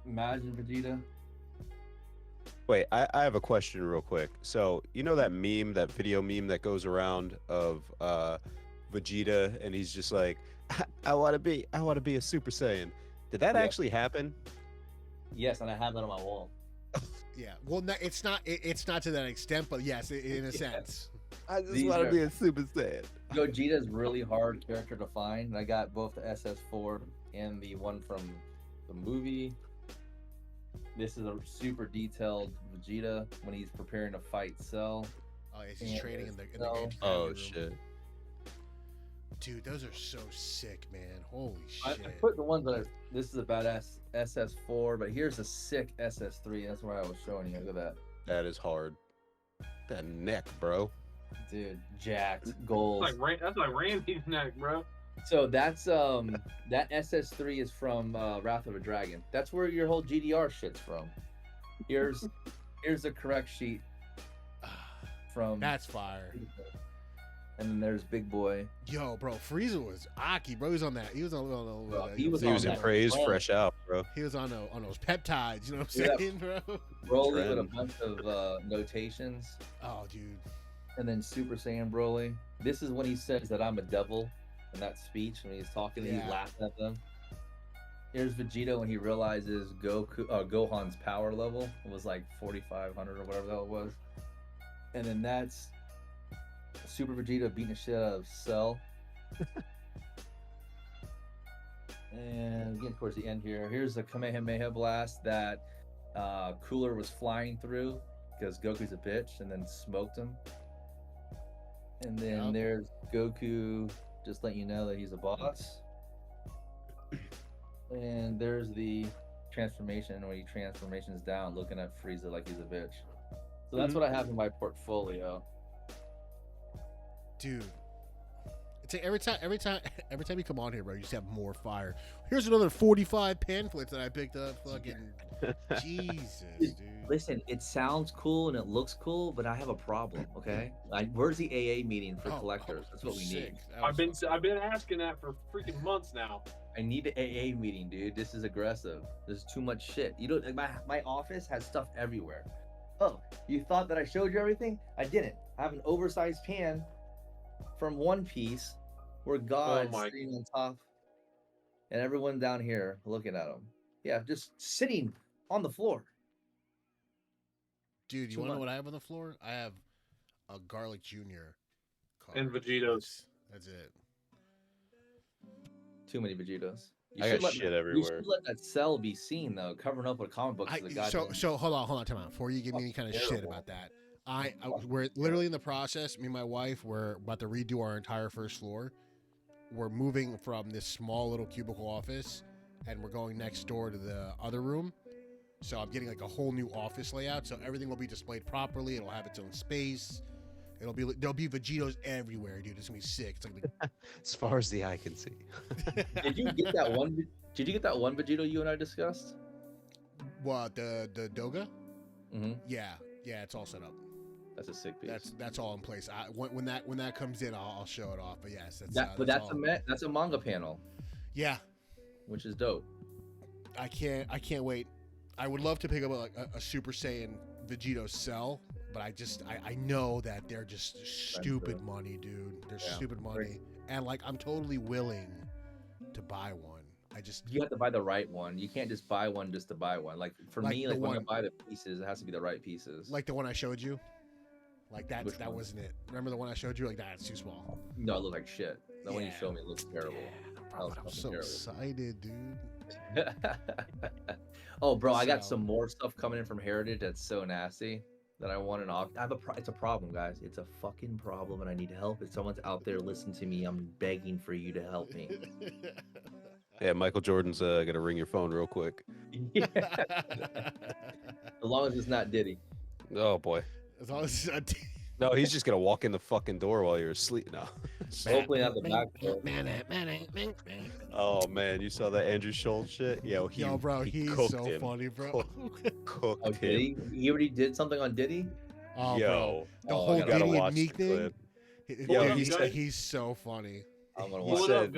Imagine Vegeta. Wait, I have a question real quick. So, you know that meme, that video meme that goes around of Vegeta and he's just like, I want to be a Super Saiyan. Did that Yeah. actually happen? Yes, and I have that on my wall. Yeah. Well, it's not to that extent, but yes, in a Yeah. sense. I just These want to are- be a Super Saiyan. Gogeta is really hard character to find. I got both the SS4 and the one from the movie. This is a super detailed Vegeta when he's preparing to fight Cell. Oh, yeah, he's Yeah, training in the so- Gravity Oh room. shit. Dude, those are so sick, man. Holy I shit. put the ones that this is a badass SS4, but here's a sick SS3. That's what I was showing you. Look at that. That is hard. That neck, bro. Dude, jacked, goals. That's like Randy's neck, bro. So that's that SS3 is from Wrath of a Dragon. That's where your whole GDR shit's from. Here's the correct sheet from That's fire. and then there's Big Boy. Yo, bro, Frieza was Aki, bro. He was on that. He was on. Bro, he was He was on in that praise, run. fresh out, bro. He was on those peptides. You know what I'm Yeah. saying, bro? Broly with a Trend. bunch of notations, Oh, dude. and then Super Saiyan Broly. This is when he says that I'm a devil in that speech when he's talking and Yeah. he laughs at them. Here's Vegeta when he realizes Gohan's power level was like 4,500 or whatever the hell it was. And then that's Super Vegeta beating the shit out of Cell. And getting towards the end here. Here's the Kamehameha blast that Cooler was flying through because Goku's a bitch and then smoked him. And then there's Goku just letting you know that he's a boss. And there's the transformation when he transformations down looking at Frieza like he's a bitch. So that's what I have in my portfolio. Dude. It's like every time you come on here, bro, you just have more fire. Here's another 45 pamphlets that I picked up. Fucking Jesus, dude. Listen, it sounds cool and it looks cool, but I have a problem. Okay, where's the AA meeting for collectors? That's what we need. I've been asking that for freaking months now. I need an AA meeting, dude. This is aggressive. There's too much shit. You don't. Like my office has stuff everywhere. Oh, you thought that I showed you everything? I didn't. I have an oversized pan from One Piece where God's sitting on top and everyone down here looking at him. Yeah, just sitting on the floor. Dude, you want to know what I have on the floor? I have a Garlic Jr. card. And Vegetos. That's it. Too many Vegetos. I got shit everywhere. You should let that Cell be seen, though, covering up with comic books. So hold on, time out. Before you give me any kind of shit about that, we're literally in the process. Me and my wife, we're about to redo our entire first floor. We're moving from this small little cubicle office, and we're going next door to the other room. So I'm getting like a whole new office layout. So everything will be displayed properly. It'll have its own space. There'll be Vegetos everywhere, dude. It's gonna be sick. It's like as far as the eye can see. Did you get that one? Did you get that one Vegito you and I discussed? What, the Doga? Mm-hmm. Yeah, it's all set up. That's a sick piece. That's all in place. When that comes in, I'll show it off. But yes, that's a manga panel. Yeah, which is dope. I can't wait. I would love to pick up a Super Saiyan Vegito Cell, but I know that they're just stupid money, dude. They're stupid money, and like I'm totally willing to buy one. You have to buy the right one. You can't just buy one just to buy one. Like for me, like when I buy the pieces, it has to be the right pieces. Like the one I showed you. Like that wasn't it. Remember the one I showed you? Like that's too small. No, it looked like shit. The one you showed me looks terrible. Yeah, bro, I'm so excited, dude. Oh, bro, I got some more stuff coming in from Heritage that's so nasty that I want an off. It's a problem, guys. It's a fucking problem, and I need help. If someone's out there listening to me, I'm begging for you to help me. Yeah, Michael Jordan's gonna ring your phone real quick. Yeah. As long as it's not Diddy. Oh boy. As long as it's not Diddy. No, he's just gonna walk in the fucking door while you're asleep. No. Hopefully not the back door. Oh man, you saw that Andrew Schultz shit? Yo, bro, he's so funny, bro. Cooked him. He already did something on Diddy? Oh, yo, bro. The whole Diddy and Meek thing. Yo, he's so funny. I'm gonna watch it.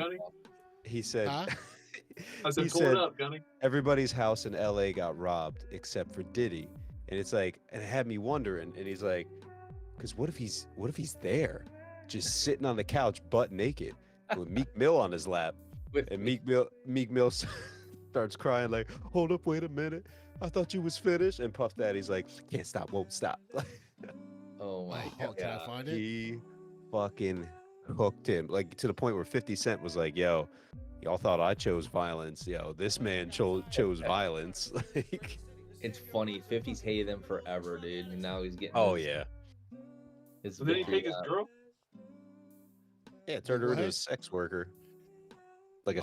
He said, I said, pull it up, Gunny. Everybody's house in LA got robbed except for Diddy. And it's like, and it had me wondering. And he's like, because what if he's there, just sitting on the couch, butt naked, with Meek Mill on his lap, and Meek Mill starts crying like, "Hold up, wait a minute, I thought you was finished." And Puff Daddy's like, "Can't stop, won't stop." Oh my god! Can I find it? He fucking hooked him, like to the point where 50 Cent was like, "Yo, y'all thought I chose violence. Yo, this man chose violence." Like, it's funny. 50's hated him forever, dude, and now he's getting. Oh yeah. So did he take his girl? Yeah, turned her into a sex worker. Like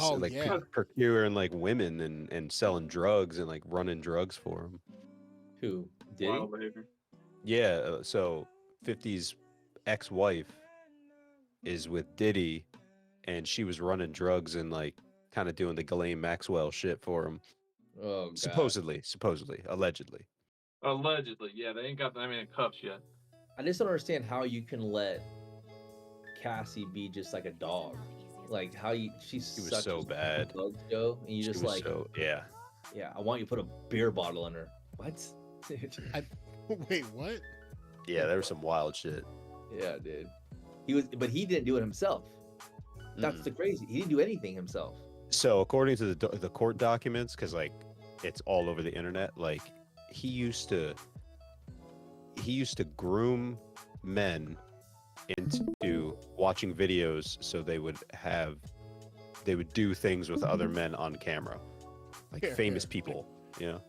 procuring like women and selling drugs and like running drugs for him. Who? Diddy? Yeah, so 50's ex-wife is with Diddy, and she was running drugs and like kind of doing the Ghislaine Maxwell shit for him. Oh, God. Supposedly, allegedly. Allegedly, yeah, they ain't got them in cuffs yet. I just don't understand how you can let Cassie be just like a dog. Like how she was so bad. Joe, and you just like yeah. I want you to put a beer bottle in her. What? Wait, what? Yeah, there was some wild shit. Yeah, dude. But he didn't do it himself. That's the crazy. He didn't do anything himself. So according to the court documents, because like it's all over the internet, like he used to groom men into watching videos so they would do things with other men on camera, like famous people, you know.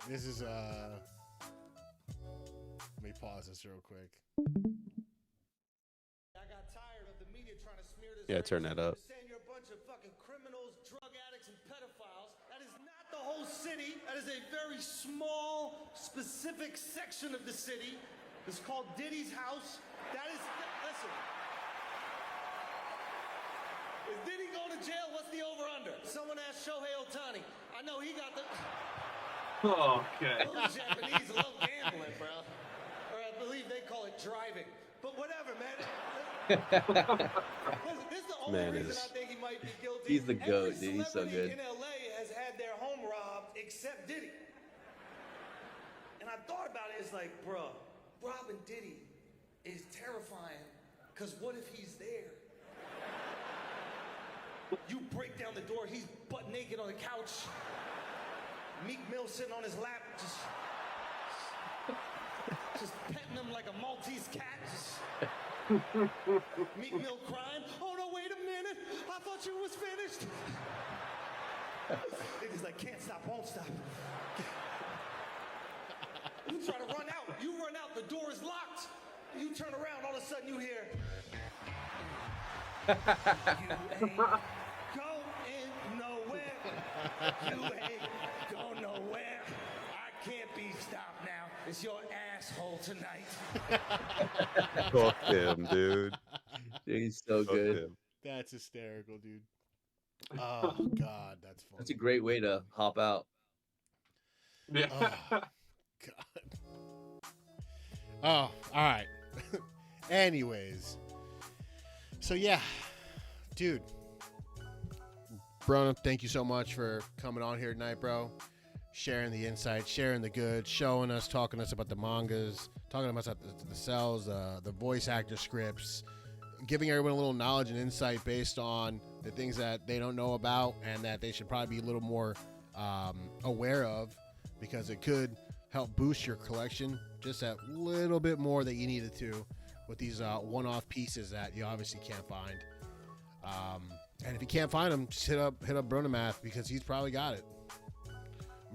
This is let me pause this real quick. I got tired of the media trying to smear this. Yeah, turn that up. Saying you're a bunch of fucking criminals, drug addicts, and pedophiles. That is not the whole city. That is a very small, specific section of the city. It's called Diddy's house. That is, listen. Is Diddy going to jail? What's the over/under? Someone asked Shohei Ohtani. I know he got the. Okay. Those Japanese love gambling, bro. Or I believe they call it driving. But whatever, man. Listen, this is the only reason I think he might be guilty. He's the GOAT, Every dude. He's so celebrity good. in LA has had their home robbed except Diddy. And I thought about it. It's like, bro, robbing Diddy is terrifying. Because what if he's there? You break down the door, he's butt naked on the couch. Meek Mill sitting on his lap, just petting him like a Maltese cat. Meek Mill crying. Oh no, wait a minute! I thought you was finished. He's like, can't stop, won't stop. You try to run out. You run out. The door is locked. You turn around. All of a sudden, you hear. You ain't going nowhere. You ain't going nowhere. I can't be stopped now. It's your asshole tonight. Fuck him, dude. Dude, he's so Fuck good. him. That's hysterical, dude. Oh God, that's funny. That's a great way to hop out. Yeah. Oh, God. Oh, all right. Anyways, so yeah, dude, Bruno, thank you so much for coming on here tonight, bro. Sharing the insights, sharing the good, showing us, talking to us about the mangas, talking to us about the cells, the voice actor scripts, giving everyone a little knowledge and insight based on the things that they don't know about and that they should probably be a little more aware of, because it could help boost your collection just that little bit more that you needed to with these one-off pieces that you obviously can't find. And if you can't find them, just hit up Bronomath, because he's probably got it.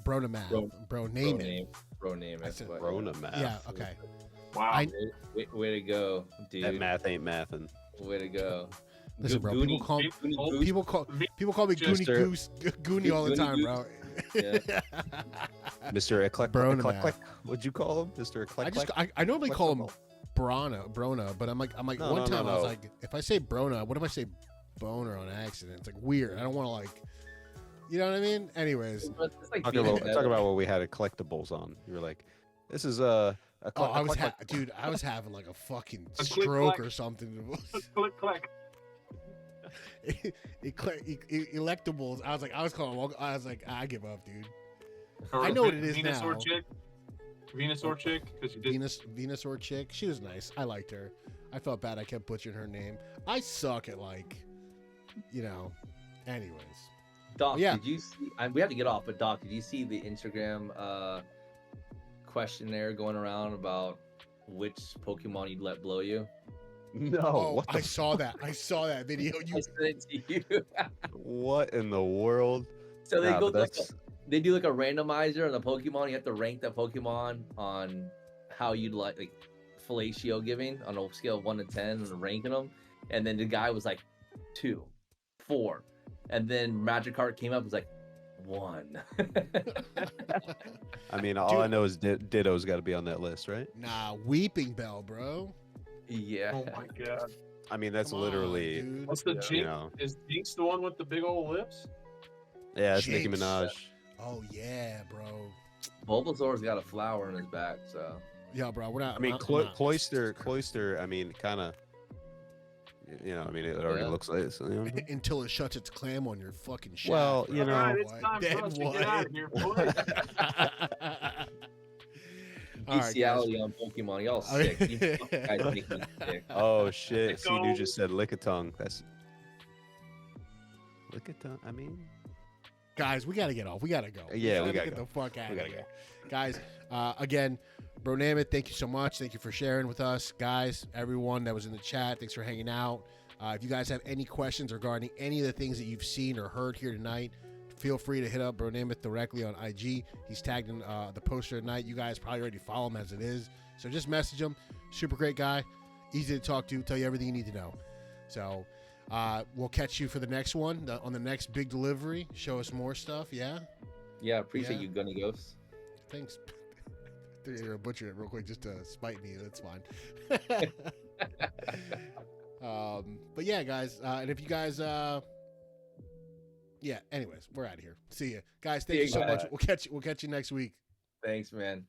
Bronomath, bro, name it. Bro name. I said Rona math. Yeah, okay. Wow. Way to go, dude. That math ain't mathin'. Way to go. Listen, bro, Goonie. people call me Goonie Sir. Goose, Goonie all the Goonie time, Goose. bro. Yeah. Mr. Eclectic. Bronomath. What'd you call him? Mr. Eclectic? I normally call him Brona, but I'm like No, one no, time no, I was no. like, if I say Brona, what if I say boner on accident? It's like weird. I don't want to like, you know what I mean? Anyways, It's like Talk being about, a- talk about what we had at collectibles on. You were like, this is a I was dude, I was having like a fucking A click, stroke clack. or something. Click, clack. Electables. I was calling. I was like, I give up, dude. Or I know what it is Venusaur now. chick. Venusaur chick, because you did. Venusaur chick. She was nice. I liked her. I felt bad. I kept butchering her name. I suck at like, you know. Anyways, Doc, Yeah. did you see? We have to get off, but Doc, did you see the Instagram questionnaire going around about which Pokemon you'd let blow you? No. What the I saw that. I saw that video. I You sent it to you. What in the world? So they Nah, go but like that's- they do like a randomizer on the Pokemon. You have to rank that Pokemon on how you'd like fellatio giving on a scale of 1 to 10 and ranking them. And then the guy was like 2, 4, and then Magikarp came up and was like 1. I mean, all I know is Ditto's got to be on that list, right? nah, Weeping Bell, bro. Yeah. Oh my god. I mean, that's Come on, literally, dude. What's the you Jinx? know, Is Jinx the one with the big old lips? yeah, it's Nicki Jinx. Minaj. Oh yeah, bro. Bulbasaur's got a flower in his back, so Yeah, bro. We're not. I mean, I'm not- Cloyster. I mean, kind of. You know, I mean, it already Yeah. looks like this. You know? until it shuts its clam on your fucking shaft. Well, bro. you know, Alright, it's What? time Then for us to what? get out of here, boys. All right, guys. bestiality on Pokemon. Y'all sick. You fucking guys make me sick. Oh shit! See, Go. you just said Lickitung. That's Lickitung. I mean, Guys, we gotta get off. We gotta go. Yeah, we gotta gotta get go. the fuck out We of gotta here, guys. Again, Bro Nameth, thank you so much. Thank you for sharing with us, guys. Everyone that was in the chat, thanks for hanging out. If you guys have any questions regarding any of the things that you've seen or heard here tonight, feel free to hit up Bro Nameth directly on IG. He's tagged in the poster tonight. You guys probably already follow him as it is. So just message him. Super great guy. Easy to talk to. Tell you everything you need to know. So we'll catch you for the next one, on the next big delivery. Show us more stuff. Yeah? Yeah, appreciate you, Gunny Ghost. Thanks. You're going to butcher it real quick just to spite me. That's fine. But yeah, guys. And if you guys... yeah, anyways, we're out of here. See you. Guys, thank you so much. We'll catch you next week. Thanks, man.